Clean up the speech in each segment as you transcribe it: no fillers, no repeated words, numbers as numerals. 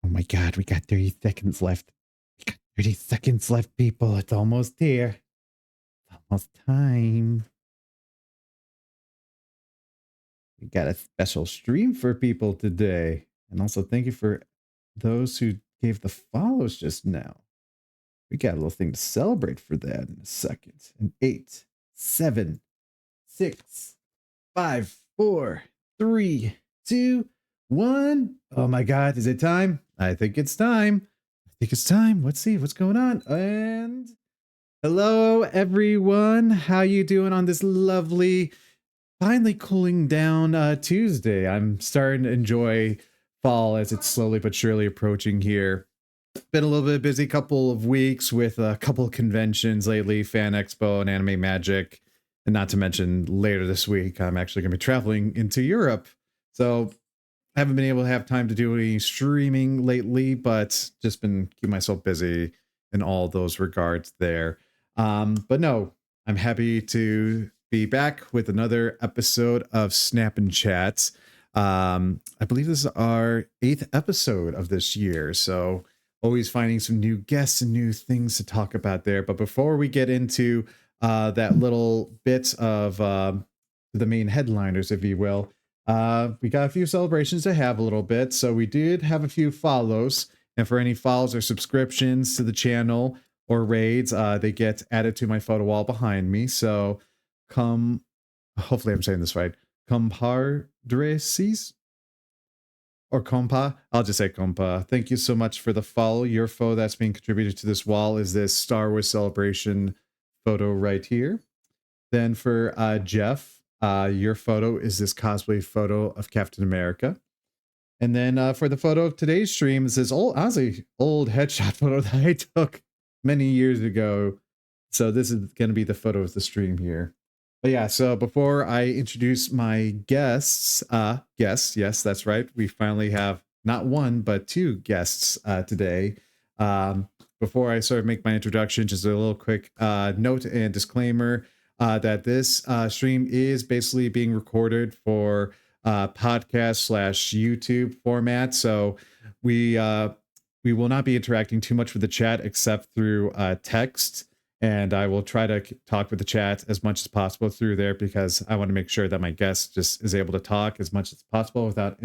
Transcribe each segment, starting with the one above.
Oh my God, we got 30 seconds left. We got 30 seconds left, people. It's almost here. It's almost time. We got a special stream for people today. And also thank you for those who gave the follows just now. We got a little thing to celebrate for that in a second. In 8, 7, 6, 5, 4, 3, 2, 1. Oh my God, is it time? I think it's time. I think it's time. Let's see what's going on. And hello, everyone. How you doing on this lovely, finally cooling down Tuesday? I'm starting to enjoy fall as it's slowly but surely approaching here. Been a little bit busy couple of weeks with a couple of conventions lately, Fan Expo and Anime Magic. And not to mention later this week, I'm actually going to be traveling into Europe. So I haven't been able to have time to do any streaming lately, but just been keeping myself busy in all those regards there. But no, I'm happy to be back with another episode of Snap and Chats. I believe this is our 8th episode of this year. So always finding some new guests and new things to talk about there. But before we get into that little bit of the main headliners, if you will, we got a few celebrations to have a little bit. So we did have a few follows. And for any follows or subscriptions to the channel or raids, they get added to my photo wall behind me. So hopefully I'm saying this right, compadreses or compa, I'll just say compa. Thank you so much for the follow. Your photo that's being contributed to this wall is this Star Wars Celebration photo right here. Then for Jeff, your photo is this cosplay photo of Captain America. And then for the photo of today's stream is this honestly old headshot photo that I took many years ago. So this is going to be the photo of the stream here. But yeah, so before I introduce my guests, yes, that's right. We finally have not one, but two guests today. Before I sort of make my introduction, just a little quick note and disclaimer that this stream is basically being recorded for podcast/YouTube format. So we will not be interacting too much with the chat except through text. And I will try to talk with the chat as much as possible through there because I want to make sure that my guest just is able to talk as much as possible without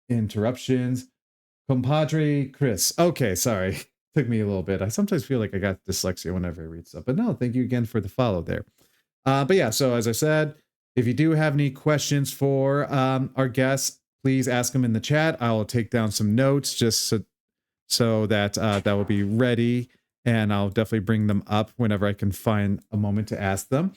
interruptions. Compadre Chris. Okay, sorry. Took me a little bit. I sometimes feel like I got dyslexia whenever I read stuff. But no, thank you again for the follow there. But yeah, so as I said, if you do have any questions for our guests, please ask them in the chat. I will take down some notes just so that that will be ready. And I'll definitely bring them up whenever I can find a moment to ask them.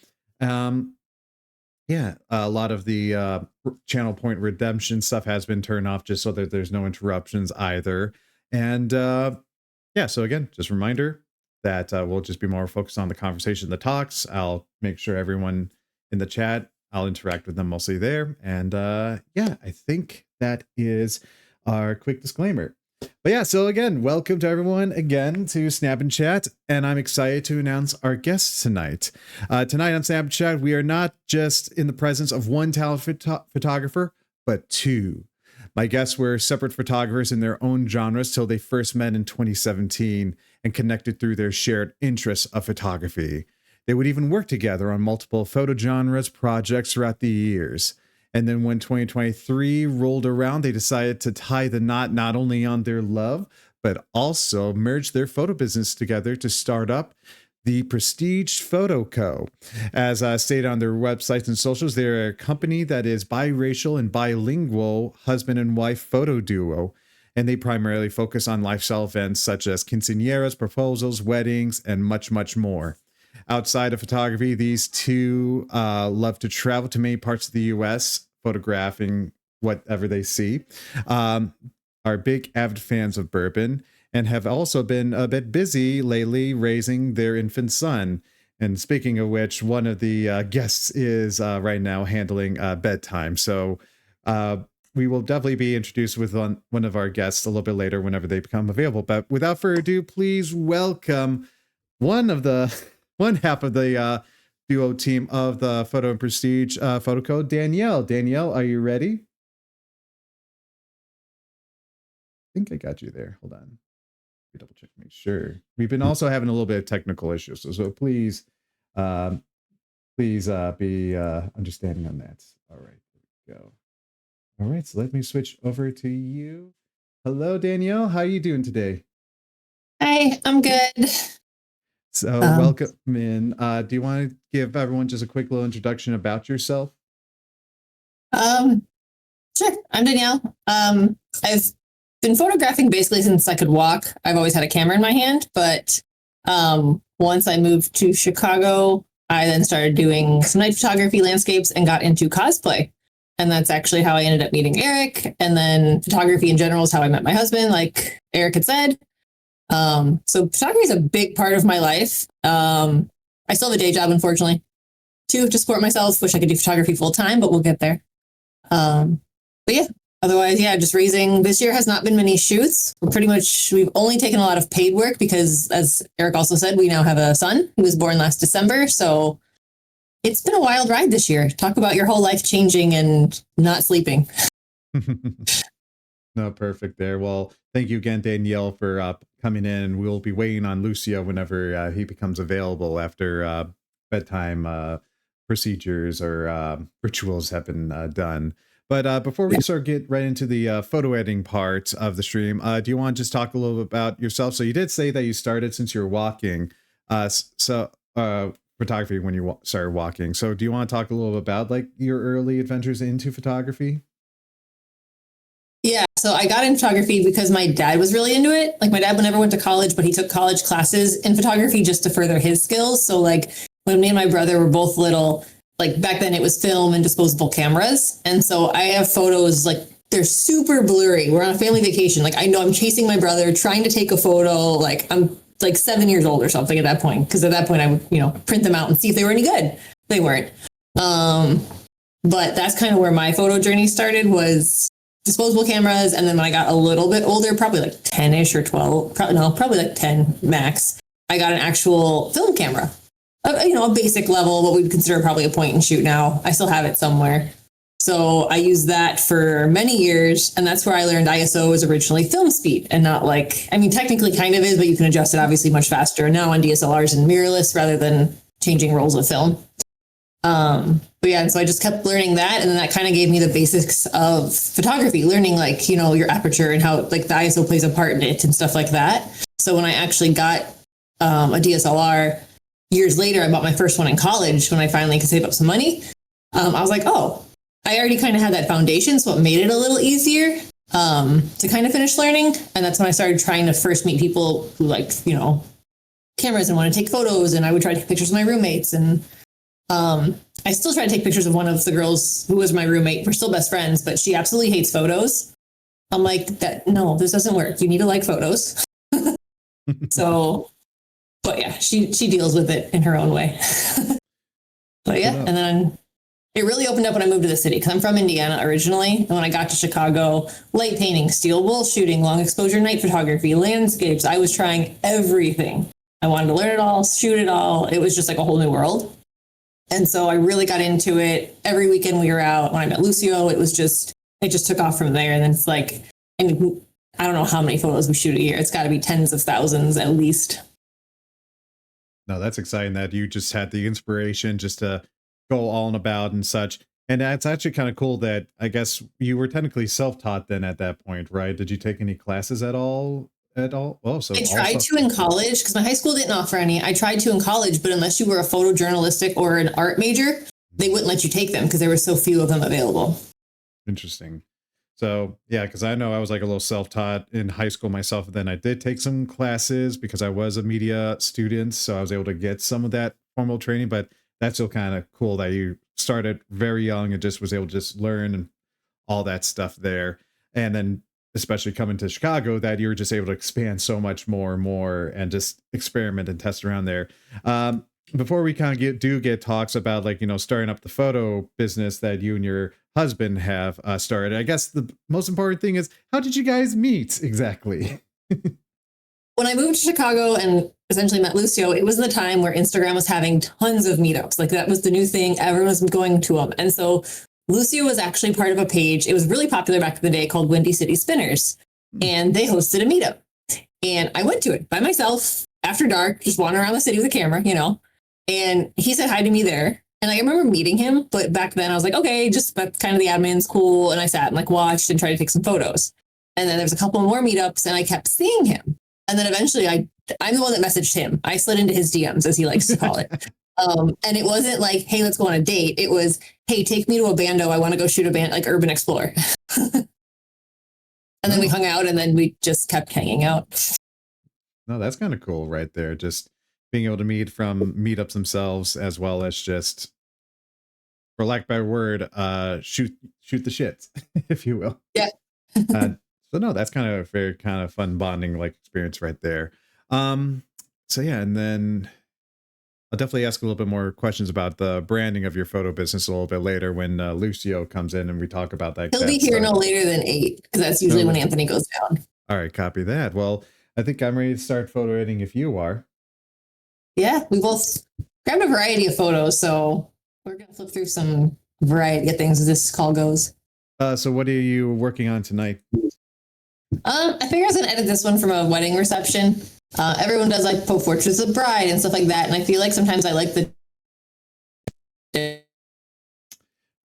Yeah, a lot of the channel point redemption stuff has been turned off just so that there's no interruptions either. And yeah, so again, just a reminder that we'll just be more focused on the conversation, the talks. I'll make sure everyone in the chat, I'll interact with them mostly there. And yeah, I think that is our quick disclaimer. But yeah, so again, welcome to everyone again to Snap and Chat, and I'm excited to announce our guests tonight. Tonight on Snap and Chat, we are not just in the presence of one talented photographer, but two. My guests were separate photographers in their own genres till they first met in 2017 and connected through their shared interests of photography. They would even work together on multiple photo genres projects throughout the years. And then when 2023 rolled around, they decided to tie the knot not only on their love, but also merge their photo business together to start up the Prestige Photo Co. As stated on their websites and socials, they're a company that is biracial and bilingual husband and wife photo duo. And they primarily focus on lifestyle events such as quinceneras, proposals, weddings, and much, much more. Outside of photography, these two love to travel to many parts of the U.S., photographing whatever they see, are big avid fans of bourbon, and have also been a bit busy lately raising their infant son. And speaking of which, one of the guests is right now handling bedtime. So we will definitely be introduced with one of our guests a little bit later whenever they become available. But without further ado, please welcome one half of the duo team of the Photo and Prestige Photo Code, Danielle. Danielle, are you ready? think I got you there. Hold on. Let me double check, make sure. We've been also having a little bit of technical issues, so please, um, please be understanding on that. All right, there we go. All right, so let me switch over to you. Hello, Danielle. How are you doing today? Hi, I'm good. So Um, welcome in. Do you want to give everyone just a quick little introduction about yourself? um, sure. I'm Danielle. I've been photographing basically since I could walk. I've always had a camera in my hand, but once I moved to Chicago, I then started doing some night photography, landscapes, and got into cosplay. And that's actually how I ended up meeting Eric. And then photography in general is how I met my husband, like Eric had said. So photography is a big part of my life. I still have a day job, unfortunately, too, to support myself. Wish I could do photography full time, but we'll get there. Um, but yeah, otherwise, yeah, just raising. This year has not been many shoots. We've only taken a lot of paid work because, as Eric also said, we now have a son who was born last December. So it's been a wild ride this year. Talk about your whole life changing and not sleeping. No, perfect there. Well, thank you again, Danielle, for coming in. We'll be waiting on Lucio whenever he becomes available after bedtime procedures or rituals have been done. But before we Yeah. sort of get right into the photo editing part of the stream, do you want to just talk a little bit about yourself? So you did say that you started since you were walking, photography when you started walking. So do you want to talk a little bit about like your early adventures into photography? Yeah, so I got in photography because my dad was really into it. Like my dad never went to college, but he took college classes in photography just to further his skills. So like when me and my brother were both little, like back then it was film and disposable cameras. And so I have photos like they're super blurry. We're on a family vacation. Like I know I'm chasing my brother, trying to take a photo. Like I'm like 7 years old or something at that point. Cause at that point I would, print them out and see if they were any good. They weren't. Um, but that's kind of where my photo journey started was disposable cameras. And then when I got a little bit older, probably like 10-ish or 12, probably like 10 max, I got an actual film camera. A basic level, what we'd consider probably a point and shoot now. I still have it somewhere. So I used that for many years. And that's where I learned ISO was originally film speed and not technically kind of is, but you can adjust it obviously much faster now on DSLRs and mirrorless rather than changing rolls of film. But yeah, and so I just kept learning that. And then that kind of gave me the basics of photography, learning your aperture and how like the ISO plays a part in it and stuff like that. So when I actually got a DSLR years later, I bought my first one in college when I finally could save up some money. I was like, oh, I already kind of had that foundation. So it made it a little easier to kind of finish learning. And that's when I started trying to first meet people who cameras and want to take photos. And I would try to take pictures of my roommates and I still try to take pictures of one of the girls who was my roommate. We're still best friends, but she absolutely hates photos. I'm like, no, this doesn't work. You need to like photos. So, but yeah, she deals with it in her own way. But yeah, and then it really opened up when I moved to the city because I'm from Indiana originally. And when I got to Chicago, light painting, steel wool shooting, long exposure night photography, landscapes, I was trying everything. I wanted to learn it all, shoot it all. It was just like a whole new world. And so I really got into it. Every weekend we were out. When I met Lucio, it just took off from there. And then it's like, and I don't know how many photos we shoot a year. It's got to be tens of thousands at least. No, that's exciting that you just had the inspiration just to go all and about and such. And that's actually kind of cool that I guess you were technically self-taught then at that point, right? Did you take any classes at all? At all? Oh, so I tried to in college because my high school didn't offer any. I tried to in college, but unless you were a photojournalistic or an art major, they wouldn't let you take them because there were so few of them available. Interesting. So yeah, because I know I was like a little self-taught in high school myself. And then I did take some classes because I was a media student. So I was able to get some of that formal training, but that's still kind of cool that you started very young and just was able to just learn and all that stuff there. And then especially coming to Chicago, that you were just able to expand so much more and more and just experiment and test around there. Before we kind of get talks about starting up the photo business that you and your husband have started, I guess the most important thing is, how did you guys meet exactly? When I moved to Chicago and essentially met Lucio, it was the time where Instagram was having tons of meetups. Like that was the new thing. Everyone was going to them. And so Lucio was actually part of a page. It was really popular back in the day called Windy City Spinners. and they hosted a meetup. And I went to it by myself after dark, just wandering around the city with a camera, and he said hi to me there. And I remember meeting him, but back then I was like, okay, just that's kind of the admin's cool. And I sat and watched and tried to take some photos. And then there was a couple more meetups and I kept seeing him. And then eventually I'm the one that messaged him. I slid into his DMs, as he likes to call it. And it wasn't like, hey, let's go on a date. It was, hey, take me to a bando. I want to go shoot a band, like Urban Explorer. And then we hung out and then we just kept hanging out. No, that's kind of cool right there. Just being able to meet from meetups themselves, as well as just, for lack of a better word, shoot the shit, if you will. Yeah. So no, that's kind of a very kind of fun bonding experience right there. So yeah, and then I'll definitely ask a little bit more questions about the branding of your photo business a little bit later when Lucio comes in and we talk about that. He'll be here no later than 8 because that's usually when Anthony goes down. All right, copy that. Well, I think I'm ready to start photo editing if you are. Yeah, we both grabbed a variety of photos, so we're going to flip through some variety of things as this call goes. So what are you working on tonight? I figured I was going to edit this one from a wedding reception. Everyone does portraits of the bride and stuff like that. And I feel like sometimes I like the...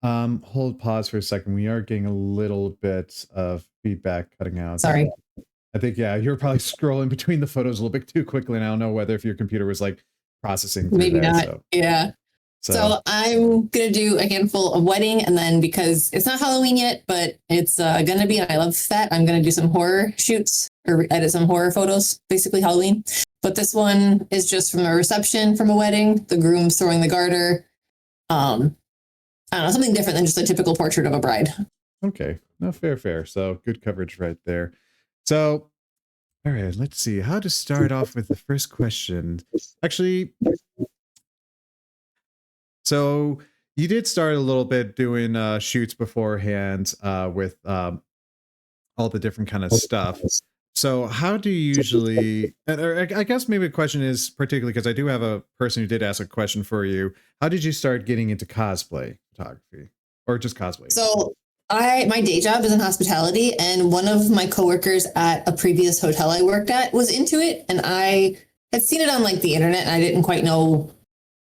Hold pause for a second. We are getting a little bit of feedback cutting out. Sorry. I think, yeah, you're probably scrolling between the photos a little bit too quickly. And I don't know whether if your computer was processing. Maybe there, not. So. Yeah. So I'm going to do a handful of wedding. And then because it's not Halloween yet, but it's going to be, and I love that, I'm going to do some horror shoots or edit some horror photos, basically Halloween. But this one is just from a reception from a wedding, the groom's throwing the garter. I don't know, something different than just a typical portrait of a bride. Okay. No, fair. So good coverage right there. So, all right, let's see how to start off with the first question. Actually, so you did start a little bit doing shoots beforehand with all the different kind of stuff. So how do you usually, or I guess maybe the question is particularly because I do have a person who did ask a question for you. How did you start getting into cosplay photography or just cosplay? So my day job is in hospitality, and one of my coworkers at a previous hotel I worked at was into it. And I had seen it on the internet and I didn't quite know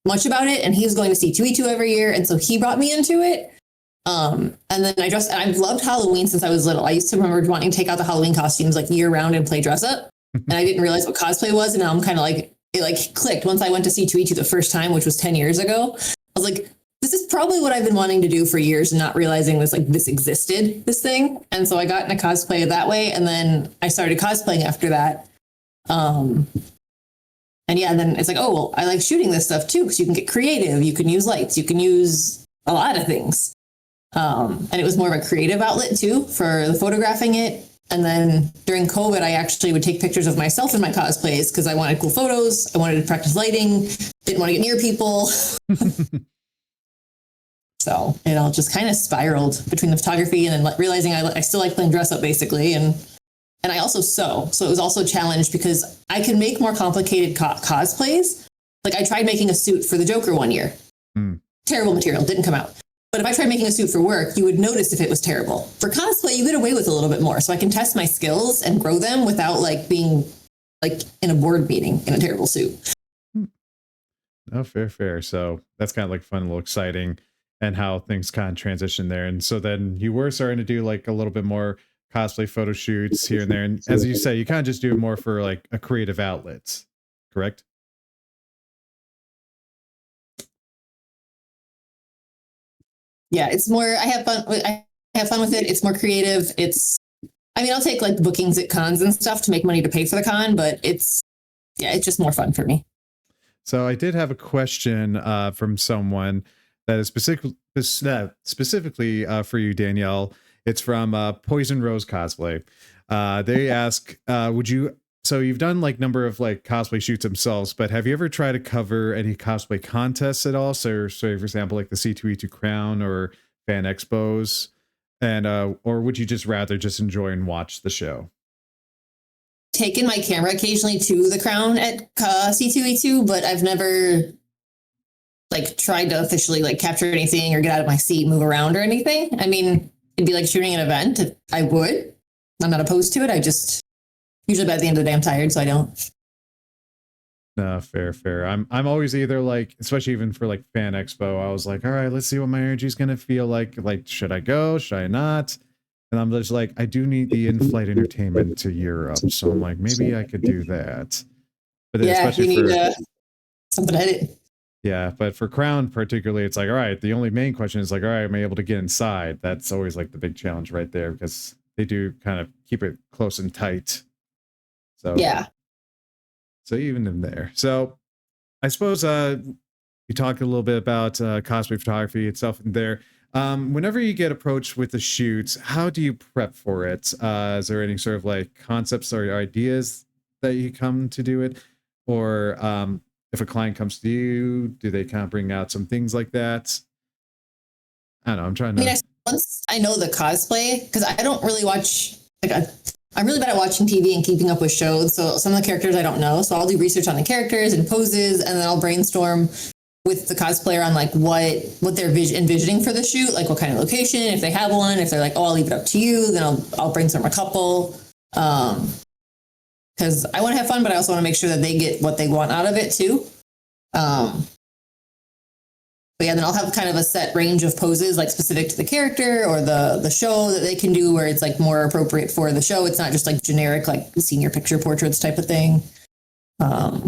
much about it. And he was going to C2E2 every year. And so he brought me into it. And then I've loved Halloween since I was little. I used to remember wanting to take out the Halloween costumes year round and play dress up. And I didn't realize what cosplay was. And now I'm kind of it clicked once I went to C2E2 the first time, which was 10 years ago. I was like, this is probably what I've been wanting to do for years and not realizing this existed, this thing. And so I got into cosplay that way. And then I started cosplaying after that. And yeah, then it's oh, well, I like shooting this stuff too, because you can get creative. You can use lights. You can use a lot of things. And it was more of a creative outlet too for the photographing it. And then during COVID, I actually would take pictures of myself in my cosplays because I wanted cool photos. I wanted to practice lighting. Didn't want to get near people. So it all just kind of spiraled between the photography and then realizing I still like playing dress up basically. And I also sew. So it was also a challenge because I can make more complicated cosplays. I tried making a suit for the Joker one year. Terrible material, didn't come out. But if I tried making a suit for work, you would notice if it was terrible. For cosplay, you get away with a little bit more. So I can test my skills and grow them without being in a board meeting in a terrible suit. Oh, fair. So that's kind of fun, a little exciting, and how things kind of transition there. And so then you were starting to do a little bit more cosplay photo shoots here and there. And as you say, you kind of just do it more for a creative outlet, correct? Yeah, it's more, I have fun with it. It's more creative. I'll take bookings at cons and stuff to make money to pay for the con, but it's just more fun for me. So I did have a question from someone that is specifically for you, Danielle. It's from Poison Rose Cosplay. They ask, so you've done number of cosplay shoots themselves, but have you ever tried to cover any cosplay contests at all? So for example, the C2E2 Crown or Fan Expos, and or would you just rather just enjoy and watch the show? Taken my camera occasionally to the Crown at C2E2, but I've never tried to officially capture anything or get out of my seat, move around or anything. It'd be shooting an event. I would, I'm not opposed to it. I just usually by the end of the day I'm tired, so I don't. No, fair. I'm always either like, especially even for like fan expo, I was like, all right, let's see what my energy is gonna feel like. Like, should I go? Should I not? And I'm just like, I do need the in-flight entertainment to Europe, so I'm like, maybe I could do that. But then Yeah, especially you need for something to edit. yeah, but for Crown particularly, it's like, all right, the only main question is like, all right, am I able to get inside? That's always like the big challenge right there because they do kind of keep it close and tight. So Yeah. so even in there. So I suppose you talked a little bit about cosplay photography itself in there. Whenever you get approached with the shoots, how do you prep for it? Is there any sort of like concepts or ideas that you come to do it? Or if a client comes to you, do they kind of bring out some things like that? I don't know. I'm trying I mean, to. once I know the cosplay, because I don't really watch, like, I'm really bad at watching TV and keeping up with shows. So some of the characters I don't know. So I'll do research on the characters and poses, and then I'll brainstorm with the cosplayer on like what they're envisioning for the shoot, like what kind of location, if they have one. If they're like, oh, I'll leave it up to you, then I'll brainstorm a couple. Because I want to have fun, but I also want to make sure that they get what they want out of it too. But yeah, then I'll have kind of a set range of poses, like specific to the character or the show that they can do, where it's like more appropriate for the show. It's not just like generic, like senior picture portraits type of thing. Yeah,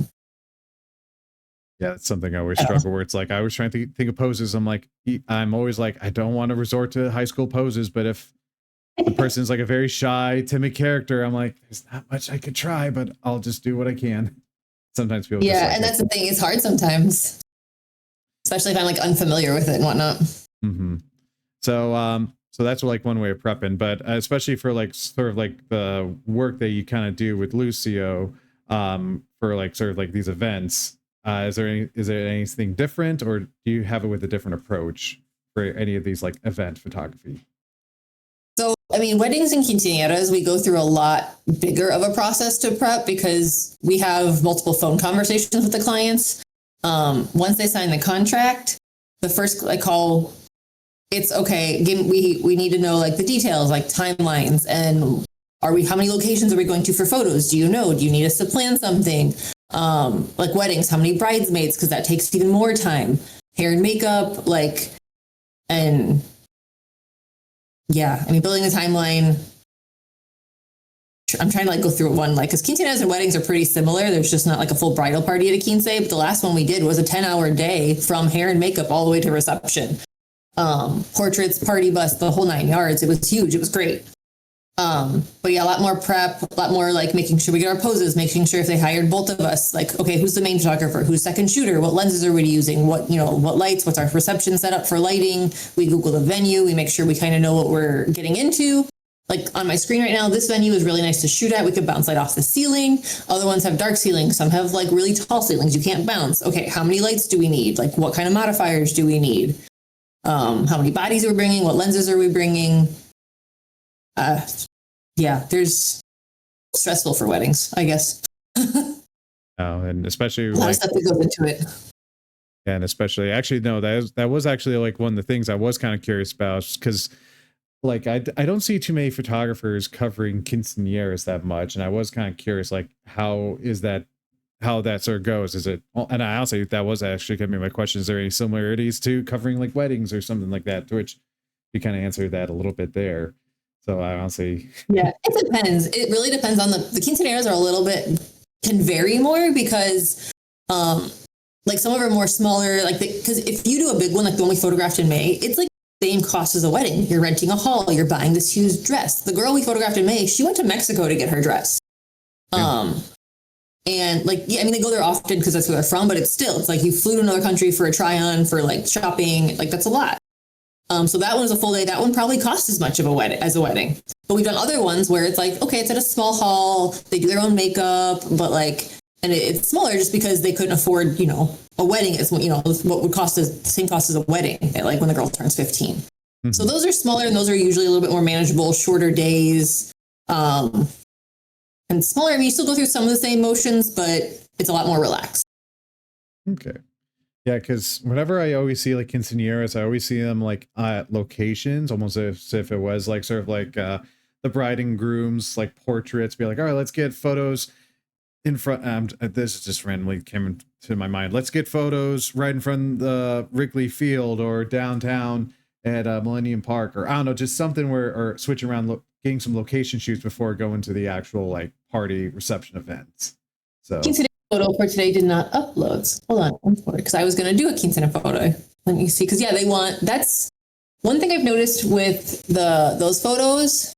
it's something I always struggle where it's like I was trying to think of poses. I'm always like, I don't want to resort to high school poses, but if the person's like a very shy, timid character, I'm like, there's not much I could try, but I'll just do what I can. Sometimes people yeah, like and that's the thing. It's hard sometimes, especially if I'm like unfamiliar with it and whatnot. Mm-hmm. So that's like one way of prepping, but especially for like sort of like the work that you kind of do with Lucio, for like sort of like these events. Is there anything different, or do you have it with a different approach for any of these like event photography? So, I mean, weddings and quinceaneras, we go through a lot bigger of a process to prep because we have multiple phone conversations with the clients. Once they sign the contract, the first I call, it's okay. We need to know like the details, like timelines, and how many locations are we going to for photos? Do you know? Do you need us to plan something? Like weddings, how many bridesmaids? Because that takes even more time. Hair and makeup, and yeah, I mean, building the timeline. I'm trying to like go through it one, like, because quinceañeras and weddings are pretty similar. There's just not like a full bridal party at a quince, but the last one we did was a 10-hour day from hair and makeup all the way to reception. Portraits, party bus, the whole 9 yards. It was huge. It was great. But yeah, a lot more prep, a lot more like making sure we get our poses, making sure if they hired both of us, like, okay, who's the main photographer? Who's second shooter? What lenses are we using? What lights, what's our reception setup for lighting? We Google the venue. We make sure we kind of know what we're getting into. Like on my screen right now, this venue is really nice to shoot at. We could bounce light off the ceiling. Other ones have dark ceilings. Some have like really tall ceilings. You can't bounce. Okay, how many lights do we need? Like what kind of modifiers do we need? How many bodies are we bringing? What lenses are we bringing? Yeah, there's stressful for weddings, I guess. And especially a lot of stuff that goes into it. And especially, actually, no, that was actually like one of the things I was kind of curious about, because like I don't see too many photographers covering quinceañeras that much, and I was kind of curious, like how that sort of goes. Is it? And I also that was actually going to be my question: is there any similarities to covering like weddings or something like that? To which you kind of answered that a little bit there. So I honestly, yeah, it depends. It really depends on the quinceañeras are a little bit can vary more because like some of them are more smaller, like because if you do a big one like the one we photographed in May, it's like the same cost as a wedding. You're renting a hall, you're buying this huge dress. The girl we photographed in May, she went to Mexico to get her dress. Yeah. And like, yeah, I mean, they go there often because that's where they're from, but it's like you flew to another country for a try on, for like shopping, like that's a lot. So that one is a full day. That one probably costs as much of a wedding as a wedding. But we've done other ones where it's like, okay, it's at a small hall. They do their own makeup, but like, and it's smaller just because they couldn't afford, a wedding is what would cost the same cost as a wedding, like when the girl turns 15. Mm-hmm. So those are smaller, and those are usually a little bit more manageable, shorter days. And smaller, I mean, you still go through some of the same motions, but it's a lot more relaxed. Okay. Yeah, because whenever I always see like quinceañeras, I always see them like at locations, almost as if it was like sort of like the bride and groom's like portraits, be like, all right, let's get photos in front. This is just randomly came to my mind. Let's get photos right in front of the Wrigley Field or downtown at Millennium Park, or I don't know, just something where, or switching around, getting some location shoots before going to the actual like party reception events. So Quinceanera photo for today did not upload. Hold on, because I was going to do a quinceanera photo. Let me see, because yeah, they want. That's one thing I've noticed with those photos.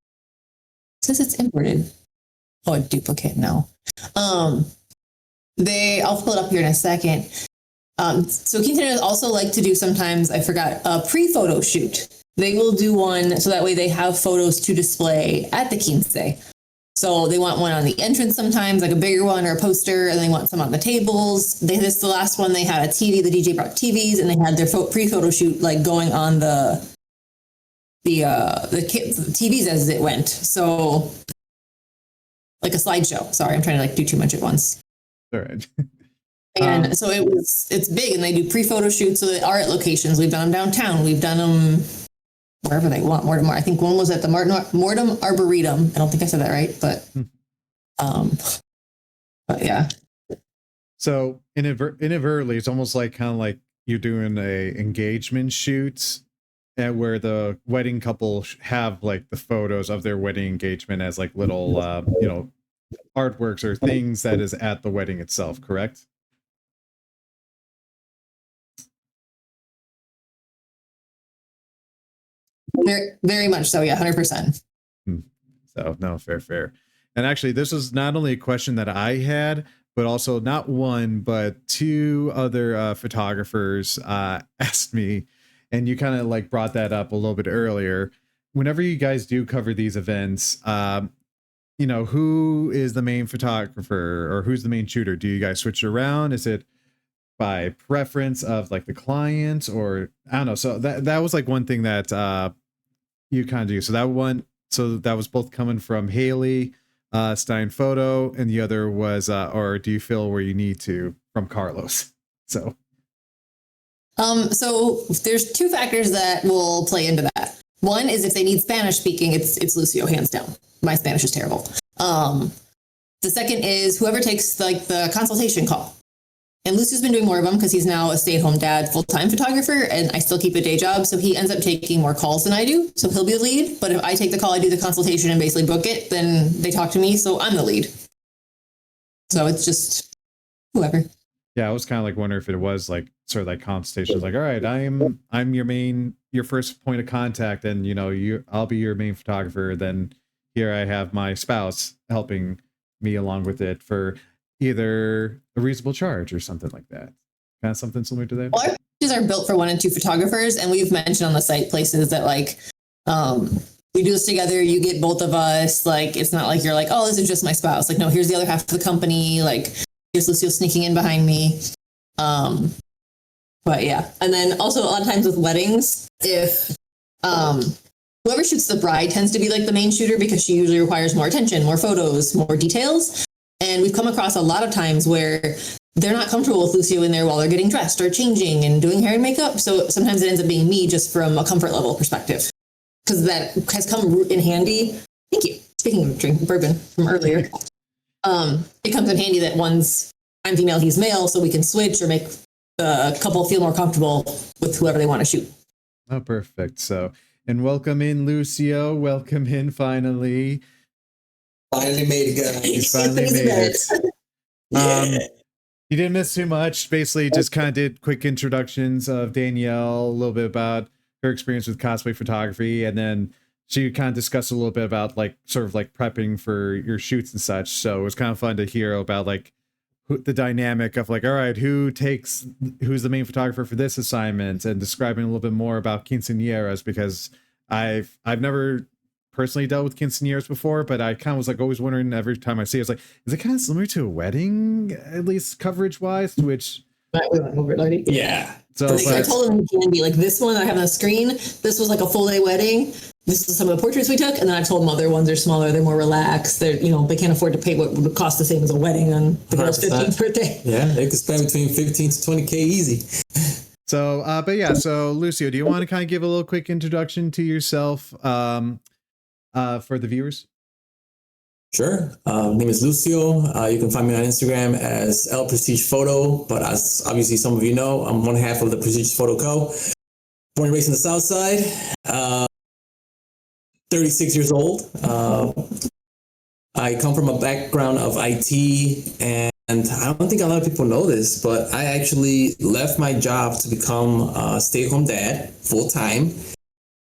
It says it's imported. Oh, a duplicate now. I'll pull it up here in a second. So quinceaneras also like to do sometimes, I forgot, a pre-photo shoot. They will do one so that way they have photos to display at the quince. So they want one on the entrance sometimes, like a bigger one or a poster, and they want some on the tables. The last one, they had a TV, the DJ brought TVs, and they had their pre-photo shoot like going on the TVs as it went. So like a slideshow. Sorry, I'm trying to like do too much at once. all right. And so it's big, and they do pre-photo shoots. So they are at locations. We've done them downtown. We've done them wherever they want. I think one was at the Mortem Arboretum. I don't think I said that right, but yeah. So inadvertently, it's almost like kind of like you're doing a engagement shoot, and where the wedding couple have like the photos of their wedding engagement as like little artworks or things that is at the wedding itself. Correct? Very, very much so. Yeah, 100%. So no, fair. And actually, this was not only a question that I had, but also not one, but two other photographers asked me, and you kind of like brought that up a little bit earlier. Whenever you guys do cover these events, who is the main photographer or who's the main shooter? Do you guys switch around? Is it by preference of like the client, or I don't know? So that was like one thing that you kind of do. So that was both coming from Haley Stein Photo, and the other was or do you feel where you need to from Carlos? So there's two factors that will play into that. One is if they need Spanish speaking, it's Lucio, hands down. My Spanish is terrible. The second is whoever takes like the consultation call. And Lucio's been doing more of them because he's now a stay-at-home dad, full-time photographer, and I still keep a day job. So he ends up taking more calls than I do. So he'll be the lead. But if I take the call, I do the consultation and basically book it, then they talk to me. So I'm the lead. So it's just whoever. Yeah, I was kind of like wondering if it was like sort of like consultation, like, all right, I'm your first point of contact, and I'll be your main photographer. Then here I have my spouse helping me along with it for either a reasonable charge or something like that. Kind of something similar to that. Well, our packages are built for 1 and 2 photographers, and we've mentioned on the site places that like we do this together. You get both of us. Like it's not like you're like, oh, this is just my spouse. Like no, here's the other half of the company. Like here's Lucio sneaking in behind me. But yeah, and then also a lot of times with weddings, if whoever shoots the bride tends to be like the main shooter because she usually requires more attention, more photos, more details. And we've come across a lot of times where they're not comfortable with Lucio in there while they're getting dressed or changing and doing hair and makeup. So sometimes it ends up being me just from a comfort level perspective, because that has come in handy. Thank you. Speaking of drinking bourbon from earlier, it comes in handy that one's I'm female, he's male, so we can switch or make the couple feel more comfortable with whoever they want to shoot. Oh, perfect. So, and welcome in, Lucio. Welcome in, finally. Finally made it, guys. You finally made it. You didn't miss too much. Basically, just kind of did quick introductions of Danielle, a little bit about her experience with cosplay photography, and then she kind of discussed a little bit about like sort of like prepping for your shoots and such. So it was kind of fun to hear about like the dynamic of like, all right, who's the main photographer for this assignment, and describing a little bit more about quinceaneras, because I've never personally dealt with quinceaneras before, but I kind of was like always wondering every time I see it, it's like, is it kind of similar to a wedding, at least coverage wise? To which yeah. So I told him he can be like this one I have on the screen. This was like a full day wedding. This is some of the portraits we took, and then I told him other ones are smaller, they're more relaxed. They're they can't afford to pay what would cost the same as a wedding on the girl's 15th birthday. Yeah, they could spend between 15 to 20K easy. So, but yeah, so Lucio, do you want to kind of give a little quick introduction to yourself? for the viewers? Sure. Name is Lucio. You can find me on Instagram as L Prestige Photo. But as obviously some of you know, I'm one half of the Prestige Photo Co. Born and raised in the South Side. 36 years old. I come from a background of IT, and I don't think a lot of people know this, but I actually left my job to become a stay-at-home dad full time,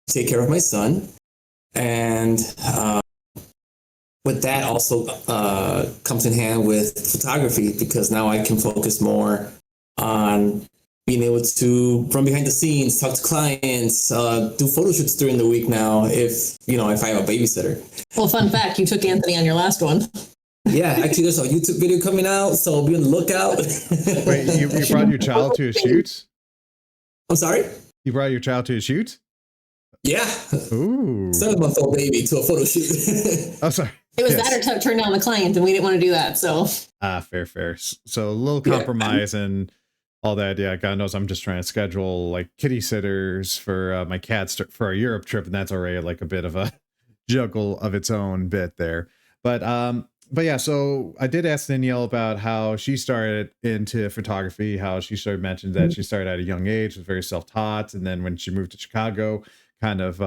take care of my son, and with that also comes in hand with photography, because now I can focus more on being able to run behind the scenes, talk to clients, do photo shoots during the week now if I have a babysitter. Well, fun fact, you took Anthony on your last one. Yeah, actually there's a YouTube video coming out, so be on the lookout. Wait, you brought your child to a shoot? I'm sorry? You brought your child to a shoot? Yeah. Ooh. 7-month-old baby to a photo shoot. Oh, sorry. It was that or turn down the client, and we didn't want to do that, so. Fair. So a little compromise and all that. Yeah, God knows I'm just trying to schedule like kitty sitters for my cats for our Europe trip, and that's already like a bit of a juggle of its own bit there. But yeah, so I did ask Danielle about how she started into photography, how she started mentioned that she started at a young age, was very self-taught, and then when she moved to Chicago, kind of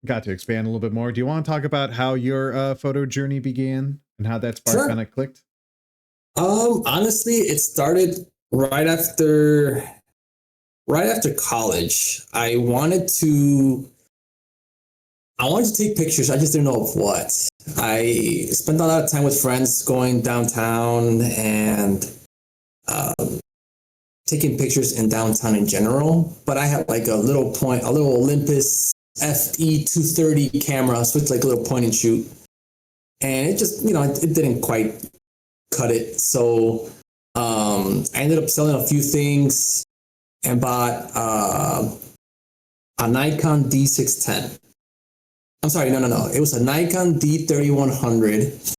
got to expand a little bit more. Do you want to talk about how your photo journey began and how that spark kind of clicked? Honestly, it started right after college. I wanted to take pictures. I just didn't know of what. I spent a lot of time with friends going downtown and taking pictures in downtown in general. But I had like a little Olympus FE 230 camera, so it's like a little point and shoot. And it just, it didn't quite cut it. So I ended up selling a few things and bought a Nikon D610. I'm sorry, no. It was a Nikon D3100.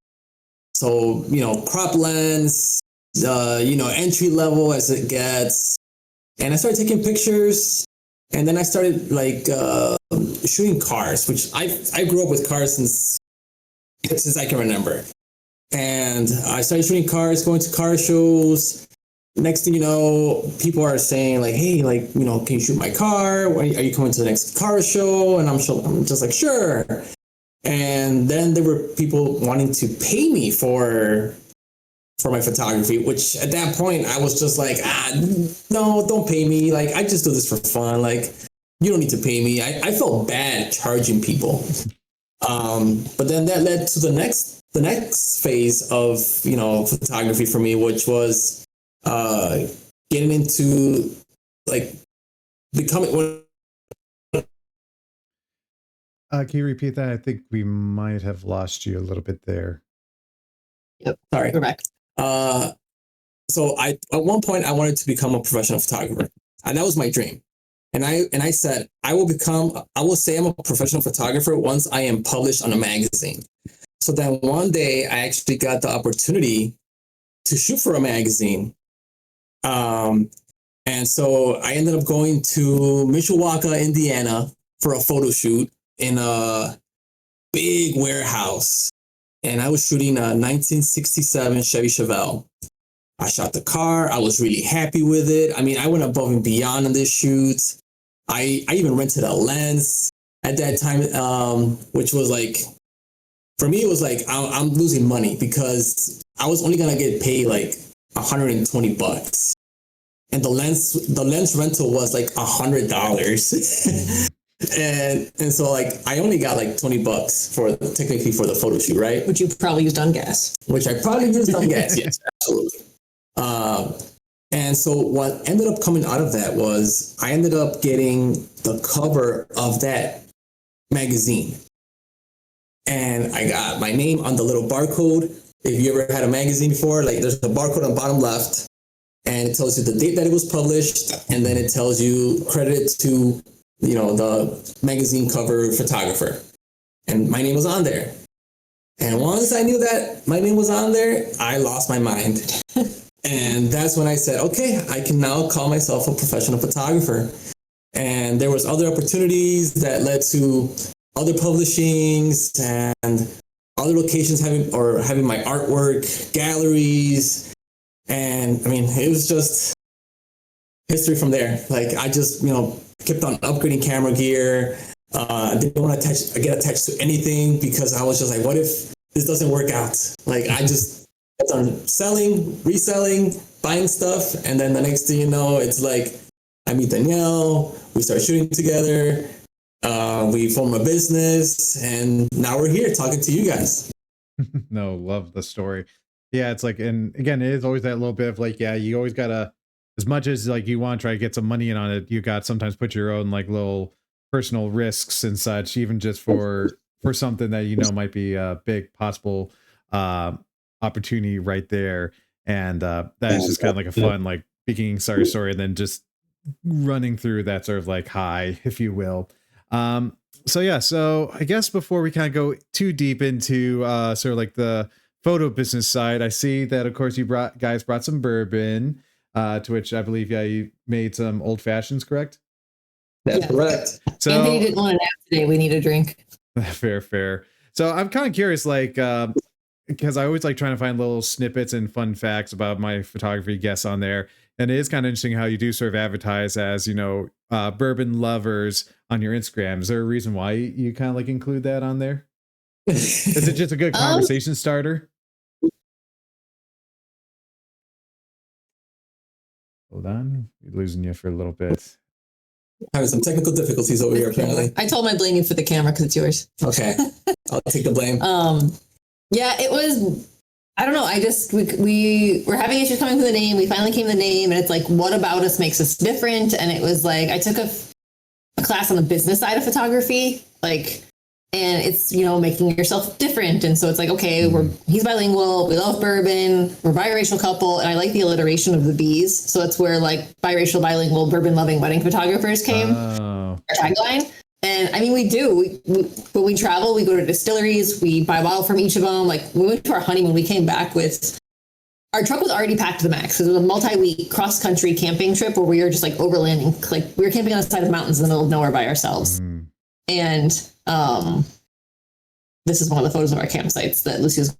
So, crop lens, entry level as it gets. And I started taking pictures, and then I started shooting cars, which I grew up with cars since I can remember. And I started shooting cars, going to car shows. Next thing you know, people are saying like, hey, can you shoot my car? Are you coming to the next car show? And I'm just like, sure. And then there were people wanting to pay me for my photography, which at that point I was just like, no, don't pay me. Like, I just do this for fun. Like, you don't need to pay me. I felt bad charging people. But then that led to the next phase of, photography for me, which was getting into becoming. Can you repeat that? I think we might have lost you a little bit there. Yep. Sorry. We're back. So at one point I wanted to become a professional photographer, and that was my dream. And I said, I will say I'm a professional photographer once I am published on a magazine. So then one day I actually got the opportunity to shoot for a magazine. And so I ended up going to Mishawaka, Indiana for a photo shoot in a big warehouse. And I was shooting a 1967 Chevy Chevelle. I shot the car. I was really happy with it. I mean, I went above and beyond on this shoot. I even rented a lens at that time, which was like, for me, it was like, I'm losing money because I was only going to get paid like $120. And the lens rental was like $100. And so like, I only got like $20 technically for the photo shoot, right? Which you probably used on gas. Which I probably used on gas, yes, absolutely. And so what ended up coming out of that was I ended up getting the cover of that magazine. And I got my name on the little barcode. If you ever had a magazine before, like there's a barcode on the bottom left, and it tells you the date that it was published, and then it tells you credited to, the magazine cover photographer. And my name was on there. And once I knew that my name was on there, I lost my mind. And that's when I said, okay, I can now call myself a professional photographer. And there was other opportunities that led to other publishings and other locations having my artwork, galleries. And I mean, it was just history from there. Like I just, kept on upgrading camera gear. I didn't want to get attached to anything because I was just like, what if this doesn't work out? Like I just kept on selling, reselling, buying stuff. And then the next thing you know, it's like, I meet Danielle, we start shooting together, we form a business, and now we're here talking to you guys. No, love the story. Yeah, it's like, and again, it is always that little bit of like, yeah, you always gotta, as much as like you want to try to get some money in on it, you got sometimes put your own like little personal risks and such, even just for something that might be a big possible opportunity right there. And that is just kind of like a fun like beginning story, and then just running through that sort of like high, if you will. So yeah, so I guess before we kind of go too deep into sort of like the photo business side, I see that of course you guys brought some bourbon, to which I believe you made some old fashions, correct? That's correct. So Anthony didn't want to nap today. We need a drink. Fair. So I'm kind of curious, like, because I always like trying to find little snippets and fun facts about my photography guests on there. And it is kind of interesting how you do sort of advertise as, bourbon lovers on your Instagram. Is there a reason why you kind of like include that on there? Is it just a good conversation starter? Hold on. We're losing you for a little bit. Having some technical difficulties over here, apparently. I told him I blame you for the camera because it's yours. Okay. I'll take the blame. Yeah, it was, I don't know. We were having issues coming to the name. We finally came to the name, and it's like, what about us makes us different? And it was like, I took a class on the business side of photography, and it's, making yourself different. And so it's like, okay, he's bilingual. We love bourbon. We're a biracial couple. And I like the alliteration of the B's. So it's where like biracial, bilingual, bourbon loving wedding photographers came. Our tagline. And I mean, we do. When we travel, we go to distilleries. We buy a bottle from each of them. Like we went to our honeymoon, we came back with, our truck was already packed to the max. It was a multi-week cross-country camping trip where we were just like overlanding. Like we were camping on the side of mountains in the middle of nowhere by ourselves. And this is one of the photos of our campsites that Lucio's.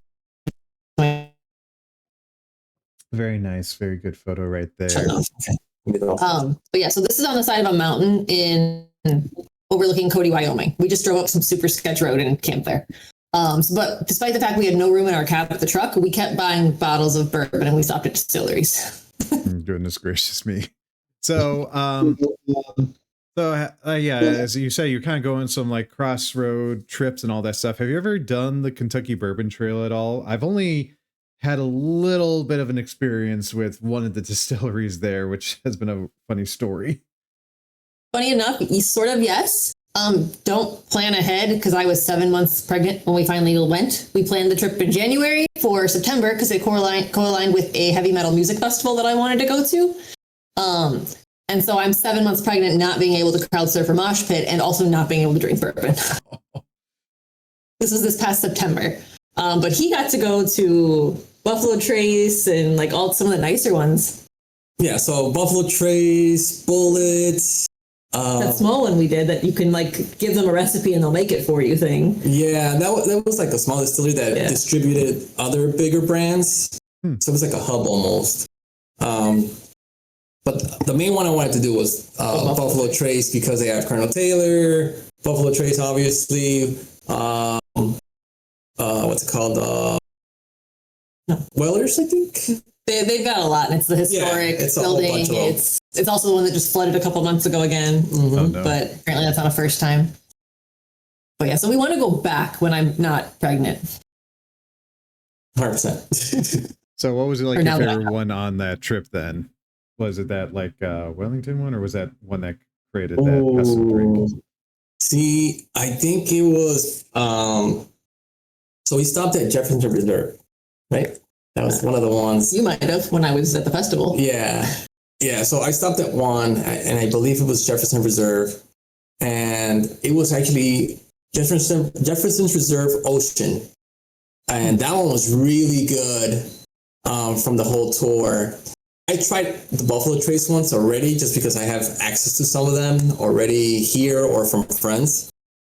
Very nice. Very good photo right there. But yeah, so this is on the side of a mountain overlooking Cody, Wyoming. We just drove up some super sketch road and camped there. But despite the fact we had no room in our cab at the truck, we kept buying bottles of bourbon and we stopped at distilleries. Goodness gracious me. So, yeah, as you say, you're kind of going some like crossroad trips and all that stuff. Have you ever done the Kentucky Bourbon Trail at all? I've only had a little bit of an experience with one of the distilleries there, which has been a funny story. Funny enough, yes. Don't plan ahead because I was 7 months pregnant when we finally went. We planned the trip in January for September because it co-aligned with a heavy metal music festival that I wanted to go to. And so I'm 7 months pregnant, not being able to crowd surf or mosh pit and also not being able to drink bourbon. This was this past September. But he got to go to Buffalo Trace and like some of the nicer ones. Yeah, so Buffalo Trace, Bullets. That small one we did that you can like give them a recipe and they'll make it for you thing. Yeah, that was like a small distillery that distributed other bigger brands. So it was like a hub almost. But the main one I wanted to do was Buffalo Trace because they have Colonel Taylor, Buffalo Trace, obviously. What's it called? Wellers, I think. They've got a lot, and it's the historic building. It's also the one that just flooded a couple months ago again. Oh, no. But apparently that's not a first time. But yeah, so we want to go back when I'm not pregnant. 100%. So what was it like your favorite one on that trip then? Was it that like Wellington one, or was that one that created that custom drink? See, I think it was so we stopped at Jefferson Reserve, right? That was one of the ones. You might have when I was at the festival. Yeah. So I stopped at one, and I believe it was Jefferson Reserve, and it was actually Jefferson's Reserve Ocean, and that one was really good from the whole tour. I tried the Buffalo Trace ones already, just because I have access to some of them already here or from friends.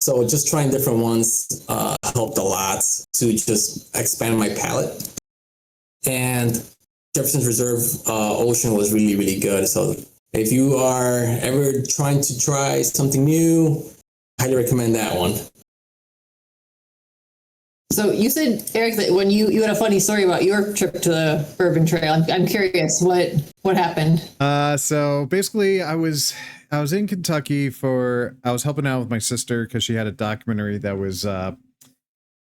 So just trying different ones helped a lot to just expand my palate. And Jefferson's Reserve Ocean was really, really good. So if you are ever trying to try something new, I highly recommend that one. So you said, Eric, that when you had a funny story about your trip to the Bourbon Trail. I'm curious, what happened? So basically I was in Kentucky I was helping out with my sister because she had a documentary that was I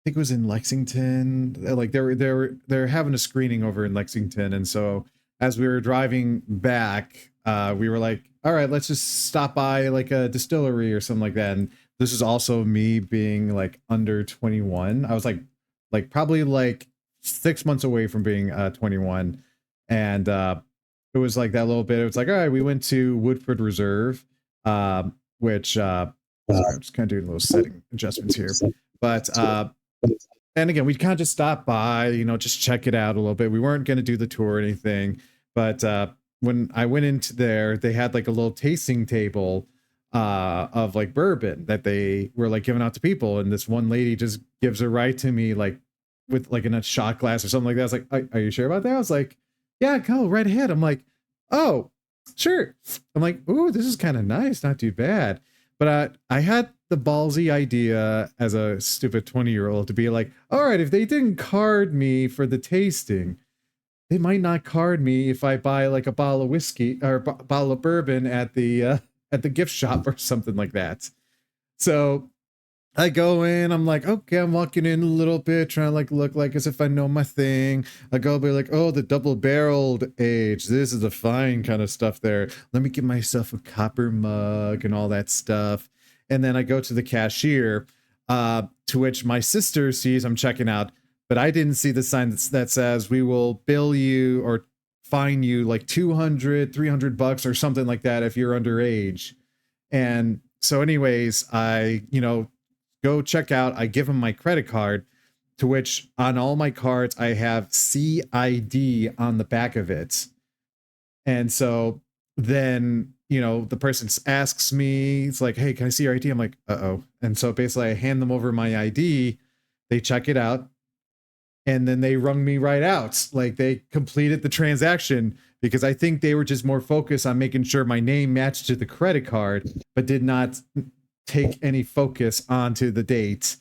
think it was in Lexington. Like they're having a screening over in Lexington, and so as we were driving back, we were like, all right, let's just stop by like a distillery or something like that. And this is also me being like under 21. I was like probably like 6 months away from being 21. And it was like that little bit. It was like, all right, we went to Woodford Reserve, which sorry, I'm just kind of doing little setting adjustments here. But and again, we kind of just stopped by, just check it out a little bit. We weren't going to do the tour or anything. But when I went into there, they had like a little tasting table of like bourbon that they were like giving out to people, and this one lady just gives it right to me, like with like in a shot glass or something like that. I was like, are you sure about that? I was like, yeah, go right ahead. I'm like, oh, sure. I'm like, ooh, this is kind of nice, not too bad. But I had the ballsy idea as a stupid 20-year-old to be like, all right, if they didn't card me for the tasting, they might not card me if I buy like a bottle of whiskey or bottle of bourbon at the gift shop or something like that. So I go in, I'm like, okay, I'm walking in a little bit, trying to like look like as if I know my thing. I go be like, oh, the double-barreled age. This is the fine kind of stuff there. Let me get myself a copper mug and all that stuff. And then I go to the cashier, to which my sister sees I'm checking out, but I didn't see the sign that says we will bill you or fine you like $200-$300 or something like that if you're underage. And so anyways, I, go check out. I give him my credit card, to which on all my cards, I have CID on the back of it. And so then, the person asks me, it's like, hey, can I see your ID? I'm like, uh-oh. And so basically I hand them over my ID. They check it out. And then they wrung me right out. Like they completed the transaction because I think they were just more focused on making sure my name matched to the credit card, but did not take any focus onto the date.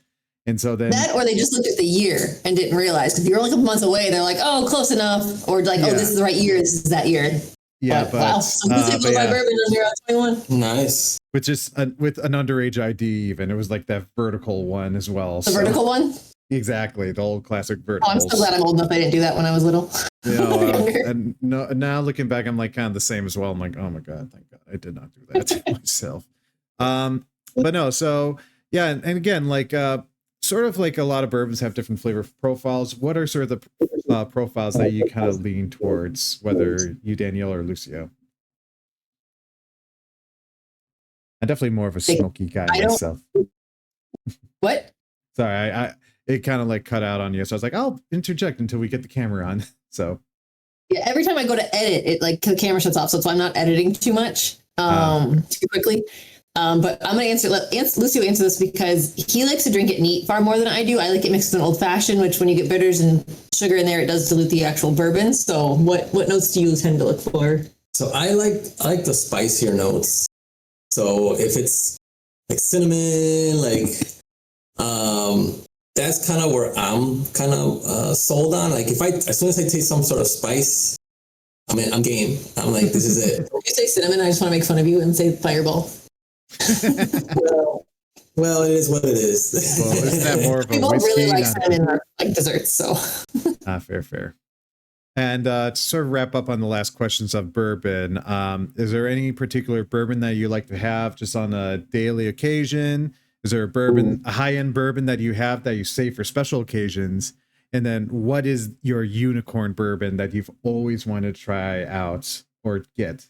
And so then that, or they just looked at the year and didn't realize, because you're only a couple months away. They're like, oh, close enough. Or like, oh, this is the right year. This is that year. Yeah. But wow. So who's able to buy bourbon under 21? Nice. With an underage ID even. It was like that vertical one as well. The vertical one? Exactly. The old classic vertical. Oh, I'm so glad I'm old enough I didn't do that when I was little. And no, now looking back, I'm like kind of the same as well. I'm like, oh my God, thank God I did not do that to myself. But no, so yeah, and again, like sort of like a lot of bourbons have different flavor profiles. What are sort of the profiles that you kind of lean towards, whether you, Danielle, or Lucio? I'm definitely more of a smoky guy myself. What? Sorry, I it kind of like cut out on you, so I was like, I'll interject until we get the camera on. So yeah, every time I go to edit, it like the camera shuts off, so I'm not editing too much, too quickly. But I'm gonna let Lucio answer this because he likes to drink it neat far more than I do. I like it mixed with an old fashioned, which when you get bitters and sugar in there, it does dilute the actual bourbon. So what notes do you tend to look for? So I like the spicier notes. So if it's like cinnamon, that's kind of where I'm kind of sold on. Like as soon as I taste some sort of spice, I'm game. I'm like, this is it. If you say cinnamon, I just want to make fun of you and say fireball. well, it is what it is. Well, isn't that more of a people whiskey? Really like cinnamon or like desserts, so. Fair. And to sort of wrap up on the last questions of bourbon, is there any particular bourbon that you like to have just on a daily occasion? Is there a high-end bourbon that you have that you save for special occasions? And then what is your unicorn bourbon that you've always wanted to try out or get?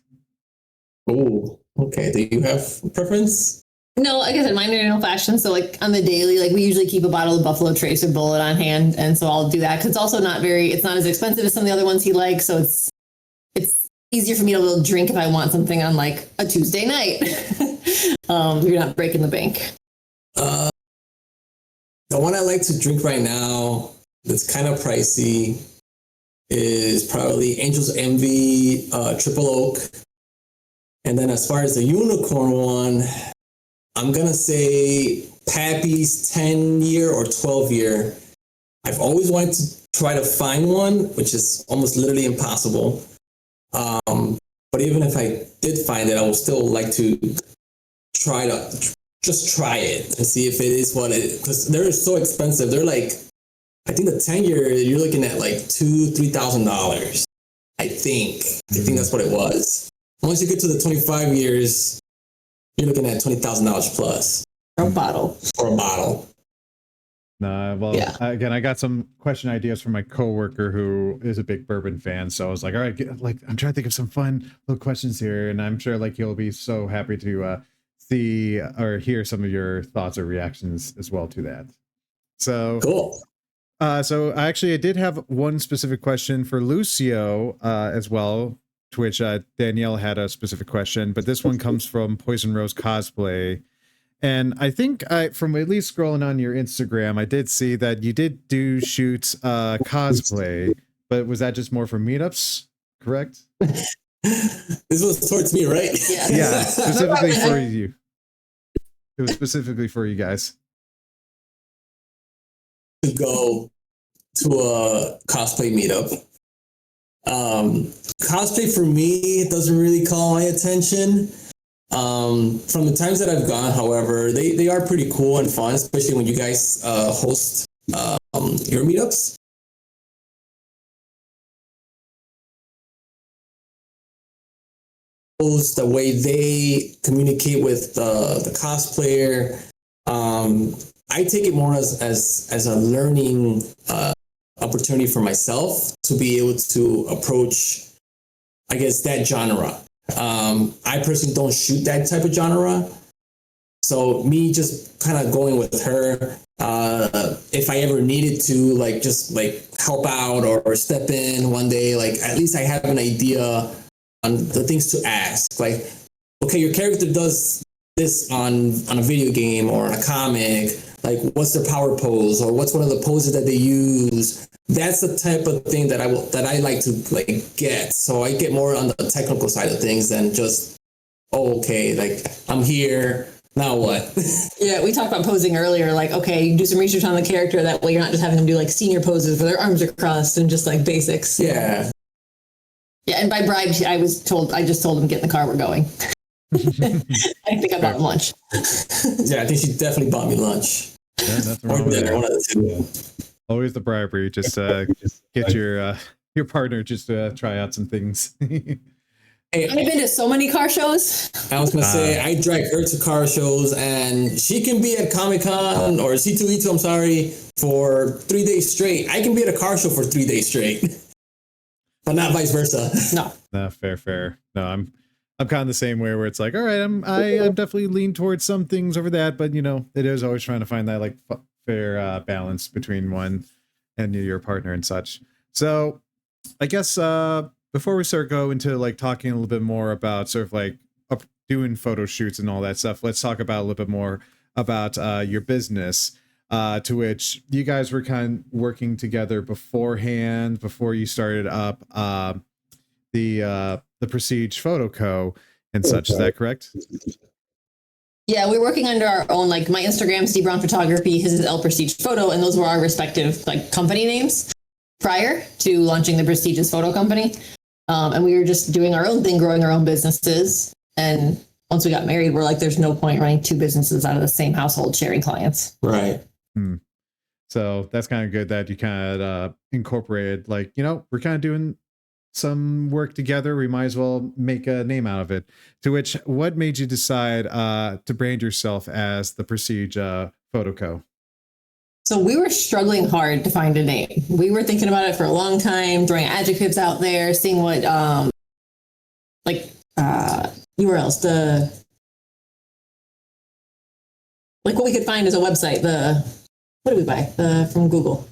Oh, okay. Do you have a preference? No, like I said, mine are in old fashioned. So like on the daily, like we usually keep a bottle of Buffalo Trace or Bullet on hand. And so I'll do that because it's also it's not as expensive as some of the other ones he likes. So it's easier for me to drink if I want something on like a Tuesday night. You're not breaking the bank. The one I like to drink right now that's kind of pricey is probably Angel's Envy Triple Oak. And then as far as the unicorn one, I'm going to say Pappy's 10-year or 12-year. I've always wanted to try to find one, which is almost literally impossible. But even if I did find it, I would still like to try it and see if it is what it is. Because they're so expensive. They're like, I think the 10-year, you're looking at like $2,000-$3,000. I think that's what it was. Once you get to the 25 years, you're looking at $20,000 plus. For a bottle. Nah, well, Yeah. Again, I got some question ideas from my coworker who is a big bourbon fan. So I was like, all right, I'm trying to think of some fun little questions here. And I'm sure like you'll be so happy to see or hear some of your thoughts or reactions as well to that. So cool. So I did have one specific question for Lucio as well, to which Danielle had a specific question, but this one comes from Poison Rose Cosplay. And I think from at least scrolling on your Instagram, I did see that you did do shoots cosplay, but was that just more for meetups, correct? This was towards me, right? Yeah, specifically for you. It was specifically for you guys. To go to a cosplay meetup. Cosplay for me doesn't really call my attention. From the times that I've gone, however, they are pretty cool and fun, especially when you guys host your meetups. The way they communicate with the cosplayer, I take it more as a learning opportunity for myself to be able to approach, I guess, that genre. I personally don't shoot that type of genre. So me just kind of going with her, if I ever needed to just help out or step in one day, at least I have an idea on the things to ask. Like, okay, your character does this on a video game or on a comic. Like, what's their power pose, or what's one of the poses that they use? That's the type of thing that I like to get. So I get more on the technical side of things than just, okay, I'm here, now what? Yeah, we talked about posing earlier. Okay, you do some research on the character. That way, you're not just having them do senior poses where their arms are crossed and just basics. Yeah. Yeah, and by bribe, I just told him, get in the car, we're going. I think I bought him lunch. Yeah, I think she definitely bought me lunch. Yeah, nothing wrong with one of the two. Yeah. Always the bribery. Just get your partner just to try out some things. Hey, I've been to so many car shows. I was gonna say I drag her to car shows, and she can be at Comic-Con or C2E2, I'm sorry, for 3 days straight. I can be at a car show for 3 days straight, but not vice versa. No, fair. No, I'm kind of the same way where it's like, all right, I'm definitely lean towards some things over that, but it is always trying to find that fair balance between one and your partner and such. So I guess before we start going into talking a little bit more about sort of doing photo shoots and all that stuff, let's talk about a little bit more about your business, to which you guys were kind of working together beforehand, before you started up the Prestige Photo Co. and such. Is that correct? Yeah, we're working under our own, my Instagram's D Brown Photography, his is El Prestige Photo, and those were our respective company names prior to launching the Prestigious Photo Company. And we were just doing our own thing, growing our own businesses. And once we got married, we're there's no point running two businesses out of the same household sharing clients. Right. So that's kind of good that you kind of incorporated, we're kind of doing some work together. We might as well make a name out of it. To which, what made you decide to brand yourself as the Prestige Photo Co.? So we were struggling hard to find a name. We were thinking about it for a long time, throwing adjectives out there, seeing what, URLs, what we could find as a website. What did we buy from Google?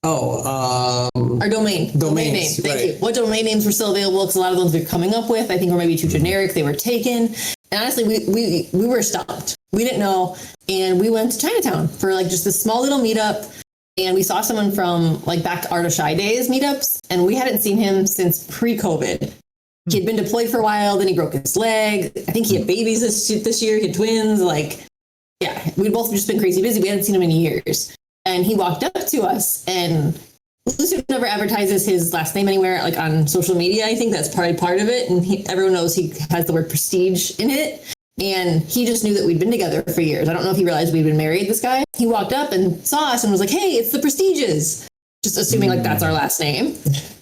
Oh, our domain name. Thank you. What domain names were still available? Because a lot of those we're coming up with, I think, were maybe too generic. They were taken. And honestly, we were stumped. We didn't know. And we went to Chinatown for like just this small little meetup. And we saw someone from like back to Art of Shy Days meetups. And we hadn't seen him since pre-COVID. He had been deployed for a while. Then he broke his leg. I think he had babies this year. He had twins. Like, yeah, we'd both just been crazy busy. We hadn't seen him in years. And he walked up to us, and Lucio never advertises his last name anywhere, like on social media. I think that's probably part of it. And everyone knows he has the word prestige in it. And he just knew that we'd been together for years. I don't know if he realized we'd been married, this guy. He walked up and saw us and was like, hey, it's the Prestiges. Just assuming like that's our last name.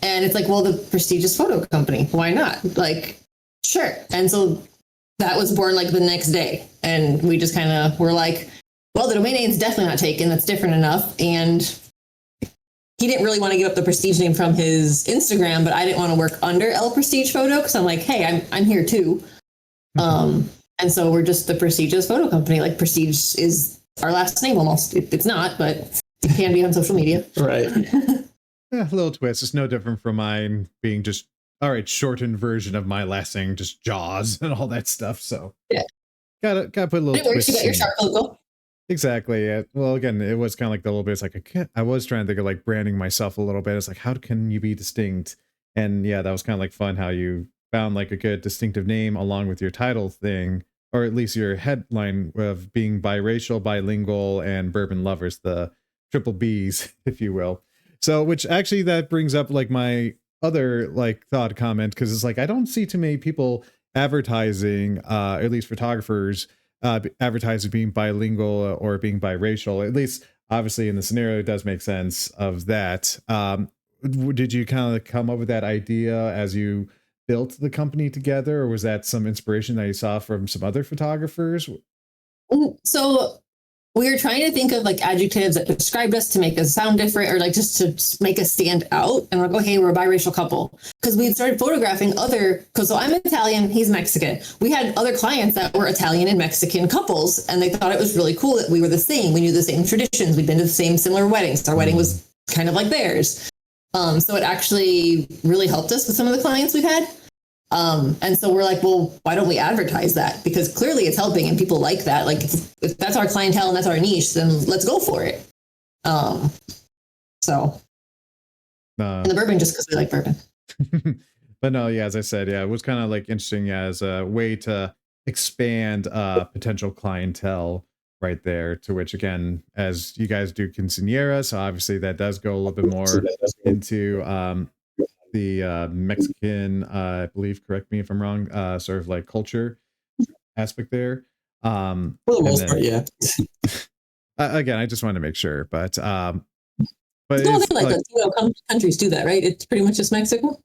And it's like, well, the Prestigious Photo Company. Why not? Like, sure. And so that was born like the next day. And we just kind of were like, well, the domain name's definitely not taken. That's different enough. And he didn't really want to give up the Prestige name from his Instagram, but I didn't want to work under El Prestige Photo because I'm like, hey, I'm here too. And so we're just the Prestigious Photo Company. Like Prestige is our last name almost. It's not, but it can be on social media. Right. Yeah, a little twist. It's no different from mine being just, all right, shortened version of my last name, just Jaws and all that stuff. So yeah, gotta put a little twist. You got your shark logo. Exactly. Yeah. Well, again, it was kind of like the little bit. It's like I was trying to think of like branding myself a little bit. It's like, how can you be distinct? And yeah, that was kind of like fun how you found like a good distinctive name along with your title thing, or at least your headline of being biracial, bilingual, and bourbon lovers, the triple Bs, if you will. So, which actually that brings up like my other like thought comment, because it's like I don't see too many people advertising, at least photographers. Advertising being bilingual or being biracial, at least obviously in the scenario, it does make sense of that. Did you kind of come up with that idea as you built the company together, or was that some inspiration that you saw from some other photographers? So we were trying to think of like adjectives that described us to make us sound different, or like just to make us stand out. And we're like, okay, we're a biracial couple. Because we started photographing because so I'm Italian, he's Mexican. We had other clients that were Italian and Mexican couples, and they thought it was really cool that we were the same. We knew the same traditions. We'd been to the same similar weddings. Our wedding was kind of like theirs. So it actually really helped us with some of the clients we've had. And so we're like, well, why don't we advertise that? Because clearly it's helping and people like that. Like if that's our clientele and that's our niche, then let's go for it. And the bourbon, just because we like bourbon. But no, yeah, as I said, yeah, it was kind of like interesting as a way to expand potential clientele right there, to which again, as you guys do quinceneras, so obviously that does go a little bit more into the Mexican, I believe, correct me if I'm wrong, sort of like culture aspect there. For the most part, yeah. Again, I just wanted to make sure, but no, like Latino countries do that, right? It's pretty much just Mexico.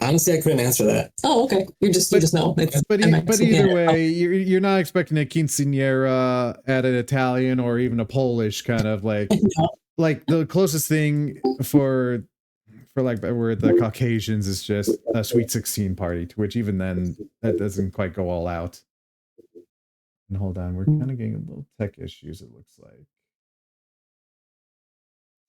Honestly, I couldn't answer that. Oh, okay. You just know. But either way, you're not expecting a quinceanera at an Italian or even a Polish kind of like like the closest thing for like where the Caucasians is just a sweet 16 party, to which even then that doesn't quite go all out. And hold on, we're kind of getting a little tech issues, it looks like.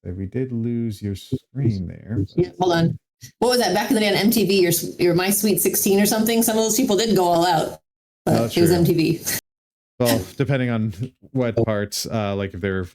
So we did lose your screen there. Yeah, hold on. What was that back in the day on MTV? Your My Sweet 16 or something? Some of those people did go all out. But it was MTV. Well, depending on what parts, like if they're,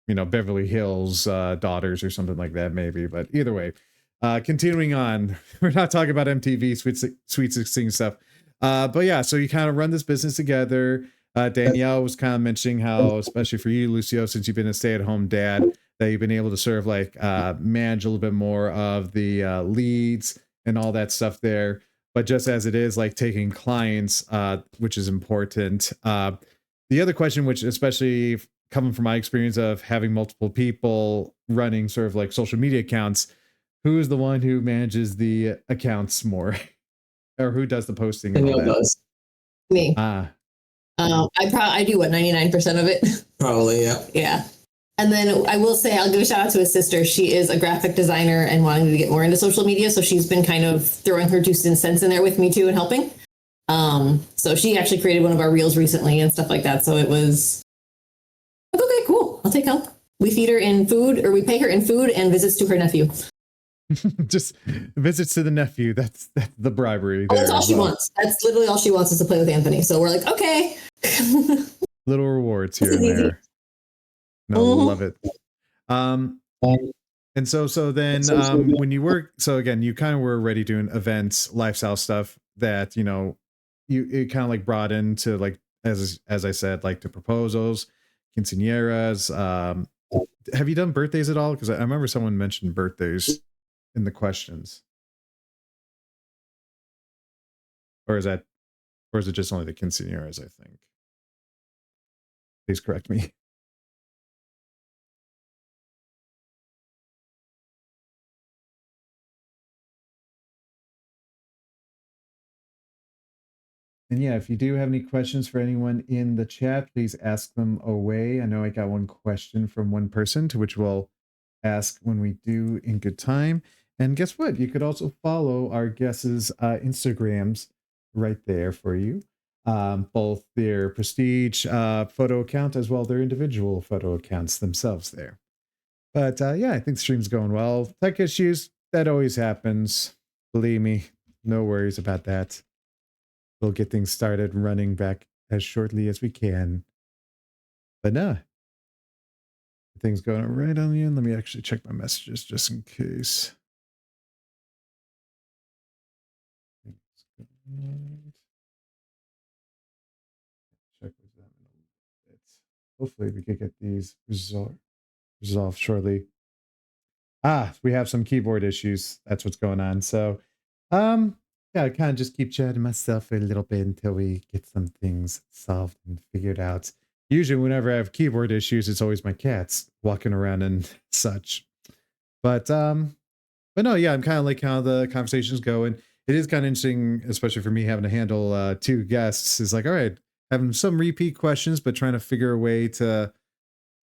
Beverly Hills daughters or something like that, maybe. But either way, continuing on, we're not talking about MTV Sweet 16 stuff. But yeah, so you kind of run this business together. Danielle was kind of mentioning how, especially for you, Lucio, since you've been a stay-at-home dad, that you've been able to sort of like manage a little bit more of the leads and all that stuff there. But just as it is like taking clients, which is important. The other question, which especially coming from my experience of having multiple people running sort of like social media accounts, who is the one who manages the accounts more? Or who does the posting? And all that? Does. Me. I do 99% of it. Probably, yeah. Yeah. And then I will say, I'll give a shout out to his sister. She is a graphic designer and wanting to get more into social media. So she's been kind of throwing her 2 cents in there with me too and helping. So she actually created one of our reels recently and stuff like that. So it was okay, cool. I'll take help. We feed her in food, or we pay her in food and visits to her nephew. Just visits to the nephew. That's the bribery Oh, there that's all as she well. wants. That's literally all she wants is to play with Anthony. So we're like, okay. Little rewards This here is and easy. there. No, love Mhm. it. Um, and so then when you work, so again, you kind of were already doing events, lifestyle stuff that, you know, you it kind of like brought into like as I said, like the proposals, quinceañeras. Have you done birthdays at all? Because I remember someone mentioned birthdays in the questions. Or is that or is it just only the quinceañeras, I think? Please correct me. And yeah, if you do have any questions for anyone in the chat, please ask them away. I know I got one question from one person, to which we'll ask when we do in good time. And guess what? You could also follow our guests' Instagrams right there for you. Both their prestige photo account as well their individual photo accounts themselves there. But yeah, I think the stream's going well. Tech issues, that always happens. Believe me, no worries about that. We'll get things started running back as shortly as we can. But no, things going right on the end. Let me actually check my messages just in case. Check with them in a little bit. Hopefully, we could get these resolved shortly. Ah, we have some keyboard issues. That's what's going on. So, um, yeah, I kind of just keep chatting myself a little bit until we get some things solved and figured out. Usually, whenever I have keyboard issues, it's always my cats walking around and such. But um, but no, yeah, I'm kind of like how the conversations go, and it is kind of interesting, especially for me having to handle two guests. Is like, all right, having some repeat questions, but trying to figure a way to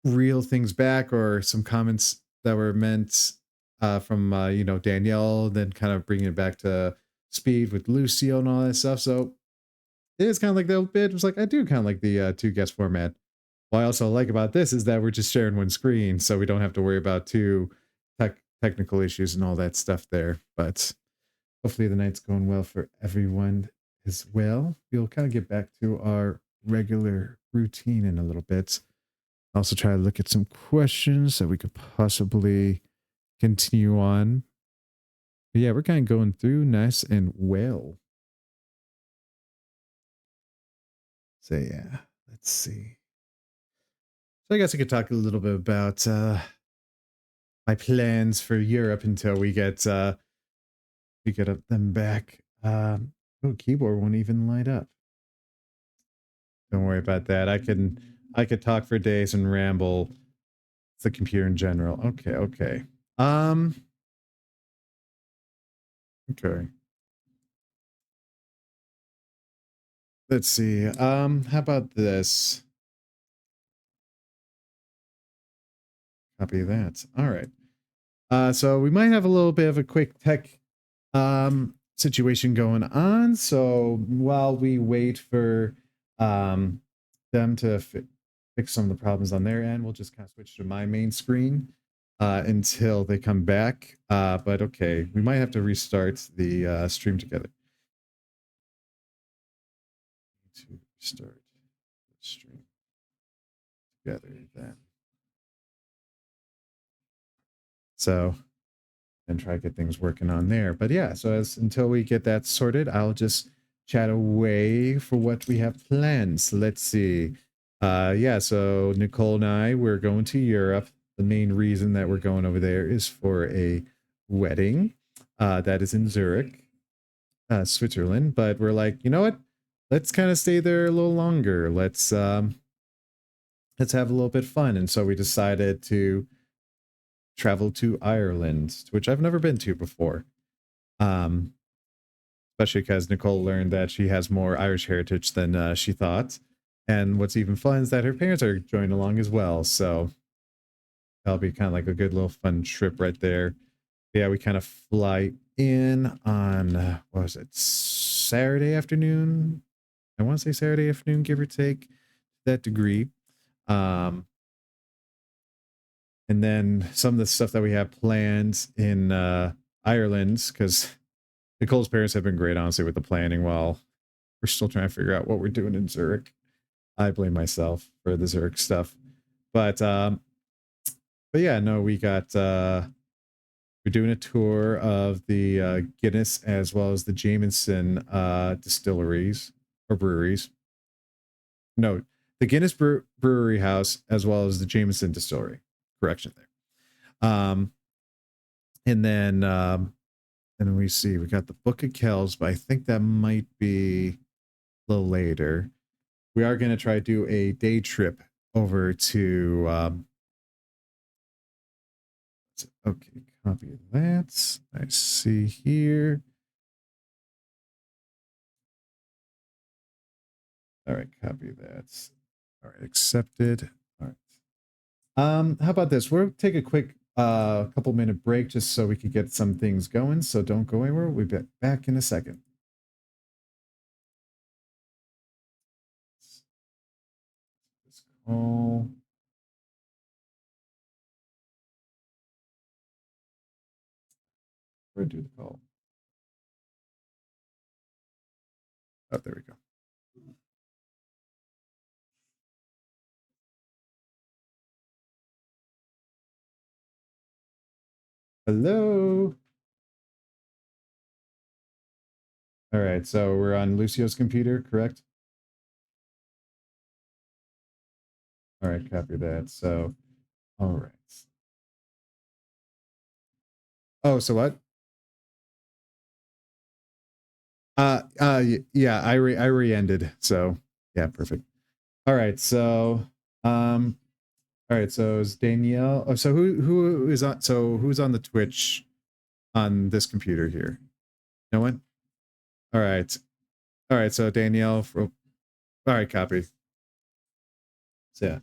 reel things back or some comments that were meant from you know Danielle, then kind of bringing it back to speed with Lucio and all that stuff. So it is kind of like the old bit. It was like I do kind of like the two guest format. What I also like about this is that we're just sharing one screen, so we don't have to worry about two technical issues and all that stuff there. But hopefully the night's going well for everyone as well. We'll kind of get back to our regular routine in a little bit. Also try to look at some questions that we could possibly continue on. But yeah, we're kind of going through nice and well. So yeah, let's see. So I guess I could talk a little bit about my plans for Europe until we get them back. Oh, keyboard won't even light up. Don't worry about that. I could talk for days and ramble. It's the computer in general. Okay, okay. Um, okay. Let's see. How about this? Copy that. All right. So we might have a little bit of a quick tech situation going on. So while we wait for um them to fix some of the problems on their end, we'll just kind of switch to my main screen until they come back. But okay, we might have to restart the stream together. To start the stream together then. So and try to get things working on there. But yeah, so as until we get that sorted, I'll just chat away for what we have planned. So let's see. Yeah, so Nicole and I, we're going to Europe. The main reason that we're going over there is for a wedding that is in Zurich, Switzerland. But we're like, you know what? Let's kind of stay there a little longer. Let's have a little bit of fun. And so we decided to travel to Ireland, which I've never been to before. Um, Especially because Nicole learned that she has more Irish heritage than she thought. And what's even fun is that her parents are joining along as well. So that'll be kind of like a good little fun trip right there. Yeah, we kind of fly in on, what was it, Saturday afternoon? I want to say Saturday afternoon, give or take that degree. Um, and then some of the stuff that we have planned in Ireland, because Nicole's parents have been great, honestly, with the planning while we're still trying to figure out what we're doing in Zurich. I blame myself for the Zurich stuff. But yeah, no, we're doing a tour of the Guinness as well as the Jameson distilleries or breweries. No, the Guinness Brewery House as well as the Jameson Distillery. Correction there. And then we see we got the Book of Kells, but I think that might be a little later. We are going to try to do a day trip over to okay, copy that. I see here. All right, copy that. All right, accepted. All right. How about this? We'll take a quick couple minute break just so we can get some things going. So don't go anywhere. We'll be back in a second. This call. Where do the call? Oh, there we go. Hello. All right, so we're on Lucio's computer, correct? All right, copy that. So, all right. Oh, so what? Yeah, I re-ended. So, yeah, perfect. All right, so, all right, so is Danielle? Oh, so who is on? So who's on the Twitch on this computer here? No one. All right. So Danielle. All right, copy. So yeah.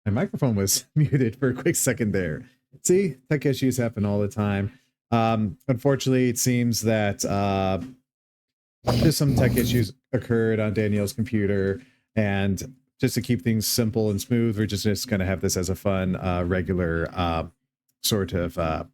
My microphone was muted for a quick second there. See, tech issues happen all the time. Unfortunately, it seems that just some tech issues occurred on Danielle's computer, and just to keep things simple and smooth, we're just going to have this as a fun, regular sort of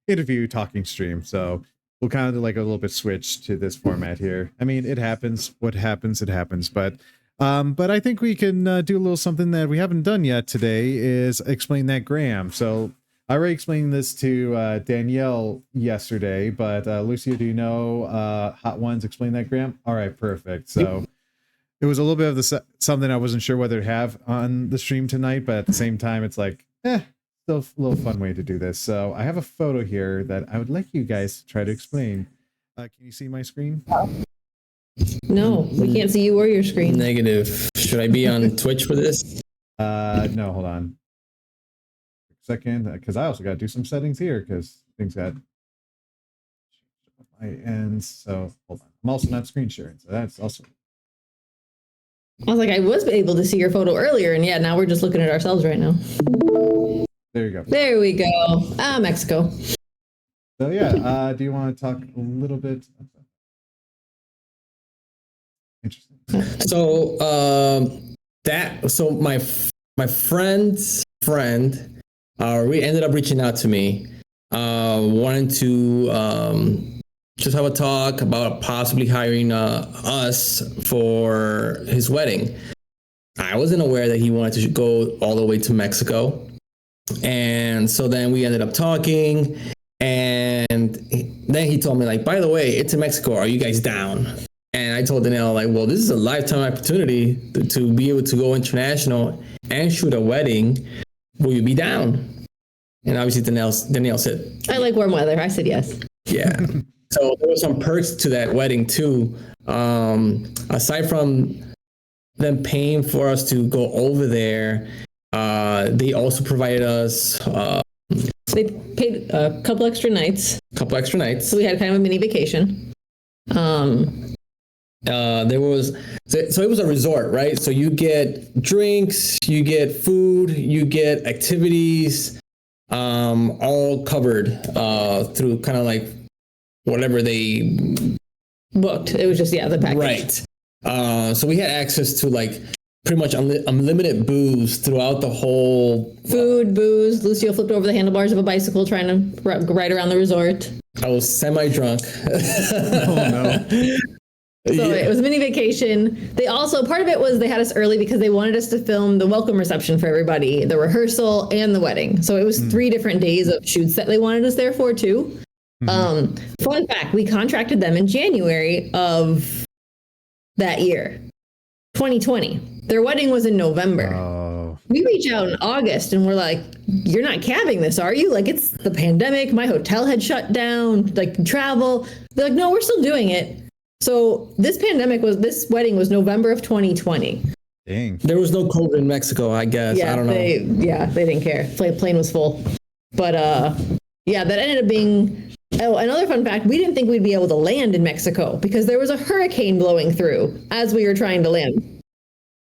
interview talking stream. So we'll kind of do like a little bit switch to this format here. I mean, it happens. What happens, it happens. But I think we can do a little something that we haven't done yet today is explain that gram. So I already explained this to Danielle yesterday, but Lucio, do you know Hot Ones explain that gram? All right, perfect. So it was a little bit of the something I wasn't sure whether to have on the stream tonight, but at the same time, it's like, still a little fun way to do this. So I have a photo here that I would like you guys to try to explain. Can you see my screen? No, we can't see you or your screen. Negative. Should I be on Twitch for this? No, hold on. Second, because I also got to do some settings here because things got my ends. So hold on. I'm also not screen sharing, so that's also. I was like, I was able to see your photo earlier, and yeah, now we're just looking at ourselves right now. There you go. There we go. Mexico. So yeah, do you want to talk a little bit? Interesting. So my friend's friend, we ended up reaching out to me, wanting to just have a talk about possibly hiring us for his wedding. I wasn't aware that he wanted to go all the way to Mexico. And so then we ended up talking, and then he told me, like, by the way, it's in Mexico. Are you guys down? And I told Danielle, like, well, this is a lifetime opportunity to be able to go international and shoot a wedding. Will you be down? And obviously Danielle said, I like warm weather. I said yes. Yeah. So there were some perks to that wedding too. Aside from them paying for us to go over there, they also provided us. They paid a couple extra nights. So we had kind of a mini vacation. It was a resort, right? So you get drinks, you get food, you get activities, all covered through kind of like whatever they booked. It was just, the package. Right. So we had access to like pretty much unlimited booze throughout the whole... Food, booze. Lucio flipped over the handlebars of a bicycle trying to ride around the resort. I was semi-drunk. Oh, no. So it was a mini vacation. They also, part of it was they had us early because they wanted us to film the welcome reception for everybody, the rehearsal and the wedding. So it was 3 different days of shoots that they wanted us there for too. Fun fact, we contracted them in January of that year, 2020. Their wedding was in November. Oh. We reach out in August and we're like, you're not cabbing this, are you? Like, it's the pandemic. My hotel had shut down, like travel. They're like, no, we're still doing it. So this wedding was November of 2020. Dang. There was no COVID in Mexico, I guess. Yeah, I don't know. They didn't care. Plane was full. But that ended up being... Oh, another fun fact, we didn't think we'd be able to land in Mexico because there was a hurricane blowing through as we were trying to land.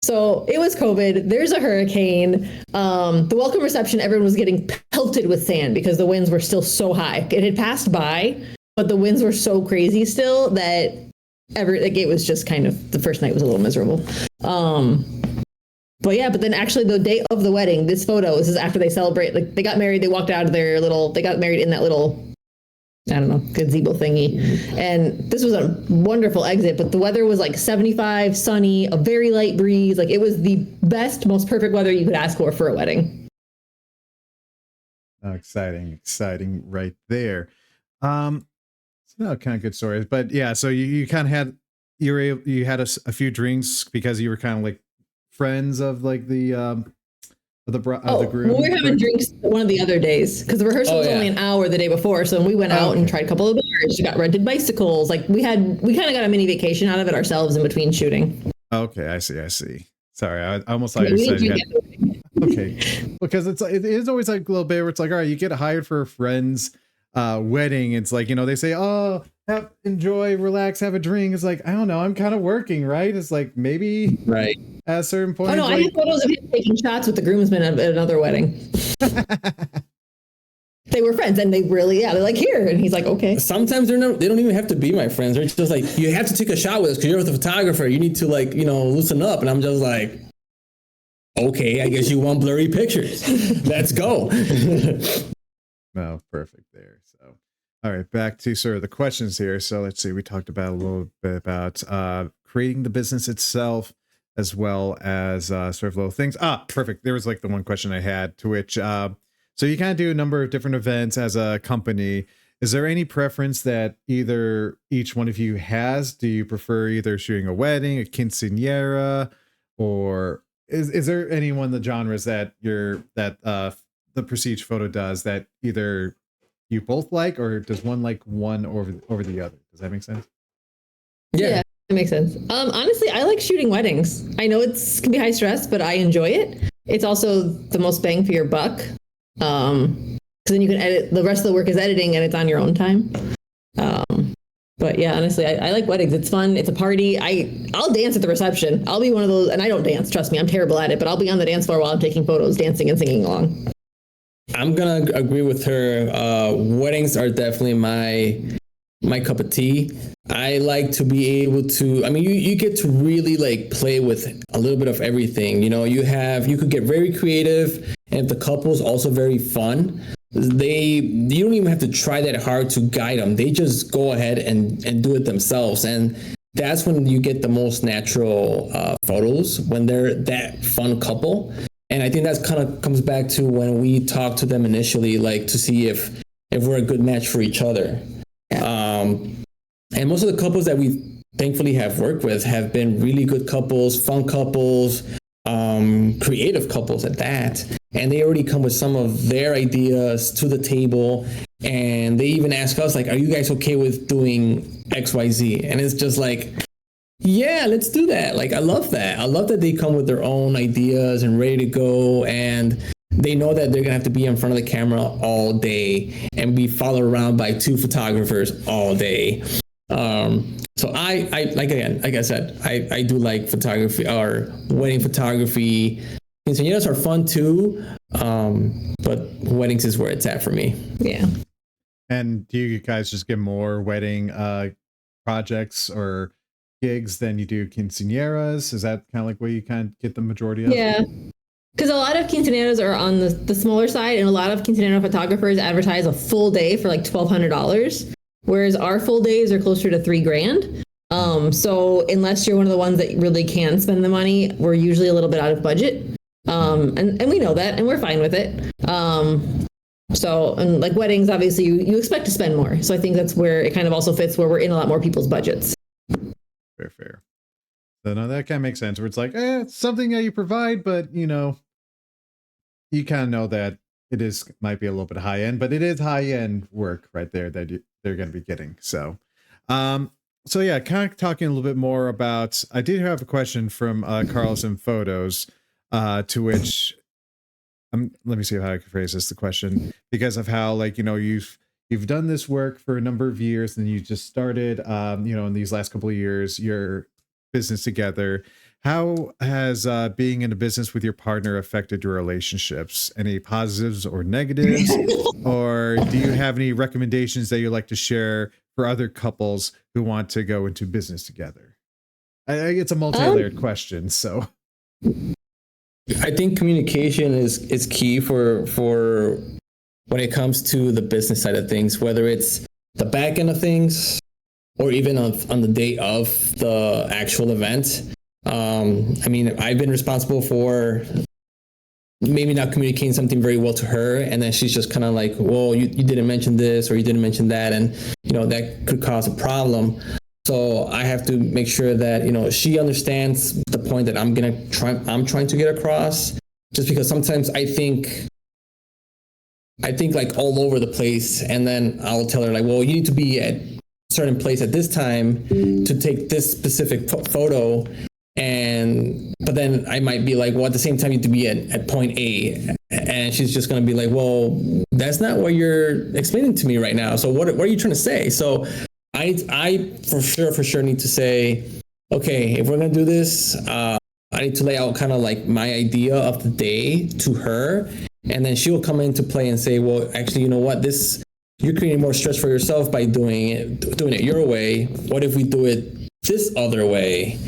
So it was COVID. There's a hurricane. The welcome reception, everyone was getting pelted with sand because the winds were still so high. It had passed by, but the winds were so crazy still that it was just kind of, the first night was a little miserable. But then actually the day of the wedding, this is after they celebrate, like they got married, they walked out of they got married in that little, I don't know, gazebo thingy. And this was a wonderful exit, but the weather was like 75, sunny, a very light breeze. Like it was the best, most perfect weather you could ask for a wedding. Oh, exciting right there. Kind of good stories, but yeah, so you kind of had, you had a few drinks because you were kind of like friends of like the group. Well, we were having drinks one of the other days because the rehearsal was only an hour the day before. So we went out and tried a couple of bars. We got rented bicycles. Like we kind of got a mini vacation out of it ourselves in between shooting. Okay, I see. Sorry, I almost thought you said okay, because it is always like a little bit where it's like, all right, you get hired for a friend's wedding, it's like, they say, oh, enjoy, relax, have a drink. It's like, I don't know, I'm kind of working, right? It's like maybe Right. at a certain point. Oh no, I have photos of him taking shots with the groomsmen at another wedding. They were friends, and they're like, here, and he's like, okay. Sometimes they don't even have to be my friends. They're just like, you have to take a shot with us because you're with a photographer. You need to loosen up. And I'm just like, okay, I guess you want blurry pictures. Let's go. No, perfect there. So, all right, back to sort of the questions here. So let's see, we talked about a little bit about creating the business itself, as well as sort of little things. Perfect. There was like the one question I had, to which so you kind of do a number of different events as a company. Is there any preference that either each one of you has? Do you prefer either shooting a wedding, a quinceanera, or is there any one of the genres that the Prestige Photo does that either you both like, or does one like one over the other? Does that make sense? Yeah, that makes sense. Honestly, I like shooting weddings. I know can be high stress, but I enjoy it. It's also the most bang for your buck. Because then you can edit, the rest of the work is editing and it's on your own time. But yeah, honestly, I like weddings. It's fun. It's a party. I'll dance at the reception. I'll be one of those, and I don't dance, trust me, I'm terrible at it, but I'll be on the dance floor while I'm taking photos, dancing and singing along. I'm going to agree with her. Weddings are definitely my cup of tea. I like to be able to, you get to really like play with a little bit of everything. You could get very creative, and if the couple's also very fun, you don't even have to try that hard to guide them. They just go ahead and do it themselves. And that's when you get the most natural photos, when they're that fun couple. And I think that's kind of comes back to when we talk to them initially, like to see if we're a good match for each other. And most of the couples that we thankfully have worked with have been really good couples, fun couples, creative couples at that. And they already come with some of their ideas to the table. And they even ask us, like, are you guys okay with doing XYZ? And it's just like, yeah, let's do that. Like, I love that. I love that they come with their own ideas and ready to go. And they know that they're going to have to be in front of the camera all day and be followed around by 2 photographers all day. So I like I said, I do like photography or wedding photography. Quinceañeras are fun too, but weddings is where it's at for me. Yeah. And do you guys just get more wedding projects or gigs than you do quinceañeras? Is that kind of like where you kind of get the majority of? Yeah. Because a lot of quinceañeras are on the smaller side, and a lot of quinceañera photographers advertise a full day for like $1,200, whereas our full days are closer to $3,000. So unless you're one of the ones that really can spend the money, we're usually a little bit out of budget. And we know that, and we're fine with it. So, and like weddings, obviously you expect to spend more. So I think that's where it kind of also fits, where we're in a lot more people's budgets. Fair. So no, that kind of makes sense, where it's like, it's something that you provide, but you kind of know that might be a little bit high end, but it is high end work right there that they're going to be getting. So, so yeah, kind of talking a little bit more about, I did have a question from Carlos in Photos, to which let me see how I can phrase this, the question, because of how, like, you've done this work for a number of years, and you just started, in these last couple of years, your business together. How has being in a business with your partner affected your relationships? Any positives or negatives? Or do you have any recommendations that you'd like to share for other couples who want to go into business together? It's a multi-layered question, so. I think communication is key for when it comes to the business side of things, whether it's the back end of things or even on the day of the actual event. I've been responsible for maybe not communicating something very well to her, and then she's just kind of like, well, you didn't mention this or you didn't mention that, and that could cause a problem. So I have to make sure that she understands the point that I'm trying to get across, just because sometimes I think like all over the place, and then I'll tell her like, well, you need to be at a certain place at this time to take this specific photo. but then I might be like, well, at the same time, you need to be at point A. And she's just going to be like, well, that's not what you're explaining to me right now. So what are you trying to say? So I for sure need to say, okay, if we're going to do this, I need to lay out kind of like my idea of the day to her. And then she will come into play and say, well, actually, you know what, you're creating more stress for yourself by doing it your way. What if we do it this other way?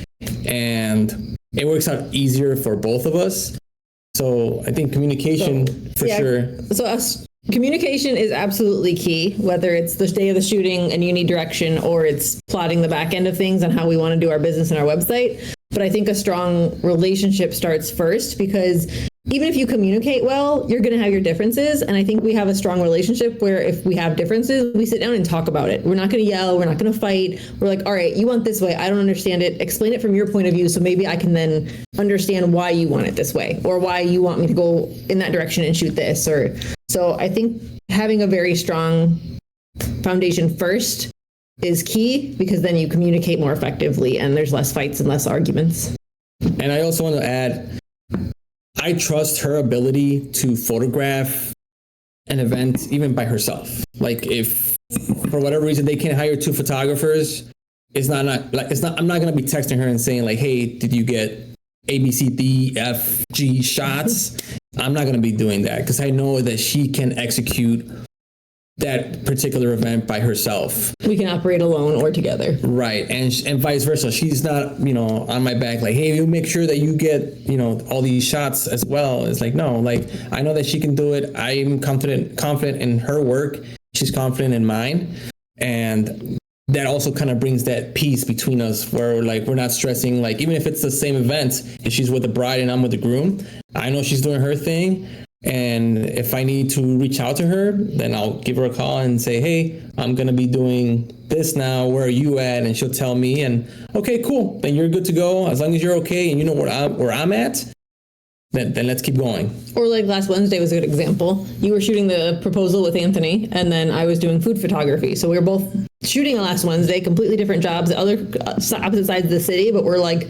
And it works out easier for both of us. So I think communication sure. So communication is absolutely key, whether it's the day of the shooting and you need direction, or it's plotting the back end of things on how we want to do our business and our website. But I think a strong relationship starts first, because even if you communicate well, you're going to have your differences. And I think we have a strong relationship where if we have differences, we sit down and talk about it. We're not going to yell. We're not going to fight. We're like, all right, you want this way. I don't understand it. Explain it from your point of view. So maybe I can then understand why you want it this way, or why you want me to go in that direction and shoot this. So I think having a very strong foundation first is key, because then you communicate more effectively and there's less fights and less arguments. And I also want to add, I trust her ability to photograph an event even by herself. Like if for whatever reason they can't hire 2 photographers, I'm not going to be texting her and saying like, hey, did you get A, B, C, D, F, G shots? I'm not going to be doing that, because I know that she can execute that particular event by herself. We can operate alone or together. Right. And vice versa. She's not, on my back, like, hey, you make sure that you get, all these shots as well. It's like, no, like, I know that she can do it. I'm confident in her work. She's confident in mine. And that also kind of brings that peace between us where like, we're not stressing, like, even if it's the same event, if she's with the bride and I'm with the groom, I know she's doing her thing. And if I need to reach out to her, then I'll give her a call and say, hey, I'm going to be doing this now. Where are you at? And she'll tell me, and okay, cool. Then you're good to go. As long as you're okay and you know where I'm at, then let's keep going. Or like last Wednesday was a good example. You were shooting the proposal with Anthony, and then I was doing food photography. So we were both shooting on last Wednesday, completely different jobs, opposite sides of the city, but we're like,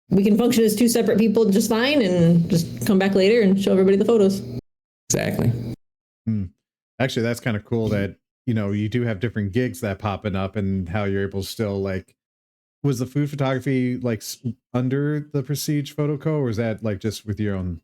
we can function as 2 separate people just fine, and just come back later and show everybody the photos. Exactly. Actually, that's kind of cool that, you do have different gigs that popping up, and how you're able to still like, was the food photography like under the Prestige Photo Co, or was that like just with your own?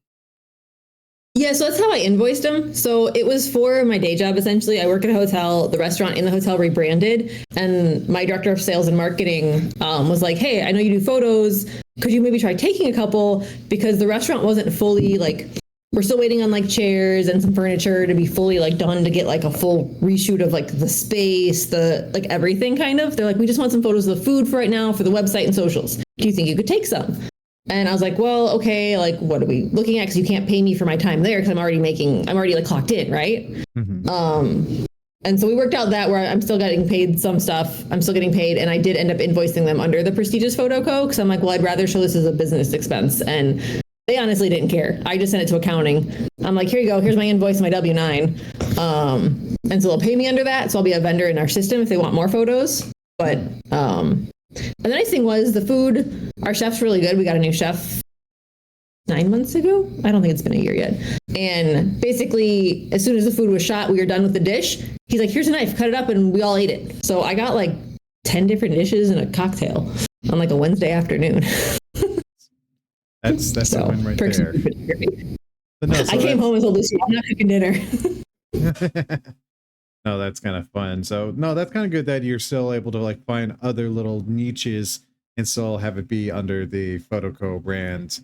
Yeah, so that's how I invoiced them. So it was for my day job, essentially. I work at a hotel. The restaurant in the hotel rebranded, and my director of sales and marketing was like, hey, I know you do photos. Could you maybe try taking a couple? Because the restaurant wasn't fully like, we're still waiting on like chairs and some furniture to be fully like done to get like a full reshoot of like the space, the like everything kind of. They're like, we just want some photos of the food for right now for the website and socials. Do you think you could take some? And I was like, well, okay, like, what are we looking at? Because you can't pay me for my time there, because I'm already like clocked in, right? Mm-hmm. And so we worked out that where I'm still getting paid some stuff. I'm still getting paid. And I did end up invoicing them under the Prestigious Photo Co. Because I'm like, well, I'd rather show this as a business expense. And they honestly didn't care. I just sent it to accounting. I'm like, here you go. Here's my invoice and my W-9. And so they'll pay me under that. So I'll be a vendor in our system if they want more photos. But and the nice thing was the food, our chef's really good. We got a new chef 9 months ago. I don't think it's been a year yet. And basically, as soon as the food was shot, we were done with the dish. He's like, here's a knife, cut it up, and we all ate it. So I got like 10 different dishes and a cocktail on like a Wednesday afternoon. That's so, a win right there. But no, so I came home and told Lucy, I'm not cooking dinner. No, that's kind of fun. So no, that's kind of good that you're still able to like find other little niches and still have it be under the Photoco brand.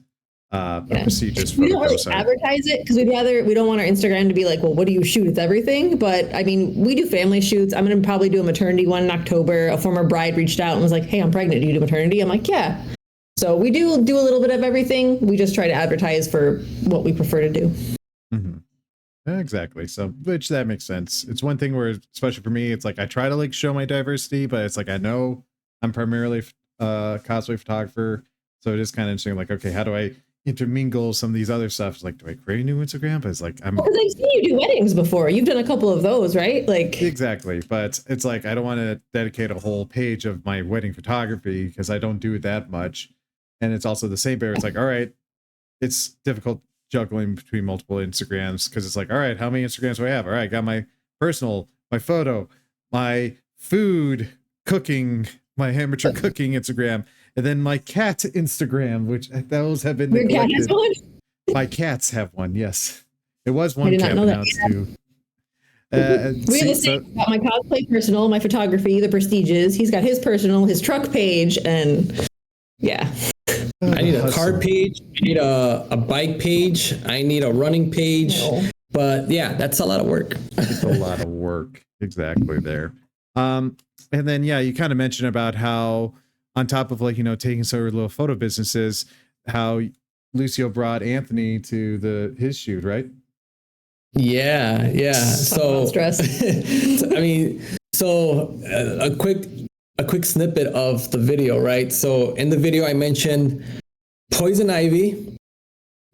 Prestigious we don't really site. Advertise it because we don't want our Instagram to be like, well, what do you shoot? It's everything. But I mean, we do family shoots. I'm going to probably do a maternity one in October. A former bride reached out and was like, hey, I'm pregnant. Do you do maternity? I'm like, yeah. So we do a little bit of everything. We just try to advertise for what we prefer to do. Mm-hmm. Exactly. So, which that makes sense. It's one thing where, especially for me, it's like I try to like show my diversity, but it's like I know I'm primarily a cosplay photographer, so it is kind of interesting. Like, okay, how do I intermingle some of these other stuff? It's like, do I create a new Instagram? But it's like because I've seen you do weddings before. You've done a couple of those, right? Like exactly. But it's like I don't want to dedicate a whole page of my wedding photography because I don't do it that much. And it's also the same, but it's like, all right, it's difficult juggling between multiple Instagrams because it's like, all right, how many Instagrams do I have? All right, I got my personal, my photo, my food cooking, my amateur cooking Instagram, and then my cat Instagram, which those have been Your cat has neglected. one? My cats have one, yes. It was I one did not cat, know but that. now it's two. We have the same. Got my cosplay personal, my photography, the prestiges. He's got his personal, his truck page, and yeah. I need a car page. I need a bike page. I need a running page. No. But yeah, that's a lot of work. It's a lot of work. Exactly there. And then, yeah, you kind of mentioned about how on top of like, you know, taking sort of little photo businesses, how Lucio brought Anthony to his shoot, right? Yeah. So stress. I mean, so a quick snippet of the video, right? So in the video, I mentioned poison ivy,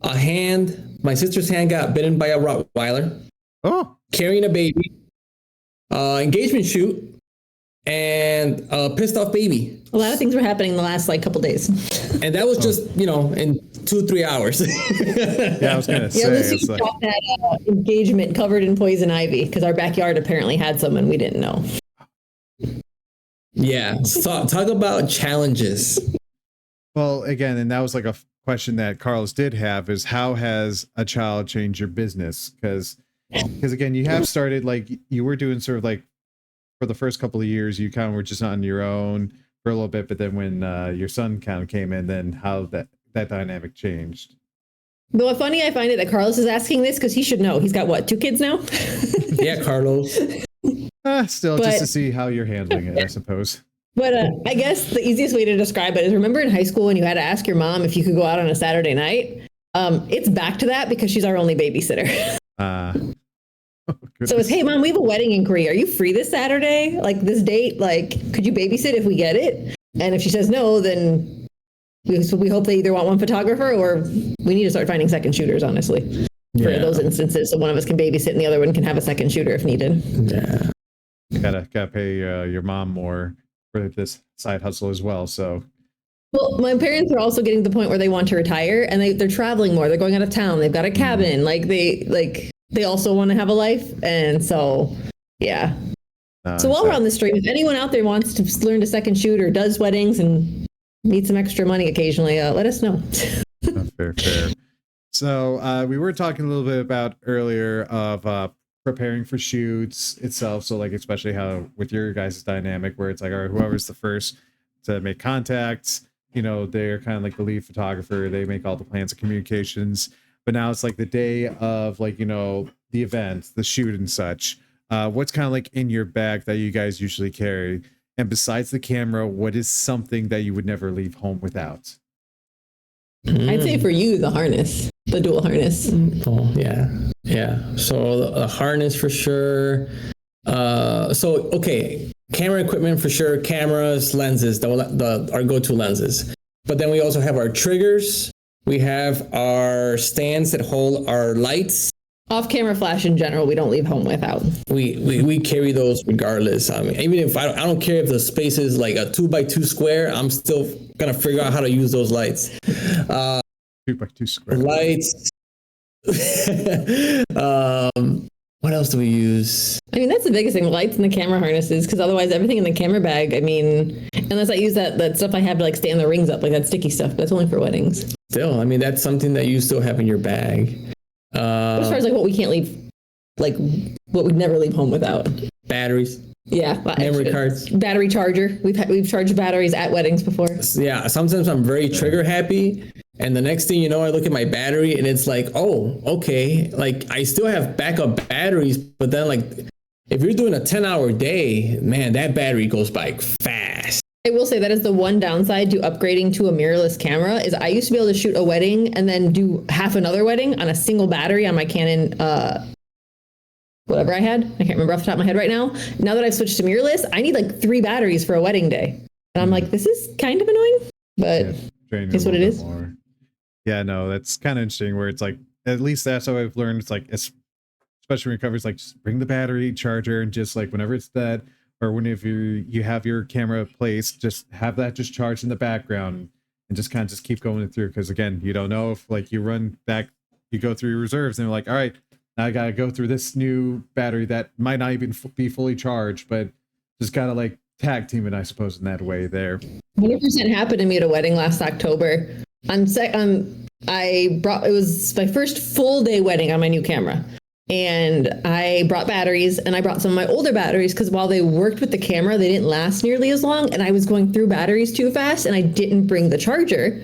a hand. My sister's hand got bitten by a Rottweiler. Oh, carrying a baby, engagement shoot, and a pissed off baby. A lot of things were happening in the last like couple days. And that was just, you know, in 2-3 hours. Yeah, I was gonna say. Lucy got that engagement covered in poison ivy because our backyard apparently had some and we didn't know. Yeah, so talk about challenges. Well, again, and that was like a question that Carlos did have is how has a child changed your business? Because again, you have started like you were doing sort of like for the first couple of years, you kind of were just on your own for a little bit, but then when your son kind of came in, then how that dynamic changed. But what funny I find it that Carlos is asking this because he should know. He's got what, 2 kids now? Yeah, Carlos. Still, just to see how you're handling it, I suppose. But I guess the easiest way to describe it is remember in high school when you had to ask your mom if you could go out on a Saturday night? It's back to that because she's our only babysitter. So it's, hey, mom, we have a wedding inquiry. Are you free this Saturday? Like this date? Like, could you babysit if we get it? And if she says no, then we hope they either want one photographer or we need to start finding second shooters, honestly, for those instances. So one of us can babysit and the other one can have a second shooter if needed. Yeah. Gotta pay your mom more for this side hustle as well. So, well, my parents are also getting to the point where they want to retire and they're traveling more. They're going out of town. They've got a cabin. They also want to have a life. And so, yeah. So while we're on the stream, if anyone out there wants to learn to second shoot or does weddings and need some extra money occasionally, let us know. Fair. So we were talking a little bit about earlier of preparing for shoots itself. So like, especially how with your guys' dynamic where it's like, all right, whoever's the first to make contacts, you know, they're kind of like the lead photographer. They make all the plans and communications. But now it's like the day of like, you know, the event, the shoot and such. What's kind of like in your bag that you guys usually carry? And besides the camera, what is something that you would never leave home without? I'd say for you, the harness, the dual harness. Oh, yeah. So the harness for sure. Okay, camera equipment for sure. Cameras, lenses, our go-to lenses. But then we also have our triggers. We have our stands that hold our lights. Off-camera flash in general, we don't leave home without. We carry those regardless. I mean, even if I don't care if the space is like a 2x2 square, I'm still gonna figure out how to use those lights. 2x2 square lights. What else do we use? I mean, that's the biggest thing, lights and the camera harnesses, because otherwise everything in the camera bag, I mean, unless I use that stuff I have to like stand the rings up, like that sticky stuff, that's only for weddings. Still, I mean, that's something that you still have in your bag. As far as like what we can't leave, like what we'd never leave home without. Batteries. Yeah. Memory cards. Battery charger. We've charged batteries at weddings before. Yeah. Sometimes I'm very trigger happy. And the next thing you know, I look at my battery and it's like, oh, okay. Like I still have backup batteries, but then like if you're doing a 10-hour day, man, that battery goes by fast. I will say that is the one downside to upgrading to a mirrorless camera is I used to be able to shoot a wedding and then do half another wedding on a single battery on my Canon, whatever I had. I can't remember off the top of my head right now. Now that I've switched to mirrorless, I need like 3 batteries for a wedding day. And I'm like, this is kind of annoying, but it's what it is. More. Yeah, no, that's kind of interesting where it's like, at least that's how I've learned. It's like, especially when it covers like just bring the battery charger and just like whenever it's dead, or whenever you have your camera placed, just have that just charged in the background and just kind of just keep going through. Because again, you don't know if like you run back, you go through your reserves and you're like, all right, now I got to go through this new battery that might not even be fully charged, but just gotta like tag team it, I suppose, in that way there. 100% happened to me at a wedding last October. It was my first full day wedding on my new camera. And I brought batteries, and I brought some of my older batteries because while they worked with the camera, they didn't last nearly as long. And I was going through batteries too fast, and I didn't bring the charger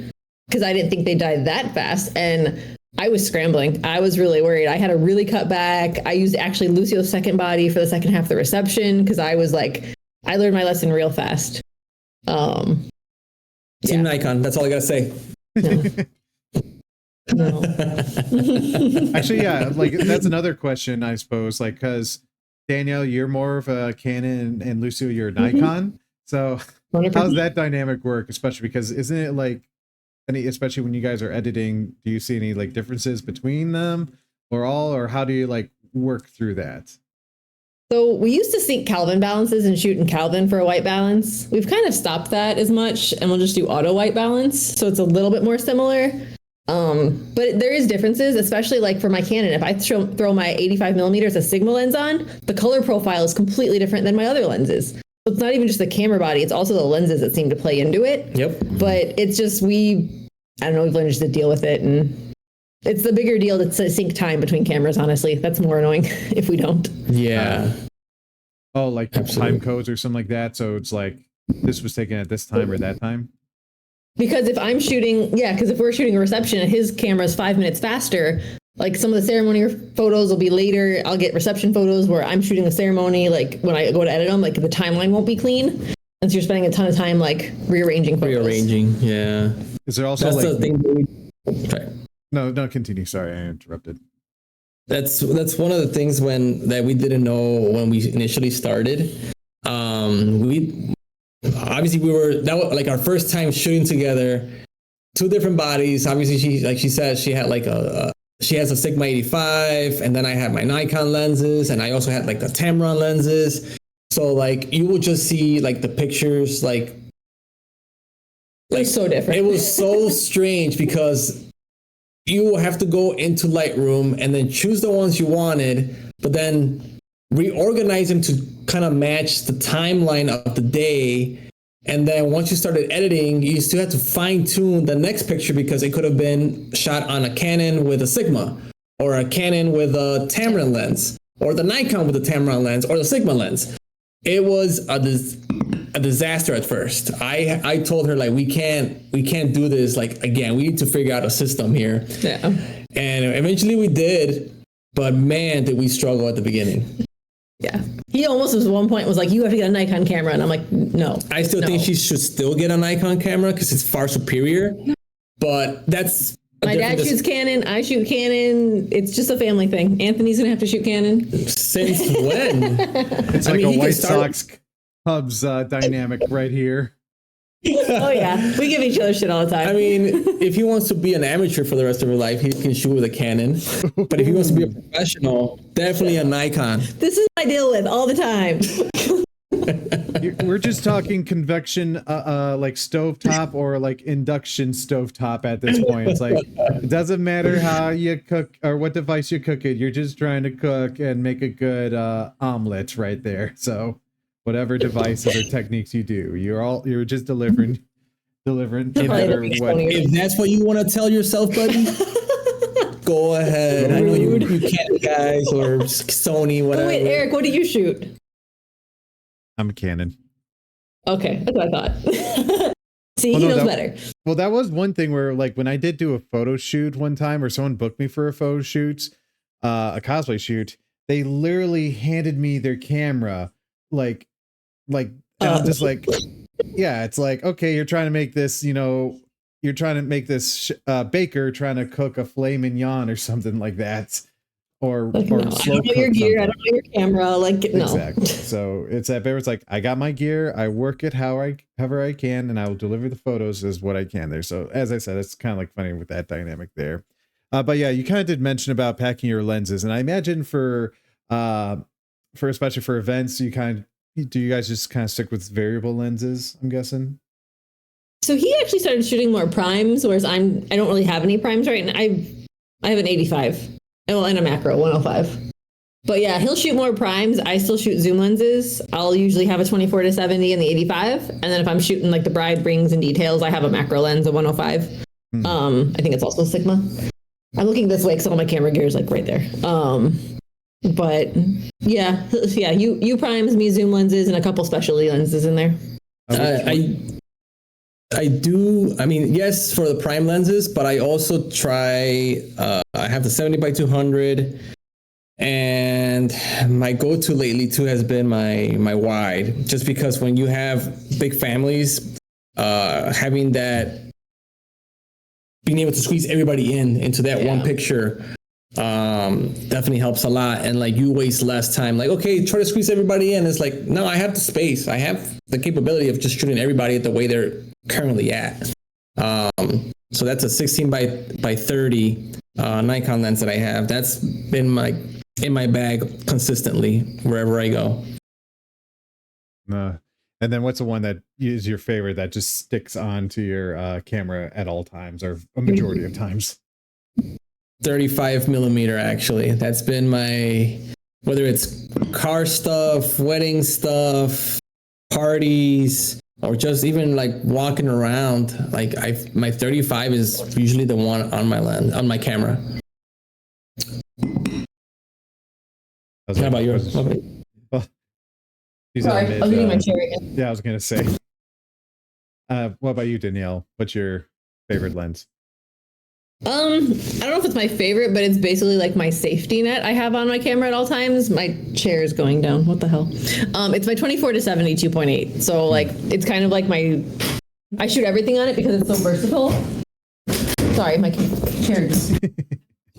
because I didn't think they died that fast. And I was scrambling. I was really worried. I had to really cut back. I used actually Lucio's second body for the second half of the reception because I was like, I learned my lesson real fast. Team Nikon. That's all I gotta say. No. No. Actually, yeah, like that's another question, I suppose. Like, because Danielle, you're more of a Canon, and Lucio, you're a Nikon. So, 100%. how's that dynamic work? Especially because isn't it like any, especially when you guys are editing, do you see any like differences between them, or how do you like work through that? So we used to sync Kelvin balances and shoot in Kelvin for a white balance. We've kind of stopped that as much, and we'll just do auto white balance. So it's a little bit more similar. But there is differences, especially like for my Canon. If I throw my 85 millimeters of Sigma lens on, the color profile is completely different than my other lenses. So it's not even just the camera body, it's also the lenses that seem to play into it. Yep. But it's just, we've learned just to deal with it. And it's the bigger deal to sync time between cameras, honestly. That's more annoying if we don't. Yeah. Oh, like Absolutely. time codes or something like that. So it's like this was taken at this time or that time. Because if I'm shooting, because if we're shooting a reception and his camera is 5 minutes faster, like some of the ceremony photos will be later. I'll get reception photos where I'm shooting the ceremony. Like when I go to edit them, like the timeline won't be clean. And so you're spending a ton of time like rearranging photos. Rearranging, yeah. Is there also That's like the thing that sorry. no, continue. Sorry, I interrupted. That's one of the things that we didn't know when we initially started. We were, that was like our first time shooting together, two different bodies. Obviously, she said she had like she has a Sigma 85, and then I had my Nikon lenses, and I also had like the Tamron lenses. So like you will just see like the pictures like It's so different. It was so strange because you will have to go into Lightroom and then choose the ones you wanted, but then reorganize them to kind of match the timeline of the day. And then once you started editing, you still had to fine tune the next picture because it could have been shot on a Canon with a Sigma, or a Canon with a Tamron lens, or the Nikon with the Tamron lens, or the Sigma lens. It was a disaster at first. I told her like we can't do this like again. We need to figure out a system here. Yeah. And eventually we did, but man, did we struggle at the beginning. Yeah. He almost at one point was like, you have to get a Nikon camera. And I'm like, no. I still think she should still get a Nikon camera because it's far superior. But that's my dad shoots Canon. I shoot Canon. It's just a family thing. Anthony's going to have to shoot Canon. Since when? It's like a White Sox Cubs dynamic right here. Oh yeah, we give each other shit all the time. I mean, if he wants to be an amateur for the rest of his life, he can shoot with a Canon. But if he wants to be a professional, definitely a Nikon. This is what I deal with all the time. We're just talking convection, like stovetop or like induction stovetop at this point. It's like, it doesn't matter how you cook or what device you cook it. You're just trying to cook and make a good omelet right there. So whatever devices or techniques you do, you're just delivering no matter what. If that's what you want to tell yourself, buddy, go ahead. I know you can't, guys, or Sony, whatever. Wait, Eric, what do you shoot? I'm a Canon. Okay, that's what I thought. See, he knows better. Well, that was one thing where, like, when I did do a photo shoot one time, or someone booked me for a photo shoot, a cosplay shoot, they literally handed me their camera, and I'm just like, yeah, it's like, okay, you're trying to make this, you're trying to make this baker trying to cook a filet mignon or something like that. Or no, I don't know your gear. I don't know your camera. Like, no. Exactly. So it's that. But it's like, I got my gear. I work it however I can, and I will deliver the photos as what I can there. So as I said, it's kind of like funny with that dynamic there. But yeah, you kind of did mention about packing your lenses, and I imagine for especially for events, do you guys just kind of stick with variable lenses? I'm guessing. So he actually started shooting more primes, whereas I don't really have any primes right now. I have an 85, and a macro 105. But yeah, he'll shoot more primes. I still shoot zoom lenses. I'll usually have a 24-70 and the 85, and then if I'm shooting like the bride rings and details, I have a macro lens, a 105. I think it's also Sigma. I'm looking this way because all my camera gear is like right there. But yeah, you primes, me zoom lenses, and a couple specialty lenses in there. I do. I mean, yes, for the prime lenses, but I also try. I have the 70x200, and my go-to lately too has been my wide. Just because when you have big families, having that, being able to squeeze everybody into that one picture, definitely helps a lot. And like you waste less time. Like, okay, try to squeeze everybody in. It's like, no, I have the space. I have the capability of just shooting everybody at the way they're currently at. So that's a 16 by 30 Nikon lens that I have. That's been in my bag consistently wherever I go. And then what's the one that is your favorite that just sticks onto your camera at all times, or a majority of times? 35 millimeter, actually. That's been whether it's car stuff, wedding stuff, parties, or just even like walking around. Like my 35 is usually the one on my camera. How about yours? Sorry, I was getting my chair again. Yeah, I was gonna say. What about you, Danielle? What's your favorite lens? I don't know if it's my favorite, but it's basically like my safety net I have on my camera at all times. My chair is going down. What the hell? It's my 24-70 2.8. So like, it's kind of like I shoot everything on it because it's so versatile. Sorry, my chair just...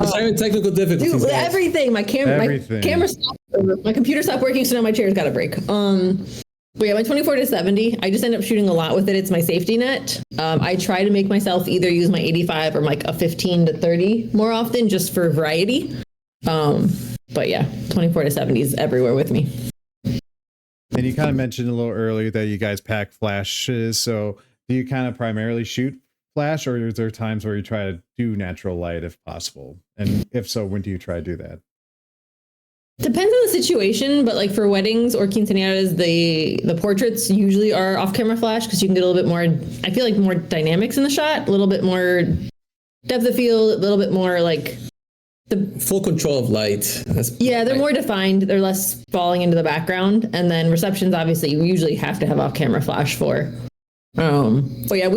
Just having technical difficulties. Dude, everything. My camera stopped. My computer stopped working, so now my chair's got a break. But yeah, my 24-70, I just end up shooting a lot with it. It's my safety net. I try to make myself either use my 85 or like a 15-30 more often, just for variety. But yeah, 24-70 is everywhere with me. And you kind of mentioned a little earlier that you guys pack flashes. So do you kind of primarily shoot flash, or is there times where you try to do natural light if possible? And if so, when do you try to do that? Depends on the situation, but like for weddings or quinceneras, the portraits usually are off-camera flash because you can get a little bit more, I feel like, more dynamics in the shot, a little bit more depth of field, a little bit more like the full control of light. They're more defined. They're less falling into the background. And then receptions, obviously, you usually have to have off-camera flash for. But yeah,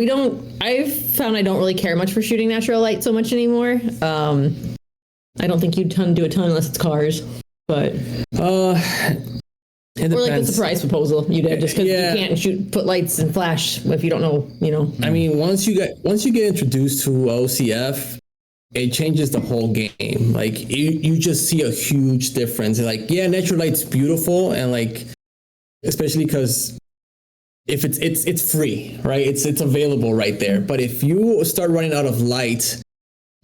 I've found I don't really care much for shooting natural light so much anymore. I don't think you'd do a ton unless it's cars. But or like the surprise proposal you did, just because you can't put lights and flash if you don't know. I mean, once you get introduced to OCF, it changes the whole game. Like you just see a huge difference. Like, yeah, natural light's beautiful, and like, especially because if it's free, right? It's available right there. But if you start running out of light,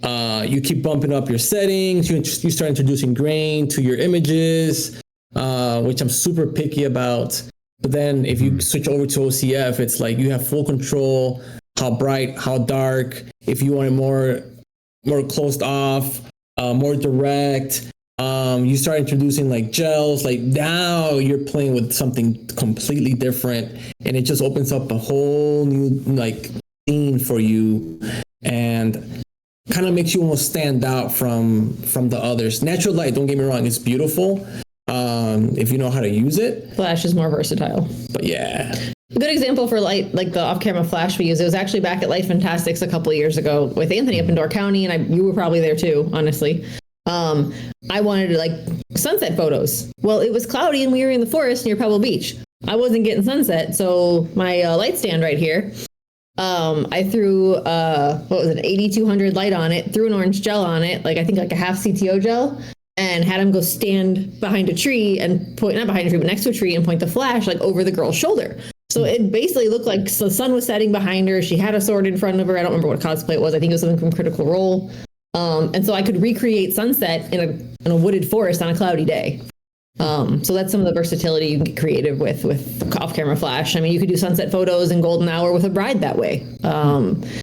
you keep bumping up your settings. You start introducing grain to your images, which I'm super picky about. But then if you switch over to OCF, it's like you have full control, how bright, how dark. If you want it more closed off, more direct, you start introducing like gels. Like now you're playing with something completely different, and it just opens up a whole new like scene for you, and kind of makes you almost stand out from the others. Natural light, don't get me wrong, it's beautiful if you know how to use it. Flash is more versatile. But yeah. A good example for light, like the off-camera flash we use, it was actually back at Light Fantastics a couple of years ago with Anthony up in Door County, and you were probably there too, honestly. I wanted like sunset photos. Well, it was cloudy and we were in the forest near Pebble Beach. I wasn't getting sunset, so my light stand right here, I threw an 8200 light on it, threw an orange gel on it, like I think like a half CTO gel, and had him go stand behind a tree and point, not behind a tree, but next to a tree, and point the flash like over the girl's shoulder. So it basically looked like the sun was setting behind her. She had a sword in front of her. I don't remember what cosplay it was. I think it was something from Critical Role. And so I could recreate sunset in a wooded forest on a cloudy day. So that's some of the versatility you can get creative with off-camera flash. I mean, you could do sunset photos in golden hour with a bride that way.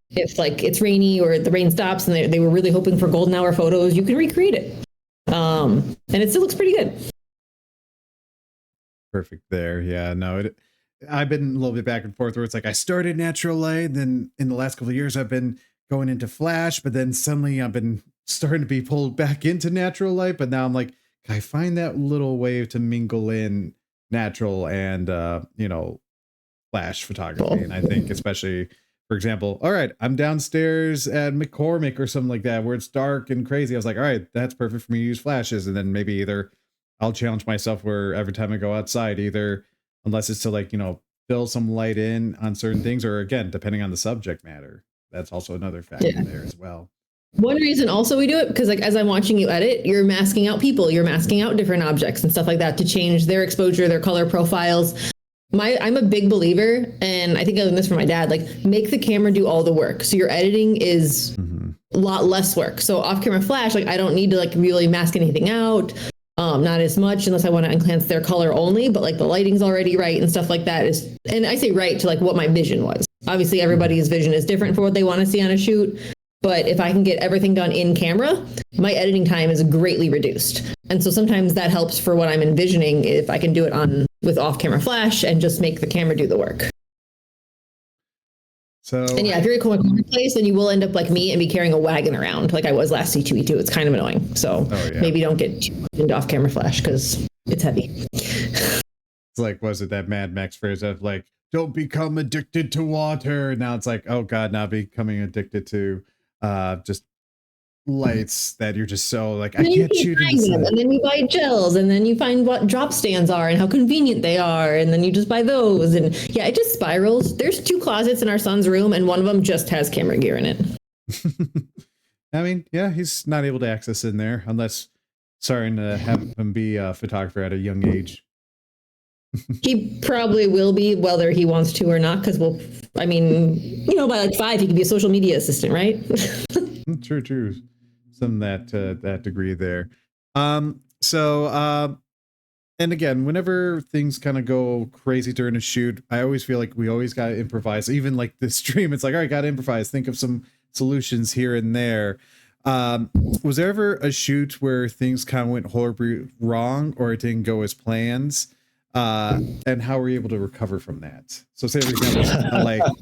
If like it's rainy or the rain stops and they were really hoping for golden hour photos, you can recreate it. And it still looks pretty good. Perfect there. Yeah, no, I've been a little bit back and forth where it's like I started natural light, then in the last couple of years I've been going into flash, but then suddenly I've been starting to be pulled back into natural light, but now I'm like, can I find that little way to mingle in natural and flash photography? And I think especially, for example, all right, I'm downstairs at McCormick or something like that where it's dark and crazy. I was like, all right, that's perfect for me to use flashes. And then maybe either I'll challenge myself where every time I go outside, either unless it's to like, fill some light in on certain things, or again, depending on the subject matter. That's also another factor there as well. One reason also we do it, because like as I'm watching you edit, you're masking out people, you're masking out different objects and stuff like that to change their exposure, their color profiles. I'm a big believer, and I think I learned this from my dad, like make the camera do all the work. So your editing is a lot less work. So off camera flash, like I don't need to like really mask anything out. Not as much unless I want to enhance their color only, but like the lighting's already right and stuff like that is, and I say right to like what my vision was. Obviously everybody's vision is different for what they want to see on a shoot. But if I can get everything done in camera, my editing time is greatly reduced. And so sometimes that helps for what I'm envisioning if I can do it with off-camera flash and just make the camera do the work. So, and yeah, if you're at a place, then you will end up like me and be carrying a wagon around like I was last C2E2. It's kind of annoying. So maybe don't get too much into off-camera flash because it's heavy. It's like, was it that Mad Max phrase of like, don't become addicted to water? Now it's like, oh God, now becoming addicted to just lights that you're just so like, I can't shoot them, and then you buy gels, and then you find what drop stands are and how convenient they are, and then you just buy those, and yeah, it just spirals. There's 2 closets in our son's room, and one of them just has camera gear in it. I mean, yeah, he's not able to access in there unless starting to have him be a photographer at a young age. He probably will be, whether he wants to or not, because by like 5, he could be a social media assistant, right? True. Some that degree there. And again, whenever things kind of go crazy during a shoot, I always feel like we always got to improvise. Even like this stream, it's like, all right, got to improvise. Think of some solutions here and there. Was there ever a shoot where things kind of went horribly wrong or it didn't go as planned? And how were you able to recover from that? So say for example,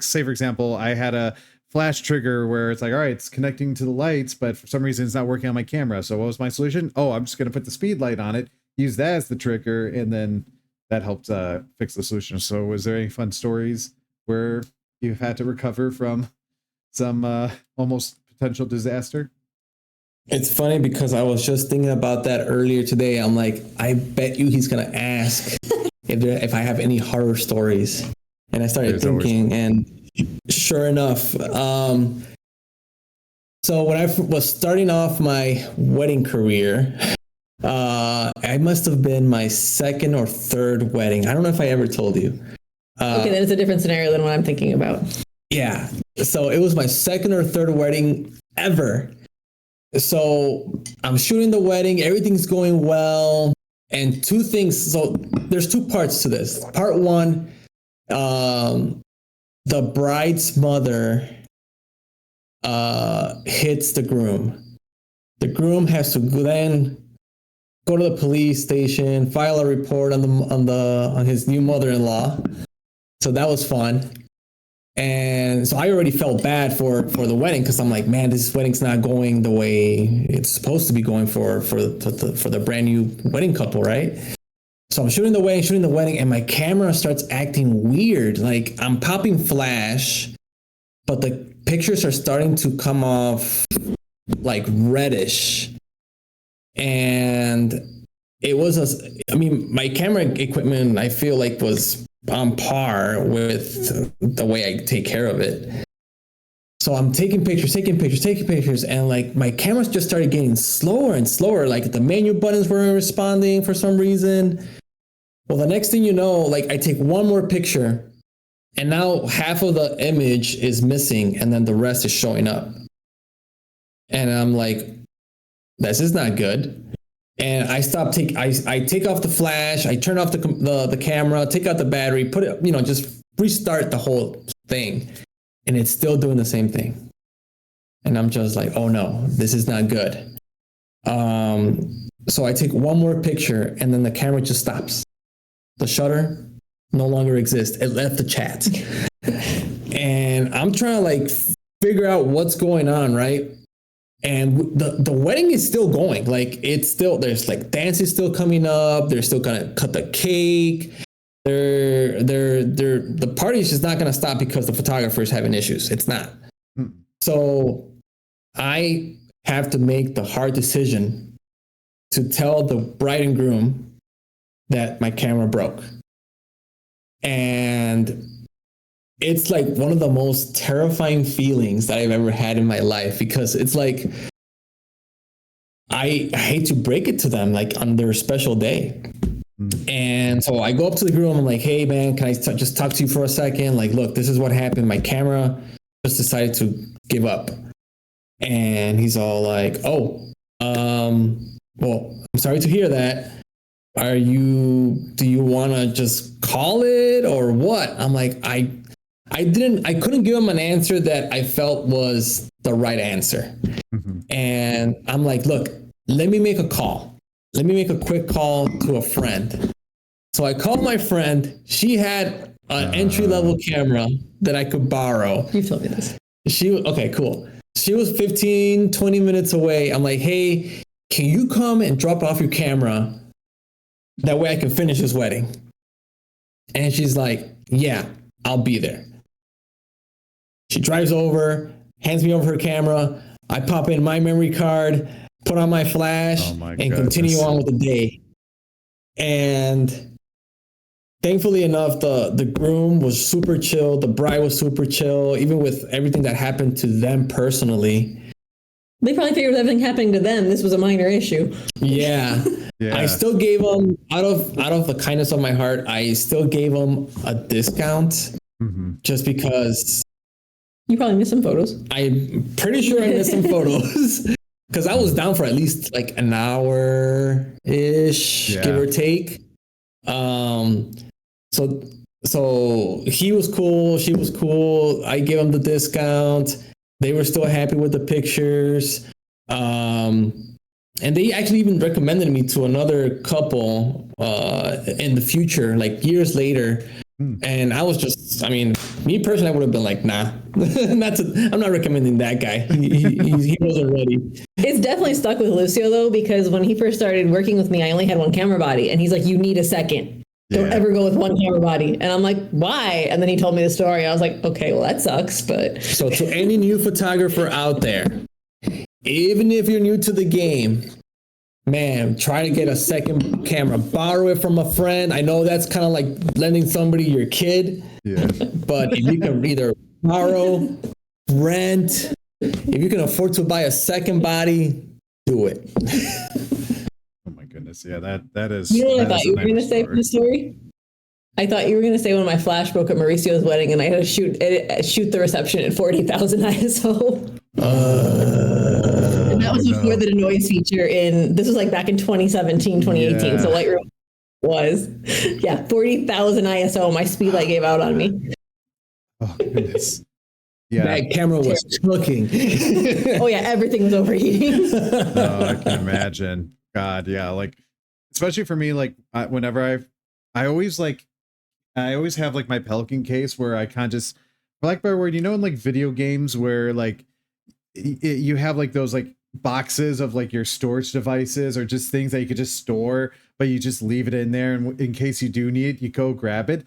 say for example, I had a flash trigger where it's like, all right, it's connecting to the lights, but for some reason it's not working on my camera. So what was my solution? Oh, I'm just going to put the speed light on it, use that as the trigger, and then that helped fix the solution. So was there any fun stories where you've had to recover from some almost potential disaster? It's funny because I was just thinking about that earlier today. I'm like, I bet you he's going to ask if I have any horror stories. And I started thinking, and sure enough, so when I was starting off my wedding career, I must have been my 2nd or 3rd wedding. I don't know if I ever told you. Okay, that is a different scenario than what I'm thinking about. Yeah. So it was my 2nd or 3rd wedding ever. So I'm shooting the wedding, everything's going well. And 2 things. So there's 2 parts to this. Part 1, the bride's mother hits the groom. The groom has to then go to the police station, file a report on his new mother-in-law. So that was fun. And so I already felt bad for the wedding because I'm like, man, this wedding's not going the way it's supposed to be going for the brand new wedding couple, right? So I'm shooting the wedding, and my camera starts acting weird. Like I'm popping flash, but the pictures are starting to come off like reddish. And it was my camera equipment, I feel like was on par with the way I take care of it. So I'm taking pictures, and like my cameras just started getting slower and slower. Like the menu buttons weren't responding for some reason. Well, the next thing you know, like I take one more picture, and now half of the image is missing, and then the rest is showing up. And I'm like, this is not good. And I take off the flash, I turn off the camera, take out the battery, put it, just restart the whole thing. And it's still doing the same thing. And I'm just like, oh no, this is not good. So I take one more picture and then the camera just stops. The shutter no longer exists. It left the chat. And I'm trying to like figure out what's going on, right? And the wedding is still going. Like it's still, there's like dances still coming up. They're still gonna cut the cake. The party is just not gonna stop because the photographer is having issues. It's not. So I have to make the hard decision to tell the bride and groom that my camera broke. And it's like one of the most terrifying feelings that I've ever had in my life, because it's like, I hate to break it to them, like on their special day. And so I go up to the groom. I'm like, hey man, can I just talk to you for a second? Like, look, this is what happened. My camera just decided to give up. And he's all like, oh, well, I'm sorry to hear that. Do you want to just call it or what? I'm like, I couldn't give him an answer that I felt was the right answer. And I'm like, look, let me make a call. Let me make a quick call to a friend. So I called my friend. She had an entry-level camera that I could borrow. You told me this. Okay, cool. She was 15, 20 minutes away. I'm like, hey, can you come and drop off your camera? That way I can finish this wedding. And she's like, yeah, I'll be there. She drives over, hands me over her camera. I pop in my memory card, put on my flash, and continue on with the day. And thankfully enough, the groom was super chill. The bride was super chill, even with everything that happened to them personally. They probably figured everything happening to them, this was a minor issue. Yeah. I still gave them, out of the kindness of my heart, I still gave them a discount just because. You probably missed some photos. I'm pretty sure I missed some photos because I was down for at least like an hour-ish, give or take. So he was cool. She was cool. I gave them the discount. They were still happy with the pictures. And they actually even recommended me to another couple in the future, like years later. And I was just, me personally, I would have been like, nah, I'm not recommending that guy. He wasn't ready. It's definitely stuck with Lucio though, because when he first started working with me, I only had one camera body and he's like, you need a second. Don't ever go with one camera body. And I'm like, why? And then he told me the story. I was like, okay, well that sucks, but. So to any new photographer out there, even if you're new to the game, man, try to get a second camera. Borrow it from a friend. I know that's kind of like lending somebody your kid. Yeah. But if you can either borrow, rent, if you can afford to buy a second body, do it. Oh my goodness. Yeah, that is. You know what I thought you were going to say for the story? I thought you were going to say when my flash broke at Mauricio's wedding and I had to shoot the reception at 40,000 ISO. And that was before the noise feature this was like back in 2017, 2018. So Lightroom was, 40,000 ISO. My speed light gave out on me. Oh, goodness. Yeah. That camera was cooking. Oh, yeah. Everything was overheating. Oh, I can imagine. God, yeah. Like, especially for me, like, whenever I always have like my Pelican case where I can't just, like, where, in like video games where like you have like those like boxes of like your storage devices or just things that you could just store, but you just leave it in there, and in case you do need it, you go grab it.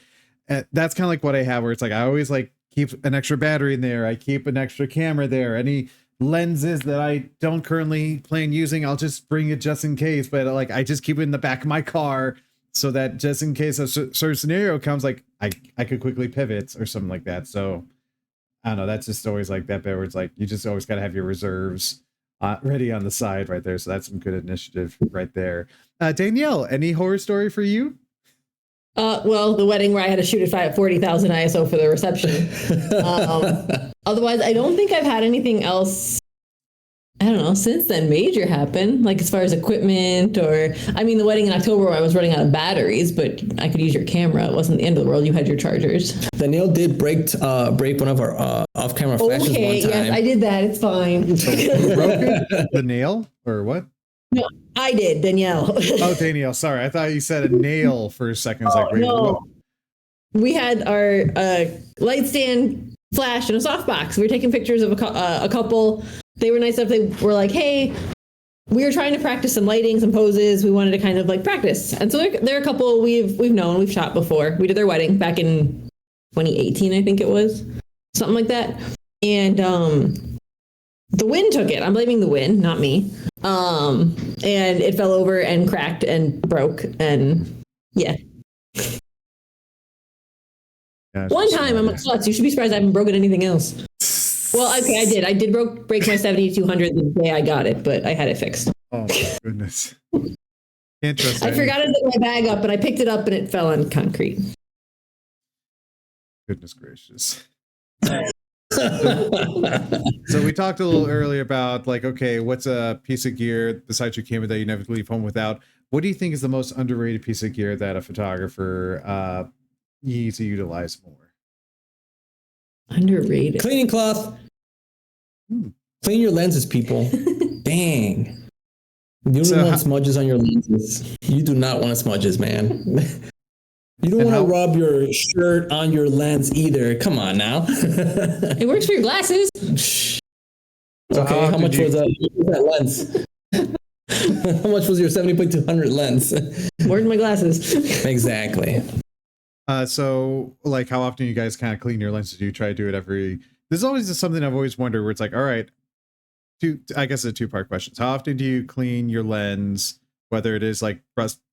And that's kind of like what I have, where it's like I always like keep an extra battery in there, I keep an extra camera there, any lenses that I don't currently plan using, I'll just bring it just in case, but like I just keep it in the back of my car so that just in case a certain scenario comes, like I could quickly pivot or something like that. So I don't know, that's just always like that bit where it's like you just always got to have your reserves ready on the side right there. So that's some good initiative right there. Danielle, any horror story for you? Well, the wedding where I had to shoot at 40,000 ISO for the reception. Otherwise, I don't think I've had anything else I don't know, since then major happened, like as far as equipment or, I mean, the wedding in October I was running out of batteries, but I could use your camera. It wasn't the end of the world. You had your chargers. Danielle did break one of our off-camera flashes one time. Yes, I did that. It's fine. Who broke it? The nail or what? No, I did, Danielle. Oh, Danielle. Sorry. I thought you said a nail for a second. I was like, wait, no. what? We had our light stand flash in a softbox. We were taking pictures of a couple. They were nice enough. They were like, hey, we were trying to practice some lighting, some poses. We wanted to kind of like practice. And so they're a couple we've known, we've shot before. We did their wedding back in 2018, I think it was. Something like that. And the wind took it. I'm blaming the wind, not me. And it fell over and cracked and broke. And yeah. One time, I'm a klutz. You should be surprised I haven't broken anything else. Well, okay, I did. I did break my 7200 the day I got it, but I had it fixed. Oh my goodness. Interesting. I forgot to put my bag up, and I picked it up, and it fell on concrete. Goodness gracious. So we talked a little earlier about like, okay, what's a piece of gear besides your camera that you never leave home without? What do you think is the most underrated piece of gear that a photographer needs to utilize more? Underrated. Cleaning cloth. Clean your lenses, people. Dang. You don't want smudges on your lenses. You do not want smudges, man. You don't want to rub your shirt on your lens either. Come on now. It works for your glasses. So okay, how much was that lens? How much was your 70x200 lens? More than my glasses. Exactly. So like how often you guys kind of clean your lenses? Do you try to do it every? There's always something I've always wondered where it's like, all right, I guess a two-part question. How often do you clean your lens, whether it is like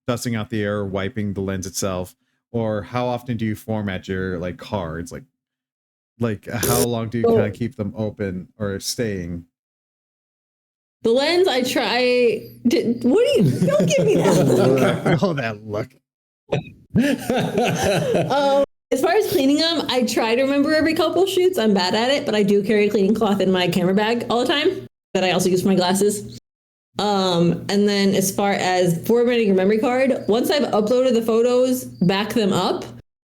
dusting out the air or wiping the lens itself, or how often do you format your like cards? Like how long do you kind of keep them open or staying? The lens I try. What do you? Don't give me that. Oh, that look. As far as cleaning them, I try to remember every couple shoots. I'm bad at it, but I do carry a cleaning cloth in my camera bag all the time that I also use for my glasses. And then as far as formatting your memory card, once I've uploaded the photos, back them up,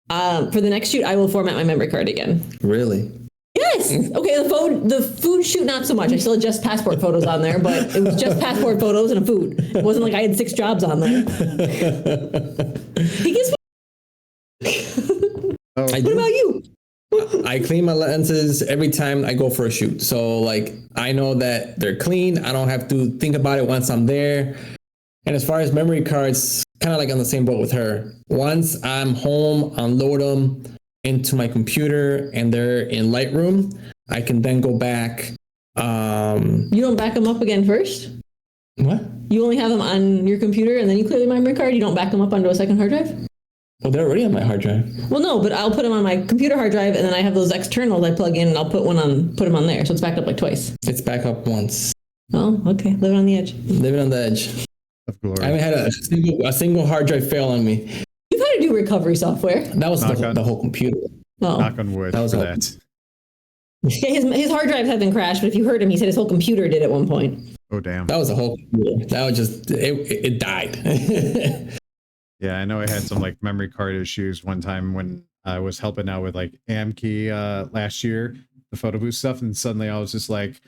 for the next shoot, I will format my memory card again. Really? Yes. Okay. The food shoot, not so much. I still had just passport photos on there, but it was just passport photos and a food. It wasn't like I had 6 jobs on there. He gives me. What about you? I clean my lenses every time I go for a shoot. So like I know that they're clean. I don't have to think about it once I'm there. And as far as memory cards, kind of like on the same boat with her. Once I'm home, unload them into my computer and they're in Lightroom, I can then go back. You don't back them up again first? What? You only have them on your computer and then you clear the memory card? You don't back them up onto a second hard drive? Well, they're already on my hard drive. Well, no, but I'll put them on my computer hard drive and then I have those externals I plug in and I'll put them on there. So it's backed up like twice. It's back up once. Oh, okay. Living on the edge. Living on the edge. Of glory. I haven't had a single hard drive fail on me. You've had to do recovery software. That was the whole computer. Oh. Knock on wood that was for that. Yeah, his hard drives have been crashed, but if you heard him, he said his whole computer did at one point. Oh, damn. That was a whole computer. That was just, it died. Yeah, I know I had some like memory card issues one time when I was helping out with like Amkey last year, the photo booth stuff, and suddenly I was just like,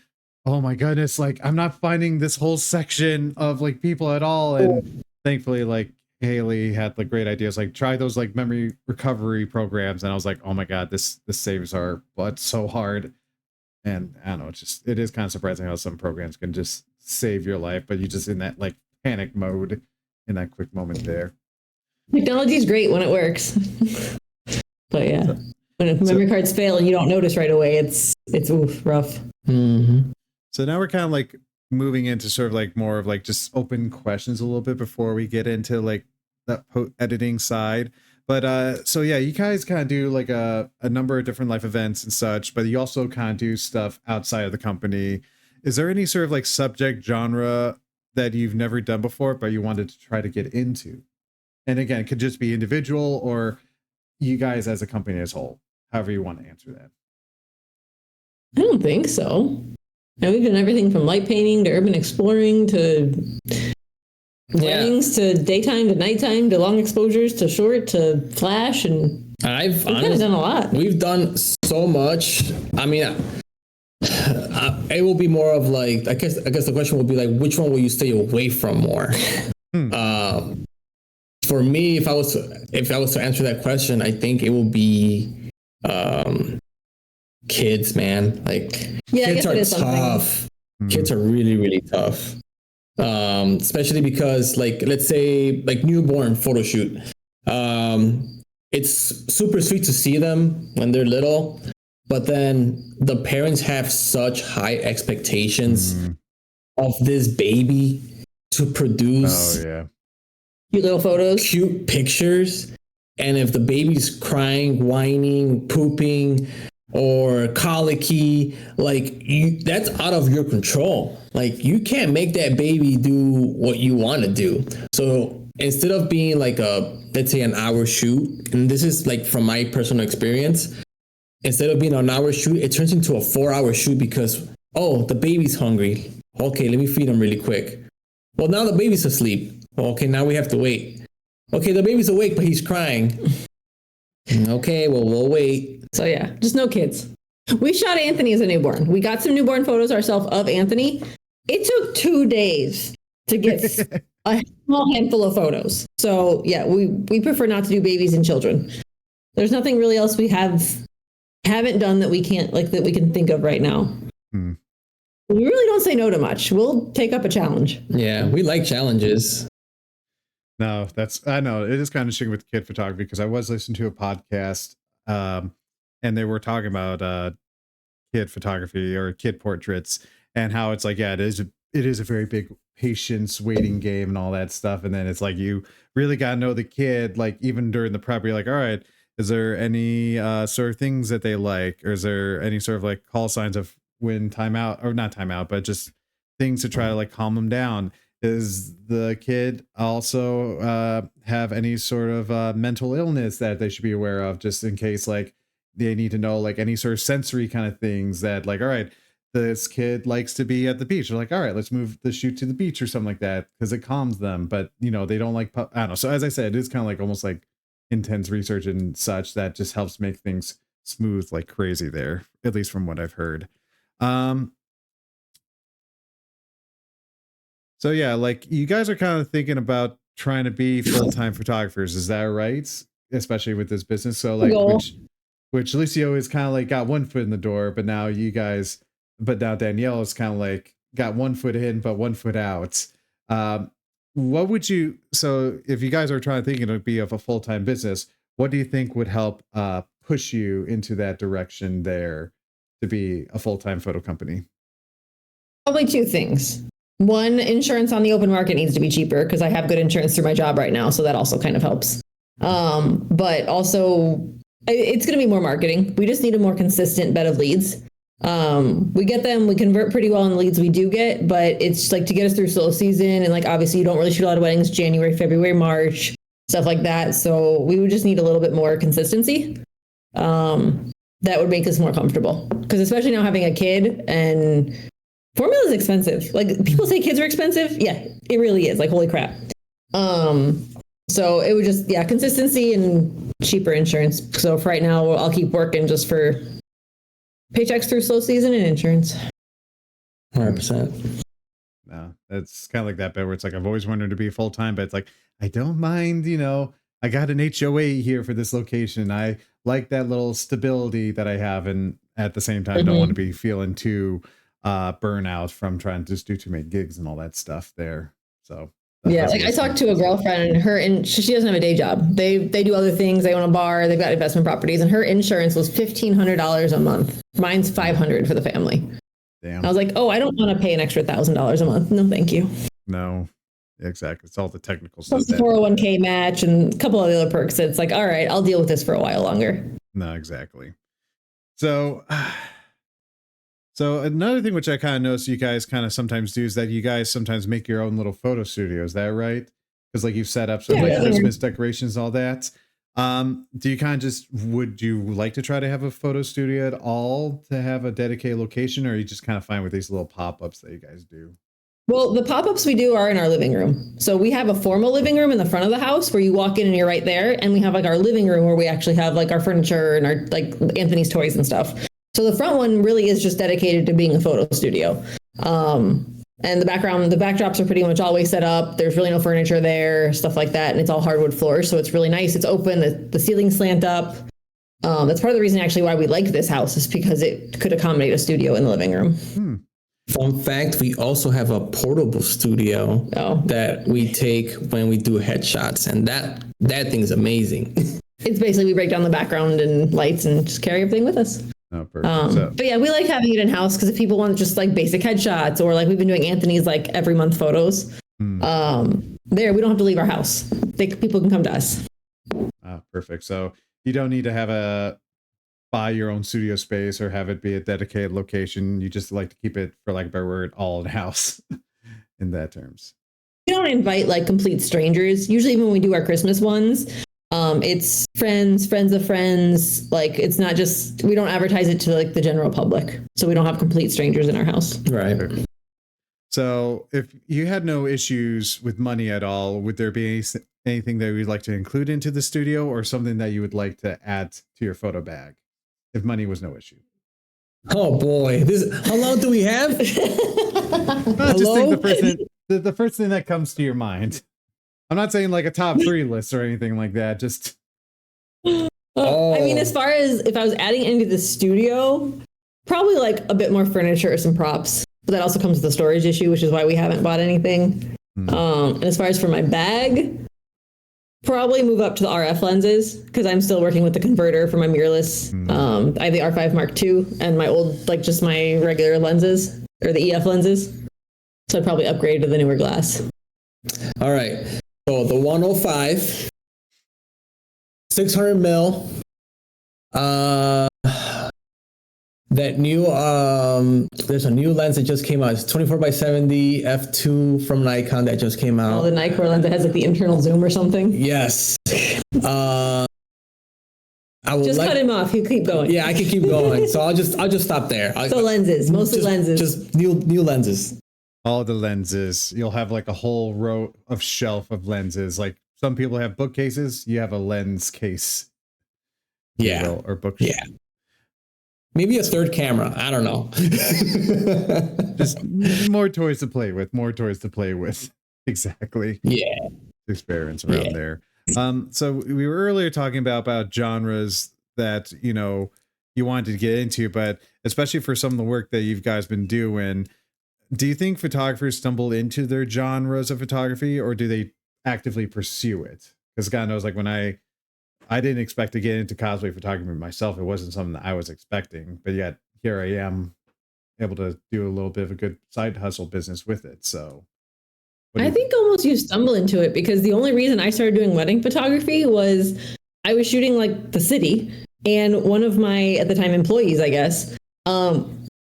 oh my goodness, like I'm not finding this whole section of like people at all. And thankfully, like Haley had like great ideas, like try those like memory recovery programs, and I was like, oh my god, this saves our butt so hard. And I don't know, it is kind of surprising how some programs can just save your life, but you just in that like panic mode in that quick moment there. Technology is great when it works. But yeah, when memory cards fail and you don't notice right away, it's rough. Mm-hmm. So now we're kind of like moving into sort of like more of like just open questions a little bit before we get into like that editing side. But so yeah, you guys kind of do like a number of different life events and such, but you also kind of do stuff outside of the company. Is there any sort of like subject genre that you've never done before, but you wanted to try to get into? And again, it could just be individual or you guys as a company as a whole, however you want to answer that. I don't think so. And we've done everything from light painting to urban exploring to weddings to daytime to nighttime to long exposures to short to flash, and I've we've kind of done a lot. We've done so much. I mean, it will be more of like, I guess the question will be like, which one will you stay away from more? For me, if I was to answer that question, I think it will be kids, man. Like kids are tough. Kids are really, really tough. Especially because, like, let's say like newborn photo shoot. It's super sweet to see them when they're little, but then the parents have such high expectations of this baby to produce cute little photos, cute pictures. And if the baby's crying, whining, pooping, or colicky, like that's out of your control. Like you can't make that baby do what you want to do. So instead of being like let's say an hour shoot, and this is like from my personal experience, instead of being an hour shoot, it turns into a 4-hour shoot because, oh, the baby's hungry. Okay, let me feed him really quick. Well, now the baby's asleep. Okay, now we have to wait. Okay, the baby's awake, but he's crying. Okay, well, we'll wait. So yeah, just no kids. We shot Anthony as a newborn. We got some newborn photos ourselves of Anthony. It took 2 days to get a small handful of photos. So yeah, we prefer not to do babies and children. There's nothing really else we haven't done that we can think of right now. We really don't say no to much. We'll take up a challenge. Yeah, we like challenges. No, I know it is kind of shitting with kid photography because I was listening to a podcast and they were talking about kid photography or kid portraits and how it's like, yeah, it is a very big patience waiting game and all that stuff. And then it's like, you really got to know the kid, like even during the prep, you're like, all right, is there any sort of things that they like? Or is there any sort of like call signs of when timeout or not timeout, but just things to try to like calm them down? Is the kid also have any sort of mental illness that they should be aware of, just in case like they need to know like any sort of sensory kind of things that like, all right, this kid likes to be at the beach. They're like, all right, let's move the shoot to the beach or something like that because it calms them. But you know, they don't like, I don't know. So as I said, it is kind of like almost like intense research and such that just helps make things smooth like crazy there, at least from what I've heard. So yeah, like you guys are kind of thinking about trying to be full-time photographers. Is that right? Especially with this business. So like, which Lucio is kind of like got one foot in the door, but now Danielle is kind of like got 1 foot in, but 1 foot out. What would you, so if you guys are thinking to be of a full-time business, what do you think would help push you into that direction there to be a full-time photo company? Probably 2 things. One, insurance on the open market needs to be cheaper because I have good insurance through my job right now. So that also kind of helps. But also it's going to be more marketing. We just need a more consistent bed of leads. We get them, we convert pretty well on the leads we do get, but it's like to get us through slow season. And like, obviously you don't really shoot a lot of weddings, January, February, March, stuff like that. So we would just need a little bit more consistency. That would make us more comfortable because especially now having a kid and formula is expensive. Like people say kids are expensive. Yeah, it really is. Like, holy crap. So it would just, consistency and cheaper insurance. So for right now, I'll keep working just for paychecks through slow season and insurance. 100%. No, it's kind of like that bit where it's like, I've always wanted to be full-time, but it's like, I don't mind, I got an HOA here for this location. I like that little stability that I have. And at the same time, don't want to be feeling too burnout from trying to just do too many gigs and all that stuff there. So yeah, like I talked to a girlfriend and she doesn't have a day job. They do other things. They own a bar. They've got investment properties, and her insurance was $1,500 a month. Mine's $500 for the family. Damn. I was like, oh, I don't want to pay an extra $1,000 a month. No, thank you. No, exactly. It's all the technical stuff. Plus the 401k match and a couple of the other perks. It's like, all right, I'll deal with this for a while longer. No, exactly. So another thing which I kind of notice you guys kind of sometimes do is that you guys sometimes make your own little photo studio. Is that right? Because like you've set up some like Christmas decorations and all that. Do you kind of would you like to try to have a photo studio at all to have a dedicated location, or are you just kind of fine with these little pop-ups that you guys do? Well, the pop-ups we do are in our living room. So we have a formal living room in the front of the house where you walk in and you're right there. And we have like our living room where we actually have like our furniture and our like Anthony's toys and stuff. So the front one really is just dedicated to being a photo studio. And the backdrops are pretty much always set up. There's really no furniture there, stuff like that. And it's all hardwood floors. So it's really nice. It's open. The ceilings slant up. That's part of the reason actually why we like this house is because it could accommodate a studio in the living room. Fun fact, we also have a portable studio that we take when we do headshots. And that thing's amazing. It's basically we break down the background and lights and just carry everything with us. Oh, perfect. But yeah, we like having it in house because if people want just like basic headshots or like we've been doing Anthony's like every month photos, there we don't have to leave our house. People can come to us. Perfect. So you don't need to buy your own studio space or have it be a dedicated location. You just like to keep it, for lack of a better word, all in house in that terms. We don't invite like complete strangers. Usually when we do our Christmas ones, it's friends of friends. Like it's not just, we don't advertise it to like the general public. So we don't have complete strangers in our house. Right. So if you had no issues with money at all, would there be anything that you'd like to include into the studio or something that you would like to add to your photo bag if money was no issue? Oh boy. How long do we have? Just think the first thing that comes to your mind. I'm not saying like a top 3 list or anything like that. Just. I mean, as far as if I was adding into the studio, probably like a bit more furniture or some props. But that also comes with the storage issue, which is why we haven't bought anything. And as far as for my bag, probably move up to the RF lenses because I'm still working with the converter for my mirrorless. I have the R5 Mark II and my old, like just my regular lenses or the EF lenses. So I'd probably upgrade to the newer glass. All right. So the 105, 600 mil, that new, there's a new lens that just came out. It's 24x70 f2 from Nikon that just came out. Oh, the Nikon lens that has like the internal zoom or something. Yes. I will just cut him off. You keep going. Yeah, I can keep going. So I'll just stop there. So lenses, mostly lenses. Just new lenses. All the lenses. You'll have like a whole row of shelf of lenses. Like some people have bookcases. You have a lens case. Yeah. Or bookshelf. Yeah. Maybe a third camera. I don't know. Just more toys to play with. Exactly. Yeah. Experiments around there. So we were earlier talking about genres that, you wanted to get into, but especially for some of the work that you guys been doing, do you think photographers stumble into their genres of photography or do they actively pursue it? Because God knows, like when I didn't expect to get into cosplay photography myself. It wasn't something that I was expecting, but yet here I am able to do a little bit of a good side hustle business with it. So I think almost you stumble into it because the only reason I started doing wedding photography was I was shooting like the city and one of my, at the time, employees, I guess,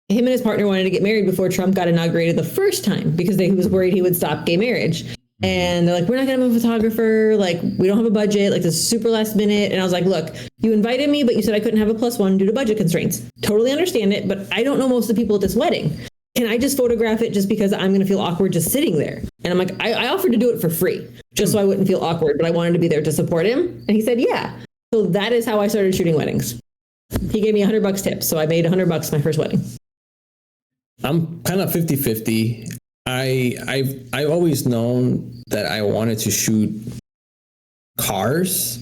him and his partner wanted to get married before Trump got inaugurated the first time because he was worried he would stop gay marriage. And they're like, we're not going to have a photographer. Like, we don't have a budget. Like, this is super last minute. And I was like, look, you invited me, but you said I couldn't have a +1 due to budget constraints. Totally understand it. But I don't know most of the people at this wedding. Can I just photograph it just because I'm going to feel awkward just sitting there? And I'm like, I offered to do it for free just so I wouldn't feel awkward, but I wanted to be there to support him. And he said, yeah. So that is how I started shooting weddings. He gave me $100 tips. So I made $100 my first wedding. I'm kind of 50-50. I've always known that I wanted to shoot cars,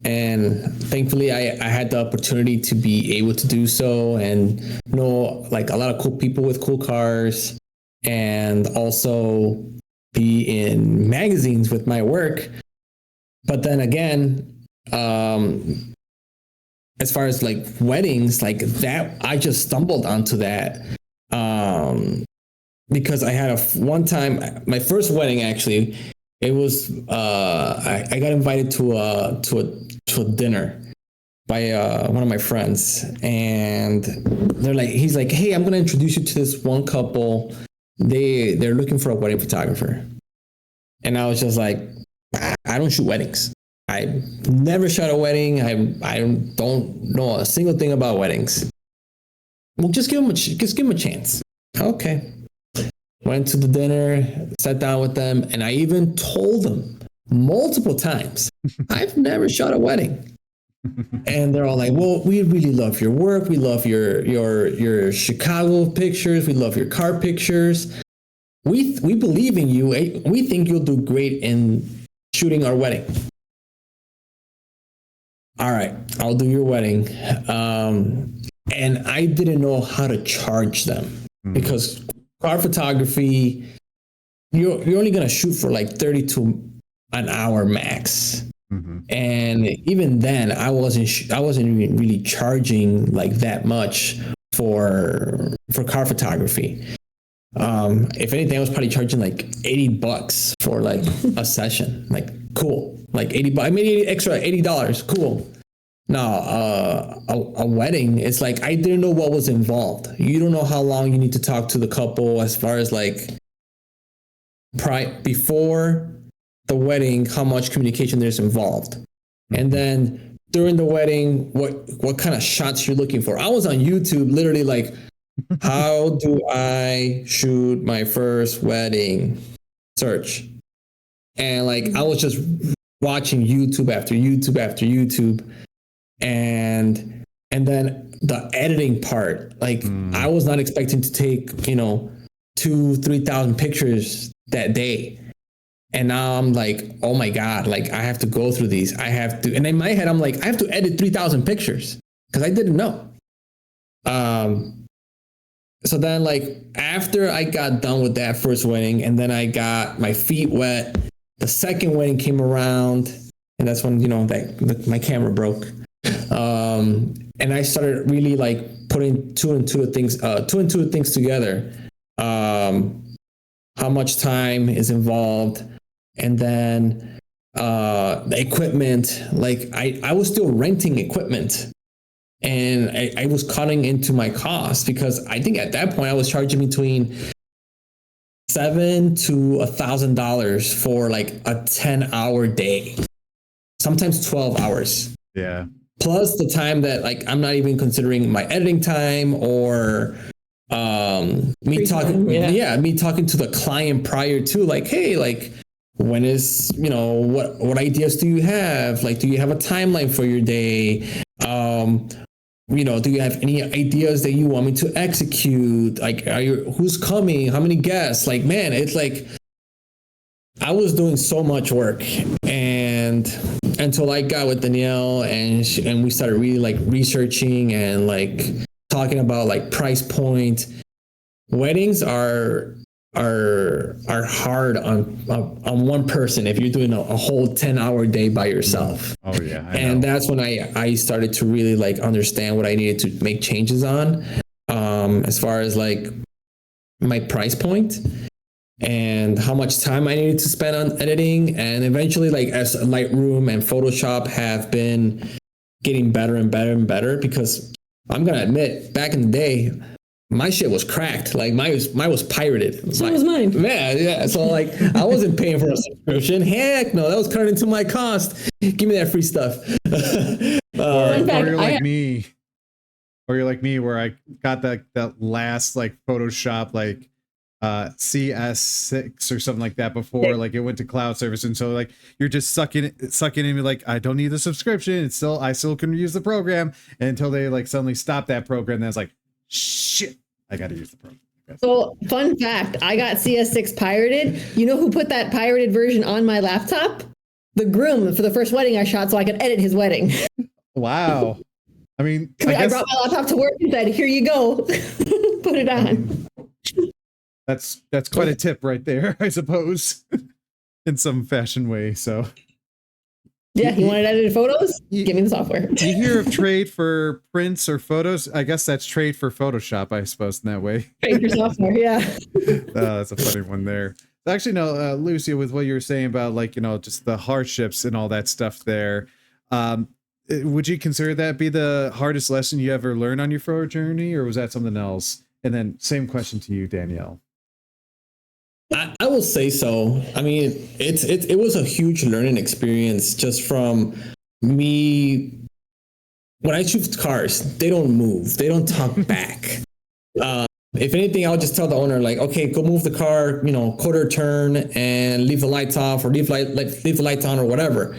and thankfully I had the opportunity to be able to do so and know like a lot of cool people with cool cars and also be in magazines with my work. But then again, as far as like weddings, like that, I just stumbled onto that. Because I had one time, my first wedding actually, it was I got invited to a dinner by one of my friends, and he's like, hey, I'm gonna introduce you to this one couple. They're looking for a wedding photographer, and I was just like, I don't shoot weddings. I never shot a wedding. I don't know a single thing about weddings. Well, just give them a chance. Okay. Went to the dinner, sat down with them, and I even told them multiple times, I've never shot a wedding. And they're all like, well, we really love your work. We love your Chicago pictures. We love your car pictures. We believe in you. We think you'll do great in shooting our wedding. All right, I'll do your wedding. And I didn't know how to charge them because car photography, you're only going to shoot for like 32 an hour max. And even then I wasn't even really charging like that much for car photography. If anything, I was probably charging like $80 for like a session. Like, cool. Like $80. I made extra $80. Cool. Now, a wedding, it's like I didn't know what was involved. You don't know how long you need to talk to the couple as far as like before the wedding, how much communication there's involved. And then during the wedding, what kind of shots you're looking for. I was on YouTube literally like, how do I shoot my first wedding? Search. And like I was just watching YouTube after YouTube after YouTube. And then the editing part, like I was not expecting to take, 2,000-3,000 pictures that day. And now I'm like, oh my God, like I have to go through these. I have to, and in my head, I'm like, I have to edit 3,000 pictures because I didn't know. So then like after I got done with that first wedding and then I got my feet wet, the second wedding came around and that's when, my camera broke. And I started really like putting two and two things together. How much time is involved. And then the equipment, like I was still renting equipment and I was cutting into my cost because I think at that point I was charging between $700 to $1,000 for like a 10-hour day, sometimes 12 hours. Yeah. Plus the time that like I'm not even considering my editing time or me talking to the client prior to like, hey, like when is, what ideas do you have? Like, do you have a timeline for your day? Do you have any ideas that you want me to execute? Like, who's coming? How many guests? Like, man, it's like I was doing so much work, and until I got with Danielle and we started really like researching and like talking about like price point. Weddings are hard on one person if you're doing a whole 10-hour day by yourself. Oh yeah. And that's when I started to really like understand what I needed to make changes on, as far as like my price point and how much time I needed to spend on editing. And eventually, like as Lightroom and Photoshop have been getting better and better and better, because I'm gonna admit, back in the day, my shit was cracked. Like mine was pirated. So was mine. Yeah. So like I wasn't paying for a subscription. Heck no, that was cut into my cost. Give me that free stuff. Or you're like me, where I got that last like Photoshop like CS6 or something like that before like it went to cloud service, and so like you're just sucking in, like I don't need the subscription. I still can use the program until they like suddenly stop that program. And then it's like, shit, I gotta use the program. So, fun fact, I got CS6 pirated. You know who put that pirated version on my laptop? The groom for the first wedding I shot so I could edit his wedding. Wow. I mean, I brought my laptop to work and said, here you go. Put it on. That's quite a tip right there, I suppose, in some fashion way. So yeah, you wanted edited photos? Give me the software. Do you hear of trade for prints or photos? I guess that's trade for Photoshop, I suppose, in that way. Trade for software, yeah. That's a funny one there. Actually, no, Lucia, with what you were saying about like, just the hardships and all that stuff there, would you consider that be the hardest lesson you ever learned on your photo journey, or was that something else? And then same question to you, Danielle. I will say so. I mean, it was a huge learning experience just from me. When I choose cars, they don't move. They don't talk back. If anything, I'll just tell the owner, like, okay, go move the car, quarter turn and leave the lights off, or leave the lights on, or whatever.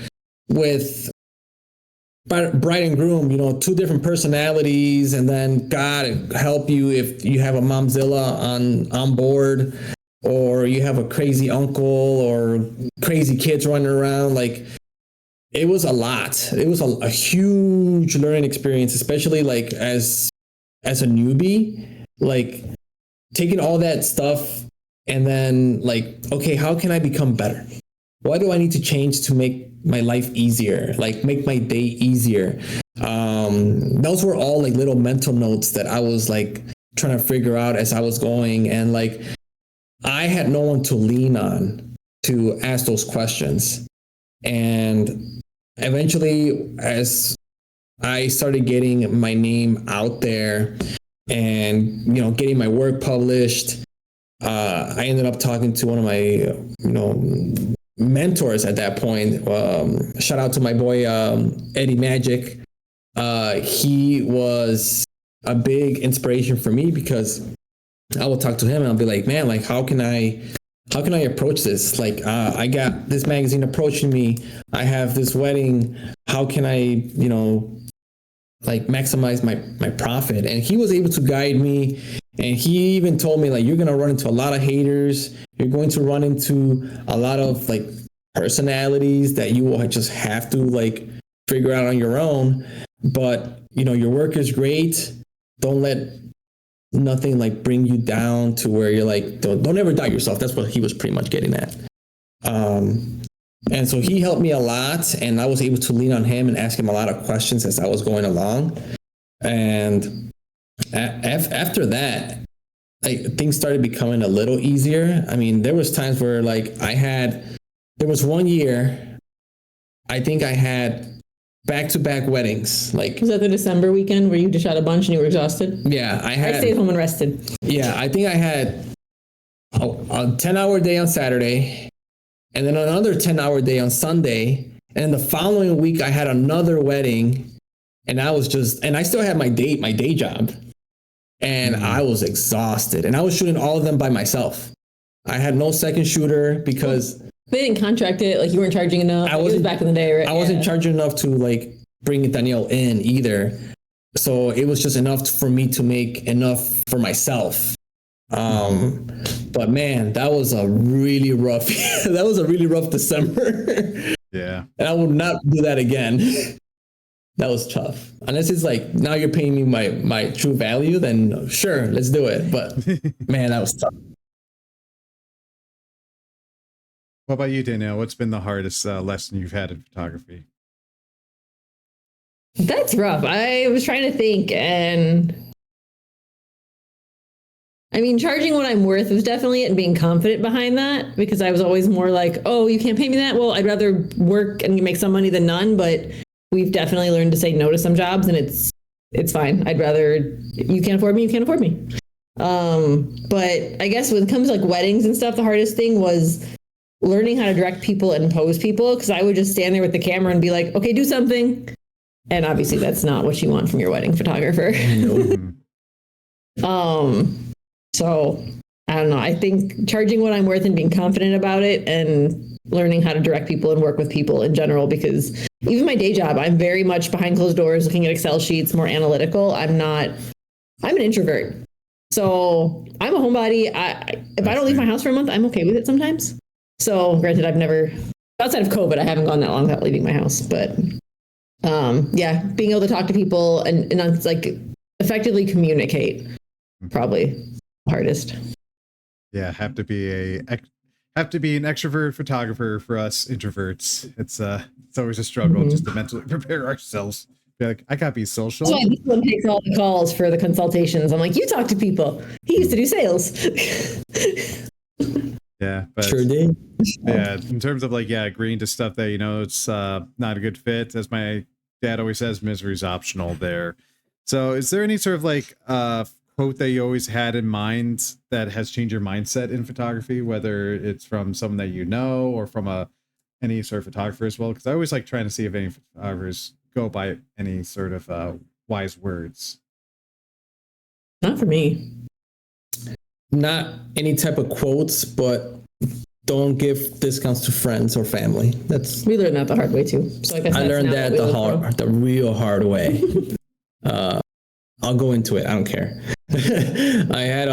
With bride and groom, two different personalities, and then God help you if you have a momzilla on board, or you have a crazy uncle or crazy kids running around. Like, it was a lot. It was a huge learning experience, especially like as a newbie, like taking all that stuff and then like, okay, how can I become better? What do I need to change to make my life easier? Like make my day easier. Those were all like little mental notes that I was like trying to figure out as I was going. And like, I had no one to lean on to ask those questions. And eventually, as I started getting my name out there and, getting my work published, I ended up talking to one of my, mentors at that point. Shout out to my boy, Eddie Magic. He was a big inspiration for me because I will talk to him and I'll be like, man, like, how can I approach this? Like, I got this magazine approaching me. I have this wedding. How can I, like maximize my profit? And he was able to guide me. And he even told me, like, you're going to run into a lot of haters. You're going to run into a lot of like personalities that you will just have to like figure out on your own. But, your work is great. Don't let nothing like bring you down to where you're like, don't ever doubt yourself. That's what he was pretty much getting at. And so he helped me a lot, and I was able to lean on him and ask him a lot of questions as I was going along. And after that, like things started becoming a little easier. I mean, there was times where like there was one year, I think I had back-to-back weddings. Like, was that the December weekend where you just shot a bunch and you were exhausted? Yeah, I stayed home and rested. Yeah, I think I had a 10-hour day on Saturday, and then another 10-hour day on Sunday, and the following week I had another wedding, and I still had my day job, and I was exhausted, and I was shooting all of them by myself. I had no second shooter because they didn't contract it, like you weren't charging enough. It was back in the day, right? I wasn't charging enough to like bring Danielle in either. So it was just enough for me to make enough for myself. But man, that was a really rough December. Yeah. And I would not do that again. That was tough. Unless it's like, now you're paying me my true value, then sure, let's do it. But man, that was tough. What about you, Danielle? What's been the hardest lesson you've had in photography? That's rough. I was trying to think, and I mean, charging what I'm worth was definitely it, and being confident behind that, because I was always more like, oh, you can't pay me that? Well, I'd rather work and make some money than none, but we've definitely learned to say no to some jobs, and it's fine. I'd rather, you can't afford me, you can't afford me. But I guess when it comes to like weddings and stuff, the hardest thing was learning how to direct people and pose people, because I would just stand there with the camera and be like, okay, do something. And obviously that's not what you want from your wedding photographer. So I don't know. I think charging what I'm worth and being confident about it, and learning how to direct people and work with people in general, because even my day job, I'm very much behind closed doors, looking at Excel sheets, more analytical. I'm an introvert. So I'm a homebody. If I don't leave my house for a month, I'm okay with it sometimes. So granted, I've never, outside of COVID, I haven't gone that long without leaving my house, but yeah, being able to talk to people and like effectively communicate, probably the hardest. Yeah, have to be an extrovert photographer for us introverts. It's always a struggle just to mentally prepare ourselves. Be like, I gotta be social. That's why this one takes all the calls for the consultations. I'm like, you talk to people. He used to do sales. Yeah, but sure did. Yeah, in terms of like, agreeing to stuff that it's not a good fit, as my dad always says, misery's optional there. So is there any sort of like quote that you always had in mind that has changed your mindset in photography, whether it's from someone that you know or from any sort of photographer as well? Because I always like trying to see if any photographers go by any sort of wise words. Not for me. Not any type of quotes, but don't give discounts to friends or family. We learned that the hard way too. So I guess I learned that the real hard way. I'll go into it. I don't care. I had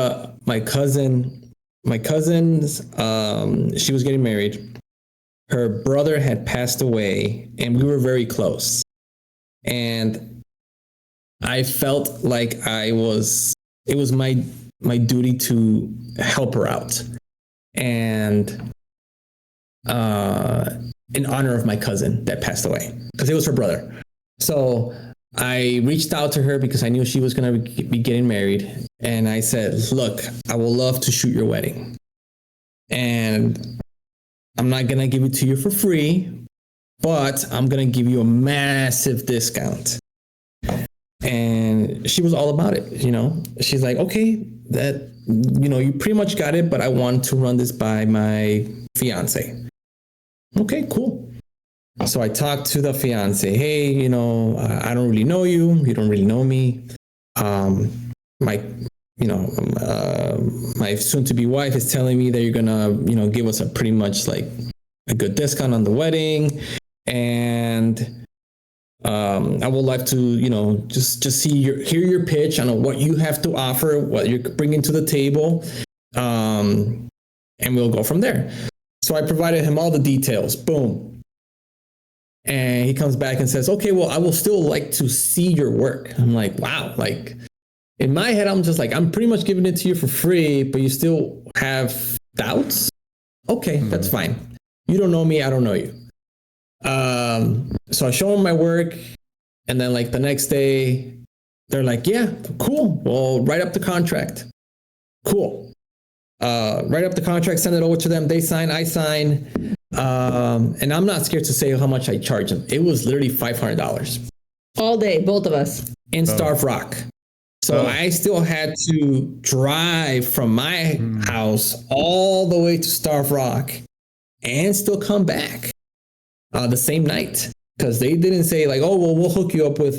my cousin's, she was getting married. Her brother had passed away and we were very close. And I felt like it was my duty to help her out. And in honor of my cousin that passed away, because it was her brother. So I reached out to her because I knew she was going to be getting married. And I said, look, I will love to shoot your wedding. And I'm not going to give it to you for free, but I'm going to give you a massive discount. And she was all about it. She's like, okay, that, you pretty much got it, but I want to run this by my fiance. Okay, cool. So I talked to the fiance. Hey, I don't really know you. You don't really know me. My soon-to-be wife is telling me that you're gonna, give us a pretty much like a good discount on the wedding, and I would like to, just hear your pitch on what you have to offer, what you're bringing to the table, and we'll go from there. So I provided him all the details. Boom. And he comes back and says, okay, well, I will still like to see your work. I'm like, wow. Like in my head, I'm just like, I'm pretty much giving it to you for free, but you still have doubts. Okay, that's fine. You don't know me. I don't know you. So I show them my work, and then like the next day they're like, yeah, cool. Well, write up the contract. Cool. Write up the contract, send it over to them. They sign, I sign. And I'm not scared to say how much I charge them. It was literally $500 all day, both of us in Starved Rock. So I still had to drive from my house all the way to Starved Rock and still come back the same night, because they didn't say like, oh, well, we'll hook you up with,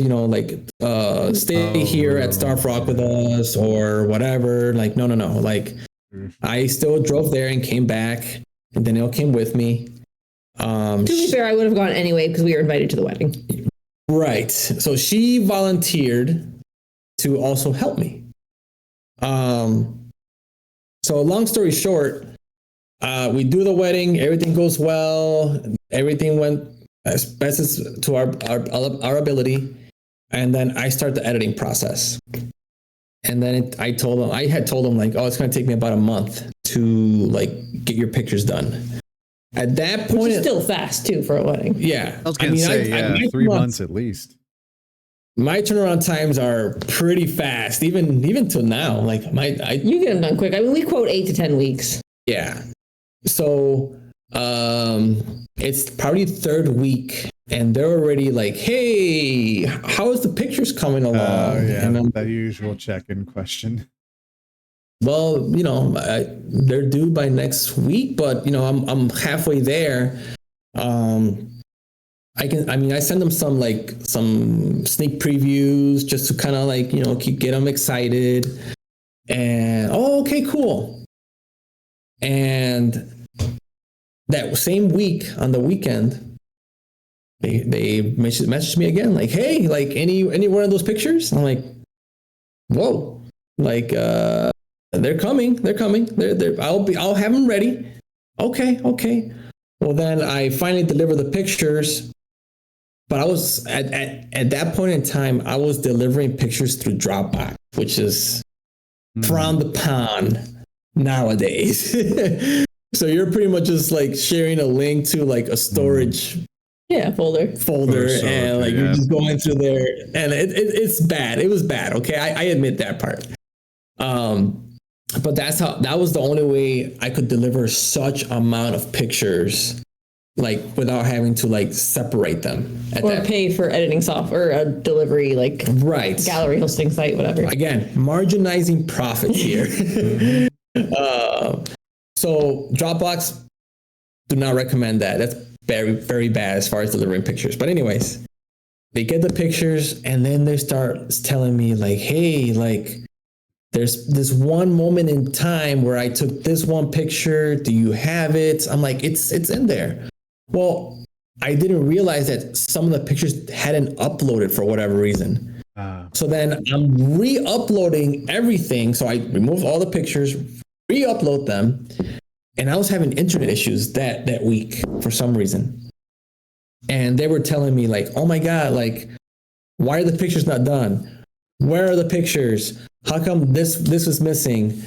stay here at Starved Rock with us or whatever. Like, no. Like I still drove there and came back, and Danielle came with me. To be fair, I would have gone anyway because we were invited to the wedding. Right. So she volunteered to also help me. So long story short, we do the wedding, everything goes well, everything went as best as to our ability, and then I start the editing process. And then I had told them like, oh, it's going to take me about a month to like get your pictures done. At that point, which is still fast too for a wedding. Yeah, I was going to say 3 months at least. My turnaround times are pretty fast, even till now. Like you get them done quick. I mean, we quote 8 to 10 weeks. Yeah. So it's probably third week, and they're already like, "Hey, how is the pictures coming along?" Yeah, and that usual check-in question. Well, they're due by next week, but I'm halfway there. I send them some sneak previews just to kind of like, get them excited. And okay, cool. And that same week on the weekend, they messaged me again, like, hey, like any one of those pictures? I'm like, whoa, like they're coming. I'll have them ready. Okay. Well, then I finally deliver the pictures. But I was at that point in time, I was delivering pictures through Dropbox, which is frowned upon nowadays. So you're pretty much just like sharing a link to like a storage folder, and like you're just going through there, and it's bad. It was bad. Okay, I admit that part. But that was the only way I could deliver such amount of pictures like without having to like separate them at Or that pay for editing software or a delivery, like right gallery hosting site, whatever. again marginalizing profits here. So Dropbox, do not recommend that. That's very, very bad as far as delivering pictures. But anyways, they get the pictures and then they start telling me like, hey, like there's this one moment in time where I took this one picture. Do you have it? I'm like, it's in there. Well, I didn't realize that some of the pictures hadn't uploaded for whatever reason. So then I'm re-uploading everything. So I removed all the pictures, re-upload them. And I was having internet issues that week for some reason. And they were telling me like, oh my God, like, why are the pictures not done? Where are the pictures? How come this was missing?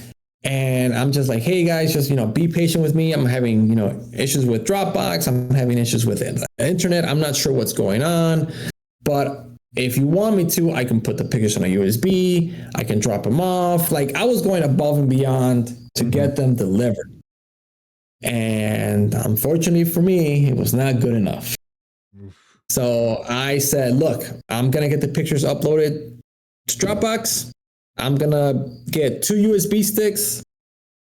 And I'm just like, hey guys, just, be patient with me. I'm having, issues with Dropbox. I'm having issues with the internet. I'm not sure what's going on, but if you want me to, I can put the pictures on a USB. I can drop them off. Like I was going above and beyond to get them delivered. And unfortunately for me, it was not good enough. So I said, look, I'm going to get the pictures uploaded to Dropbox. I'm going to get 2 USB sticks,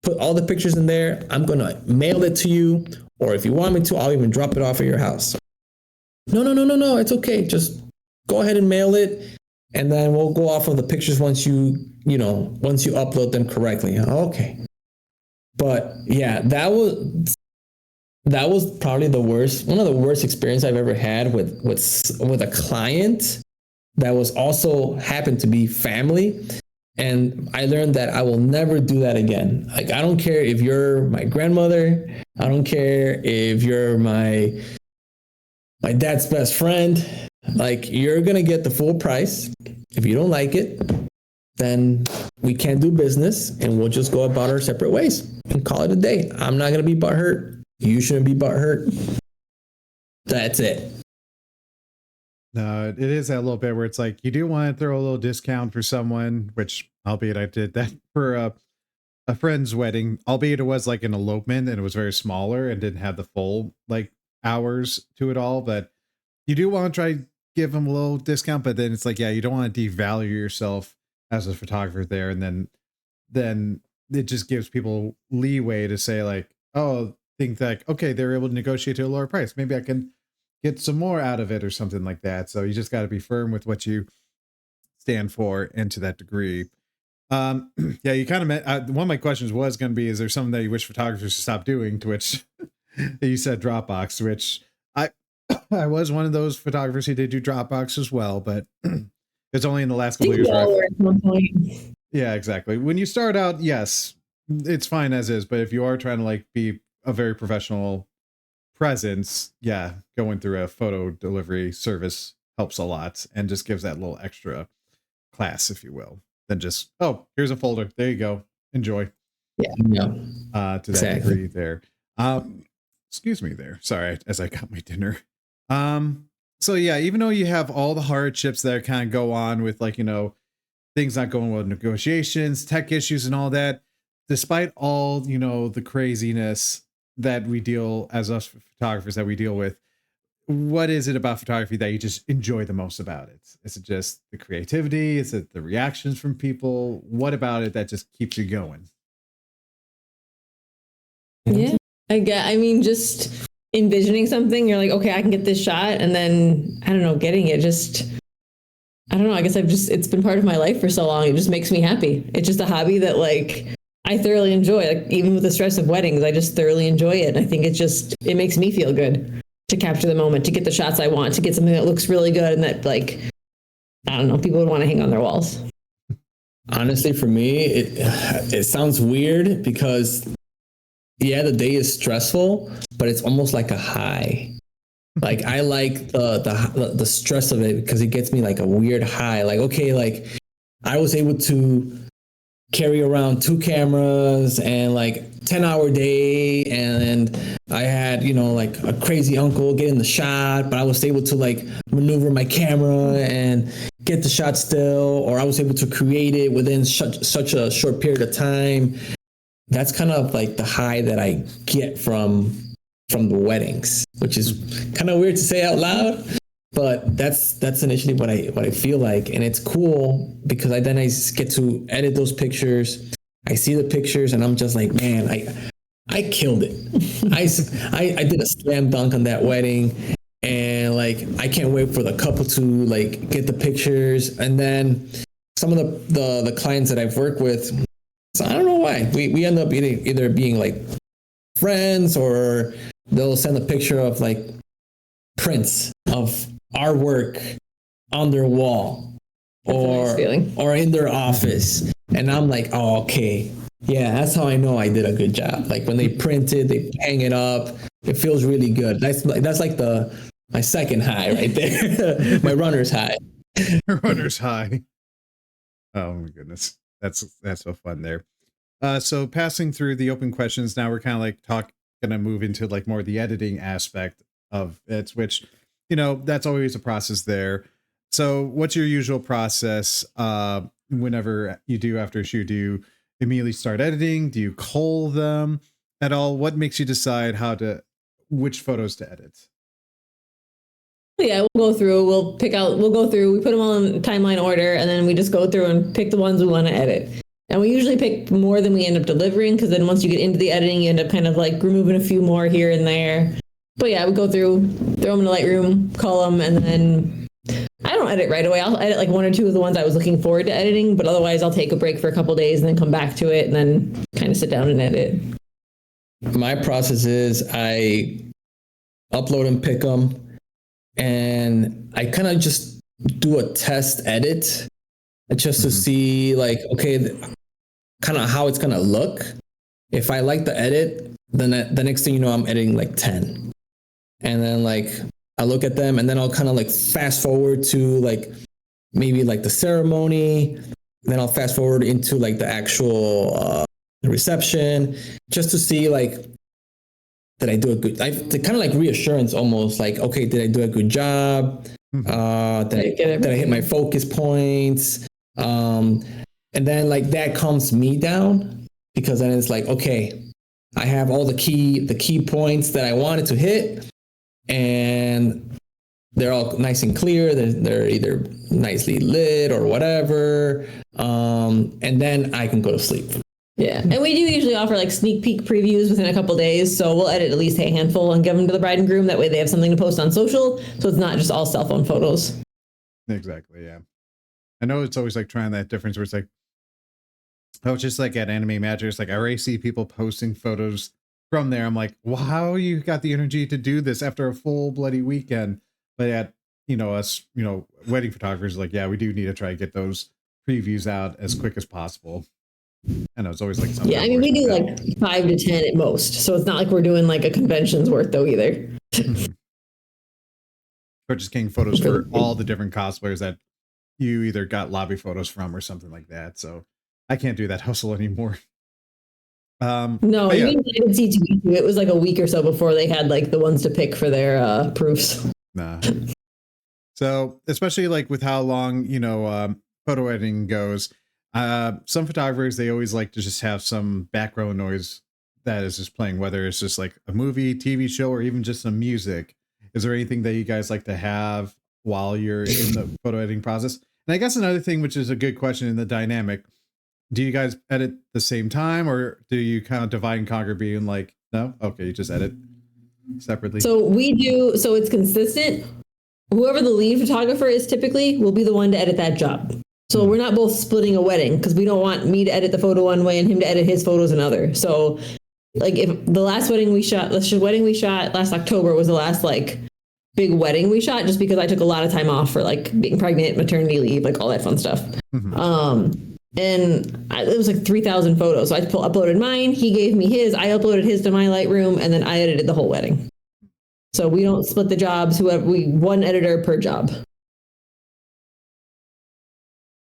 put all the pictures in there. I'm going to mail it to you. Or if you want me to, I'll even drop it off at your house. No. It's okay. Just go ahead and mail it. And then we'll go off of the pictures once you upload them correctly. Okay. But yeah, that was probably one of the worst experience I've ever had with a client that was also happened to be family. And I learned that I will never do that again. Like, I don't care if you're my grandmother. I don't care if you're my dad's best friend. Like, you're going to get the full price. If you don't like it, then we can't do business and we'll just go about our separate ways and call it a day. I'm not going to be butthurt. You shouldn't be butthurt. That's it. No, it is that little bit where it's like, you do want to throw a little discount for someone, which albeit I did that for a friend's wedding, albeit it was like an elopement and it was very smaller and didn't have the full like hours to it all. But you do want to try to give them a little discount, but then it's like, yeah, you don't want to devalue yourself as a photographer there. And then it just gives people leeway to say like, oh, think that, okay, they're able to negotiate to a lower price. Maybe I can get some more out of it or something like that. So you just got to be firm with what you stand for and to that degree. Yeah, you kind of met, one of my questions was going to be, is there something that you wish photographers should stop doing, to which you said Dropbox, which I was one of those photographers who did do Dropbox as well, but it's only in the last couple of years. At one point. Yeah, exactly. When you start out, yes, it's fine as is. But if you are trying to like be a very professional presence, yeah, going through a photo delivery service helps a lot and just gives that little extra class, if you will, than just, oh, here's a folder. There you go. Enjoy. Yeah. To that degree there. Excuse me there. Sorry, as I got my dinner. So yeah, even though you have all the hardships that kind of go on with like, things not going well, negotiations, tech issues and all that, despite all, the craziness that we deal as us photographers that we deal with, what is it about photography that you just enjoy the most about it? Is it just the creativity? Is it the reactions from people? What about it that just keeps you going? Yeah, just envisioning something, you're like, okay, I can get this shot. And then, I don't know, getting it just, I don't know. I guess it's been part of my life for so long. It just makes me happy. It's just a hobby that like, I thoroughly enjoy. Like, even with the stress of weddings, I just thoroughly enjoy it. And I think it makes me feel good to capture the moment, to get the shots I want, to get something that looks really good. And that like, I don't know, people would want to hang on their walls. Honestly, for me, it sounds weird because yeah, the day is stressful, but it's almost like a high. Like I like the stress of it because it gets me like a weird high. Like, okay, like I was able to carry around 2 cameras and like 10-hour day. And I had, like a crazy uncle get in the shot, but I was able to like maneuver my camera and get the shot still, or I was able to create it within such a short period of time. That's kind of like the high that I get from from the weddings, which is kind of weird to say out loud, but that's initially what I feel like, and it's cool because I get to edit those pictures. I see the pictures, and I'm just like, man, I killed it. I did a slam dunk on that wedding, and like I can't wait for the couple to like get the pictures, and then some of the clients that I've worked with, so I don't know why we end up either being like friends, or they'll send a picture of like prints of our work on their wall or in their office. And I'm like, oh, okay. Yeah, that's how I know I did a good job. Like when they print it, they hang it up. It feels really good. That's like my second high right there. My runner's high. Runner's high. Oh my goodness. That's so fun there. So passing through the open questions, now we're kind of like gonna move into like more the editing aspect of it, which, you know, that's always a process there. So what's your usual process whenever you do after a shoot? Do you immediately start editing? Do you cull them at all? What makes you decide which photos to edit? Yeah, we'll go through, we put them all in timeline order, and then we just go through and pick the ones we want to edit. And we usually pick more than we end up delivering, because then once you get into the editing, you end up kind of like removing a few more here and there. But yeah, we go through, throw them in the Lightroom, cull them, and then I don't edit right away. I'll edit like one or two of the ones I was looking forward to editing, but otherwise I'll take a break for a couple of days and then come back to it and then kind of sit down and edit. My process is I upload and pick them, and I kind of just do a test edit just to see like, okay, kind of how it's going to look. If I like the edit, then the next thing you know, I'm editing like 10. And then like, I look at them, and then I'll kind of like fast forward to like, maybe like the ceremony. Then I'll fast forward into like the actual reception, just to see like, did I do a good, kind of like reassurance almost, like, okay, did I do a good job? Did I hit my focus points? And then like that calms me down, because then it's like, okay, I have all the key points that I wanted to hit, and they're all nice and clear. They're either nicely lit or whatever. And then I can go to sleep. Yeah. And we do usually offer like sneak peek previews within a couple days. So we'll edit at least a handful and give them to the bride and groom. That way they have something to post on social. So it's not just all cell phone photos. Exactly. Yeah. I know it's always like trying that difference where it's like, oh, just like at Anime Magic, it's like I already see people posting photos from there. I'm like, well, how you got the energy to do this after a full bloody weekend? But at, us, wedding photographers, like, yeah, we do need to try to get those previews out as quick as possible. And it's always like something. Yeah, I mean, we do like 5 to 10 at most. So it's not like we're doing like a convention's worth though either. Or just getting photos for all the different cosplayers that you either got lobby photos from or something like that. So I can't do that hustle anymore. No, yeah. even C2E2, it was like a week or so before they had like the ones to pick for their proofs. Nah. So especially like with how long, photo editing goes, some photographers, they always like to just have some background noise that is just playing, whether it's just like a movie, TV show, or even just some music. Is there anything that you guys like to have while you're in the photo editing process? And I guess another thing, which is a good question in the dynamic, do you guys edit the same time, or do you kind of divide and conquer, being like, no, okay, you just edit separately? So we do, so it's consistent. Whoever the lead photographer is typically will be the one to edit that job. So we're not both splitting a wedding, because we don't want me to edit the photo one way and him to edit his photos another. So like if the last wedding we shot last October was the last like big wedding we shot, just because I took a lot of time off for like being pregnant, maternity leave, like all that fun stuff. And it was like 3,000 photos. So I uploaded mine. He gave me his. I uploaded his to my Lightroom, and then I edited the whole wedding. So we don't split the jobs. One editor per job.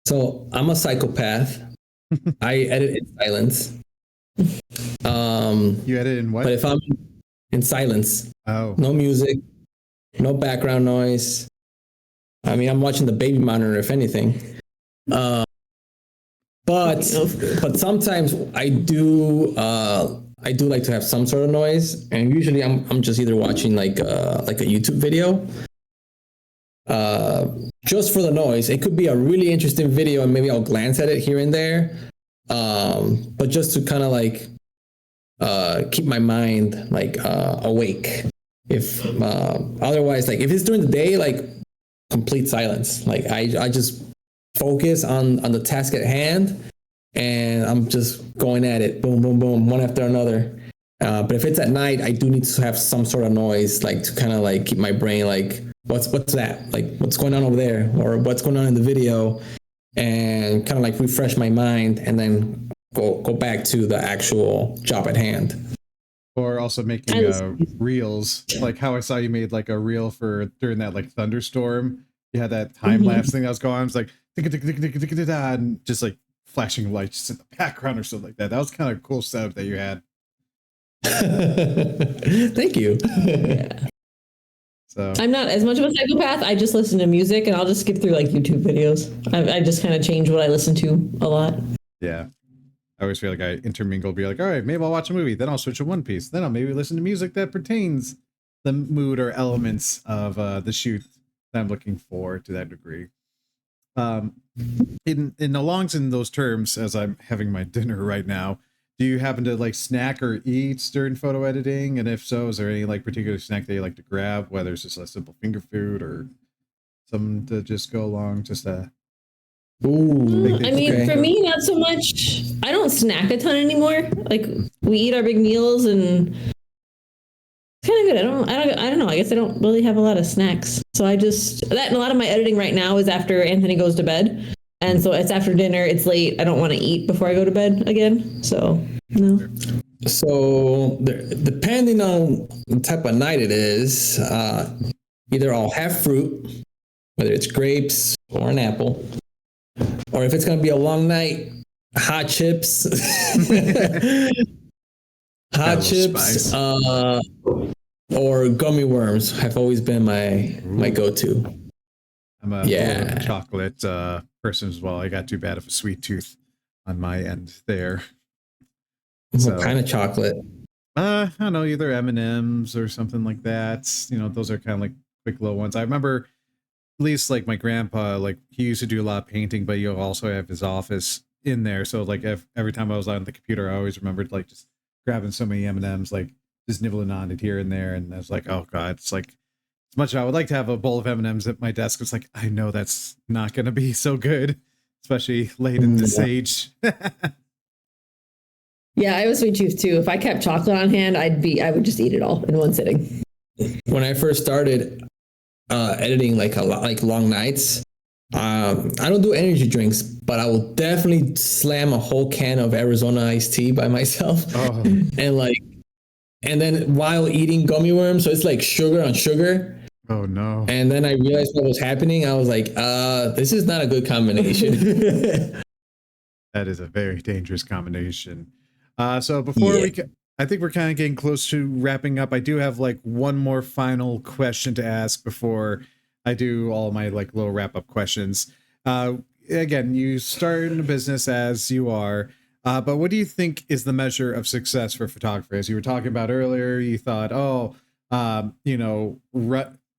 So I'm a psychopath. I edit in silence. You edit in what? But if I'm in silence, no music, no background noise. I mean, I'm watching the baby monitor, if anything. But sometimes I do I do like to have some sort of noise, and usually I'm just either watching like a YouTube video, just for the noise. It could be a really interesting video, and maybe I'll glance at it here and there, but just to kind of like keep my mind like awake. If otherwise, like if it's during the day, like complete silence. Like I just focus on the task at hand, and I'm just going at it, boom, boom, boom, one after another. But if it's at night, I do need to have some sort of noise, like to kind of like keep my brain like, what's that? Like what's going on over there, or what's going on in the video, and kind of like refresh my mind, and then go back to the actual job at hand. Or also making reels, like how I saw you made like a reel for during that like thunderstorm. You had that time lapse thing that was going on. It was like and just like flashing lights in the background or something like that. That was kind of a cool setup that you had. Thank you. Yeah. So I'm not as much of a psychopath. I just listen to music, and I'll just skip through like YouTube videos. I just kind of change what I listen to a lot. yeah. I always feel like I intermingle, be like, all right, maybe I'll watch a movie, then I'll switch to One Piece, then I'll maybe listen to music that pertains the mood or elements of the shoot that I'm looking for to that degree. In alongs in those terms, as I'm having my dinner right now, do you happen to like snack or eat during photo editing? And if so, is there any like particular snack that you like to grab, whether it's just a simple finger food or something to just go along, just Ooh, I mean, okay. for me, not so much. I don't snack a ton anymore. Like we eat our big meals, and it's kind of good. I don't know. I guess I don't really have a lot of snacks. So I just that, and a lot of my editing right now is after Anthony goes to bed, and so it's after dinner. It's late. I don't want to eat before I go to bed again. So no. So depending on the type of night it is, either I'll have fruit, whether it's grapes or an apple. Or if it's going to be a long night, hot chips. Hot chips or gummy worms have always been my go-to. I'm a chocolate person as well. I got too bad of a sweet tooth on my end there. What kind of chocolate? I don't know, either M&Ms or something like that. You know, those are kind of like quick low ones. I remember at least like my grandpa, like he used to do a lot of painting, but he'll also have his office in there. So like every time I was on the computer, I always remembered like just grabbing so many M&Ms, like just nibbling on it here and there. And I was like, oh God, it's like as much as I would like to have a bowl of M&Ms at my desk. It's like, I know that's not going to be so good, especially late in this age. Yeah, I have a sweet tooth too. If I kept chocolate on hand, I would just eat it all in one sitting. When I first started editing like long nights, I don't do energy drinks, but I will definitely slam a whole can of Arizona iced tea by myself. Oh. and then while eating gummy worms, so it's like sugar on sugar. Oh no. And then I realized what was happening. I was like, this is not a good combination. That is a very dangerous combination. So before I think we're kind of getting close to wrapping up. I do have like one more final question to ask before I do all my like little wrap up questions. Again, you started a business as you are, but what do you think is the measure of success for photography? As you were talking about earlier, you thought,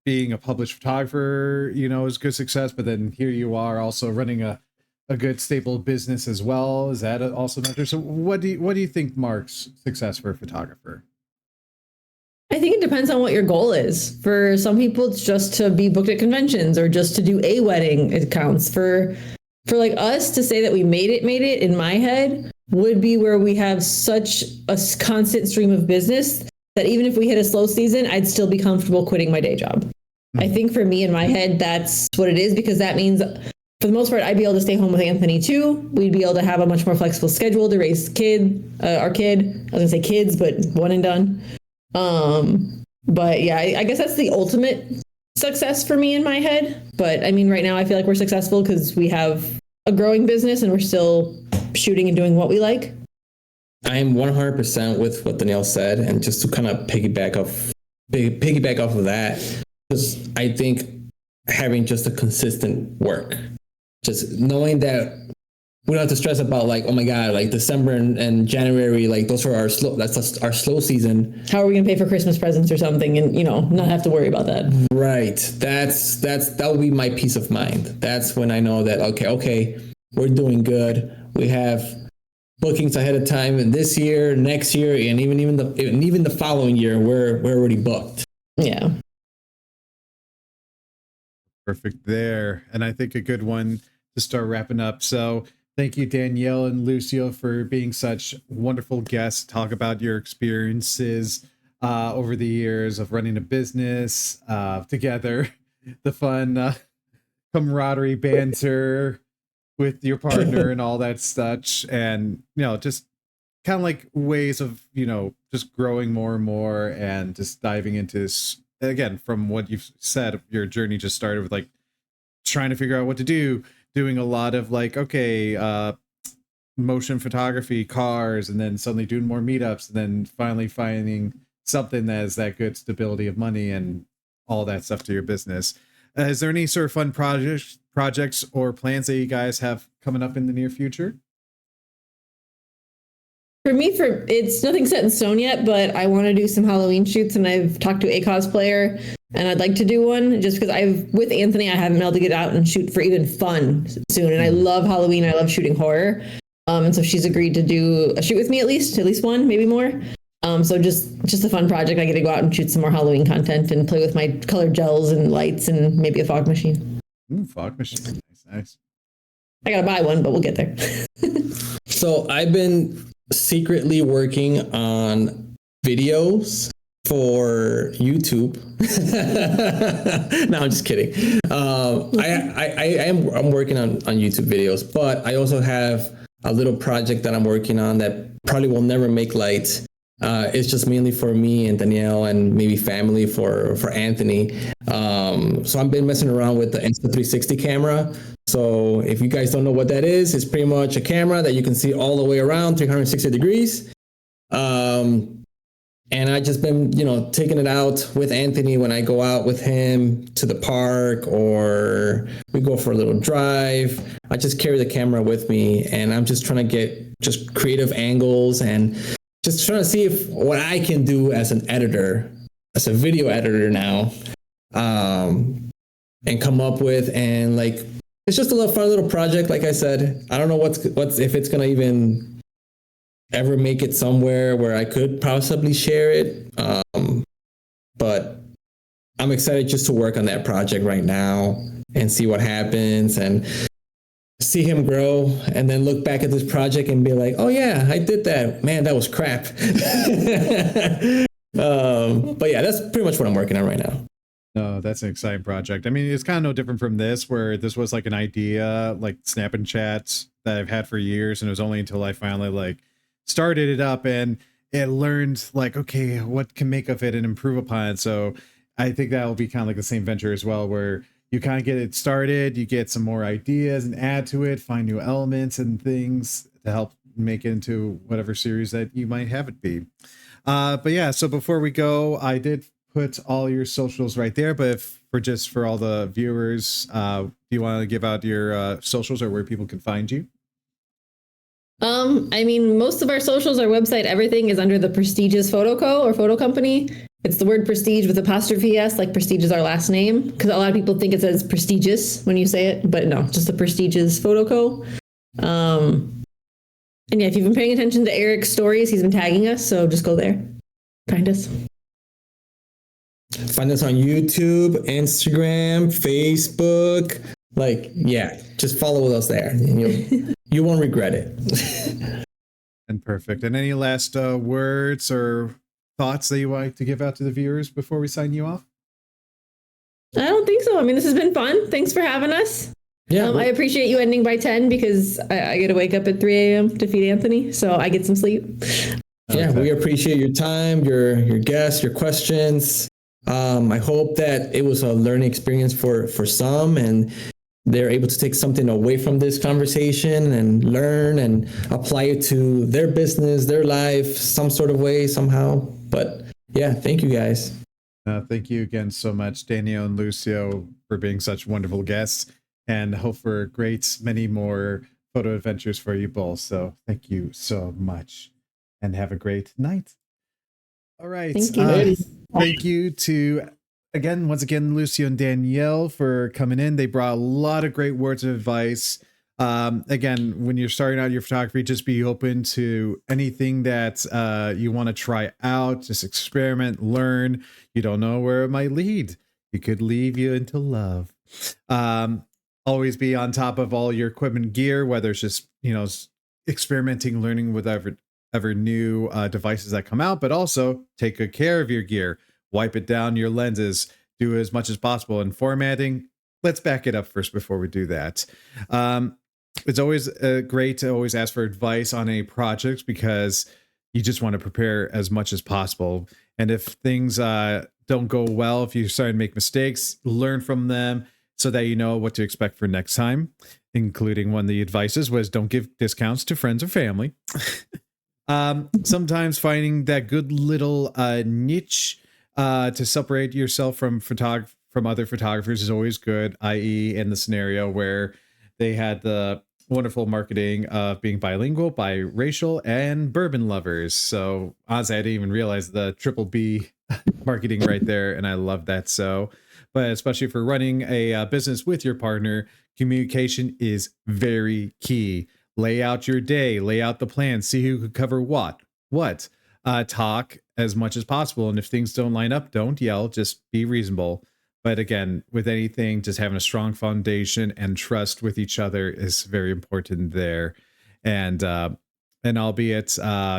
being a published photographer, is good success, but then here you are also running a good stable business as well. Is that also measure? So what do you think marks success for a photographer? I think it depends on what your goal is. For some people, it's just to be booked at conventions or just to do a wedding. It counts. For like us to say that we made it in my head would be where we have such a constant stream of business that even if we hit a slow season, I'd still be comfortable quitting my day job. Mm-hmm. I think for me in my head, that's what it is, because that means for the most part, I'd be able to stay home with Anthony too. We'd be able to have a much more flexible schedule to raise our kid. I was gonna say kids, but one and done. But yeah, I guess that's the ultimate success for me in my head. But I mean, right now I feel like we're successful because we have a growing business and we're still shooting and doing what we like. I am 100% with what Danielle said, and just to kind of piggyback off of that, because I think having just a consistent work, just knowing that we don't have to stress about like, oh my God, like December and January, like those are that's our slow season. How are we gonna pay for Christmas presents or something, and not have to worry about that? Right. That will be my peace of mind. That's when I know that okay, we're doing good. We have bookings ahead of time, and this year, next year, and even the following year, we're already booked. Yeah. Perfect there. And I think a good one to start wrapping up. So thank you, Danielle and Lucio, for being such wonderful guests. Talk about your experiences over the years of running a business together, the fun camaraderie, banter with your partner and all that such. And, just kind of like ways of, just growing more and more and just diving into this. Again, from what you've said, your journey just started with like trying to figure out what to do, doing a lot of like, motion photography, cars, and then suddenly doing more meetups, and then finally finding something that has that good stability of money and all that stuff to your business. Is there any sort of fun projects or plans that you guys have coming up in the near future? For me, it's nothing set in stone yet, but I want to do some Halloween shoots, and I've talked to a cosplayer, and I'd like to do one just because with Anthony, I haven't been able to get out and shoot for even fun soon. And I love Halloween. I love shooting horror. And so she's agreed to do a shoot with me at least one, maybe more. So just a fun project. I get to go out and shoot some more Halloween content and play with my colored gels and lights and maybe a fog machine. Ooh, fog machine. Nice. I got to buy one, but we'll get there. So I've been secretly working on videos for YouTube. No, I'm just kidding. I'm working on YouTube videos, but I also have a little project that I'm working on that probably will never make light. It's just mainly for me and Danielle and maybe family for Anthony. So I've been messing around with the Insta360 camera. So if you guys don't know what that is, it's pretty much a camera that you can see all the way around 360 degrees. And I just been, taking it out with Anthony when I go out with him to the park or we go for a little drive. I just carry the camera with me and I'm just trying to get just creative angles and just trying to see what I can do as an editor, as a video editor now, and come up with, and like, it's just a fun little project. Like I said, I don't know what's if it's going to even ever make it somewhere where I could possibly share it. But I'm excited just to work on that project right now and see what happens and see him grow and then look back at this project and be like, oh yeah, I did that. Man, that was crap. But yeah, that's pretty much what I'm working on right now. No, that's an exciting project. I mean, it's kind of no different from this, where this was like an idea, like snap and chats that I've had for years. And it was only until I finally like started it up and it learned like, okay, what can make of it and improve upon it. So I think that will be kind of like the same venture as well, where you kind of get it started, you get some more ideas and add to it, find new elements and things to help make it into whatever series that you might have it be. But yeah, so before we go, I did put all your socials right there, but for all the viewers, do you want to give out your socials or where people can find you? I mean, most of our socials, our website, everything is under the Prestigious Photo Co. or Photo Company. It's the word prestige with apostrophe S, like Prestige is our last name, because a lot of people think it says prestigious when you say it, but no, just the Prestigious Photo Co. And yeah, if you've been paying attention to Eric's stories, he's been tagging us, so just go there. Find us. Find us on YouTube, Instagram, Facebook. Like, yeah, just follow us there. And you won't regret it. And perfect. And any last words or thoughts that you like to give out to the viewers before we sign you off? I don't think so. I mean, this has been fun. Thanks for having us. Yeah, I appreciate you ending by 10 because I get to wake up at 3 a.m. to feed Anthony, so I get some sleep. Yeah, we appreciate your time, your guests, your questions. I hope that it was a learning experience for some, and they're able to take something away from this conversation and learn and apply it to their business, their life, some sort of way, somehow. But yeah, thank you guys. Thank you again so much, Danielle and Lucio, for being such wonderful guests, and hope for many more photo adventures for you both. So thank you so much, and have a great night. All right. Thank you. Thank you to, again, once again, Lucio and Danielle for coming in. They brought a lot of great words of advice. Again, when you're starting out your photography, just be open to anything that you want to try out. Just experiment, learn. You don't know where it might lead. It could lead you into love. Always be on top of all your equipment gear, whether it's just, experimenting, learning with ever new devices that come out, but also take good care of your gear. Wipe it down, your lenses, do as much as possible. And formatting, let's back it up first before we do that. It's always great to always ask for advice on any projects, because you just want to prepare as much as possible. And if things don't go well, if you start to make mistakes, learn from them so that you know what to expect for next time, including one of the advices was don't give discounts to friends or family. Sometimes finding that good little niche to separate yourself from other photographers is always good, i.e. in the scenario where they had the wonderful marketing of being bilingual, biracial, and bourbon lovers. So honestly, I didn't even realize the triple B marketing right there, and I love that. So, but especially for running a business with your partner, communication is very key. Lay out your day, lay out the plan, see who could cover what. Talk as much as possible. And if things don't line up, don't yell, just be reasonable. But again, with anything, just having a strong foundation and trust with each other is very important there. And albeit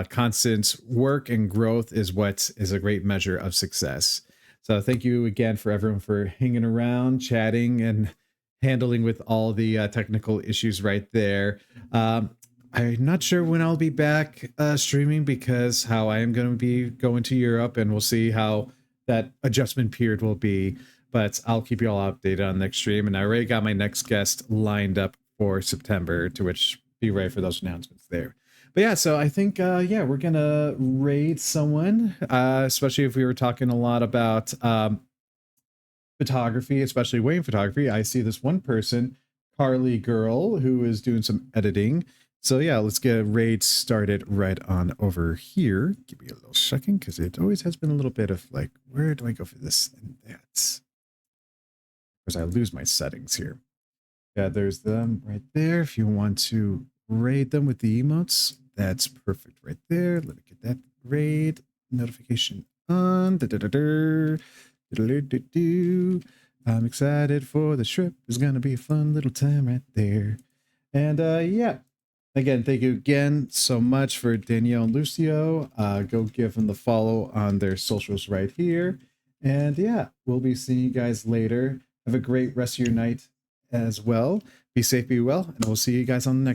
constant work and growth is what is a great measure of success. So thank you again for everyone for hanging around, chatting, and handling with all the technical issues right there. I'm not sure when I'll be back streaming, because how I am going to be going to Europe, and we'll see how that adjustment period will be. But I'll keep you all updated on next stream. And I already got my next guest lined up for September, to which be ready for those announcements there. But yeah, so I think, we're going to raid someone, especially if we were talking a lot about photography, especially wedding photography. I see this one person, Carly Girl, who is doing some editing. So yeah, let's get a raid started right on over here. Give me a little second, because it always has been a little bit of like, where do I go for this and that? Because I lose my settings here. Yeah, there's them right there. If you want to raid them with the emotes, that's perfect right there. Let me get that raid notification on. I'm excited for the trip. It's gonna be a fun little time right there. And yeah, again, thank you again so much for Danielle and Lucio. Go give them the follow on their socials right here. And yeah, we'll be seeing you guys later. Have a great rest of your night as well. Be safe, be well, and we'll see you guys on the next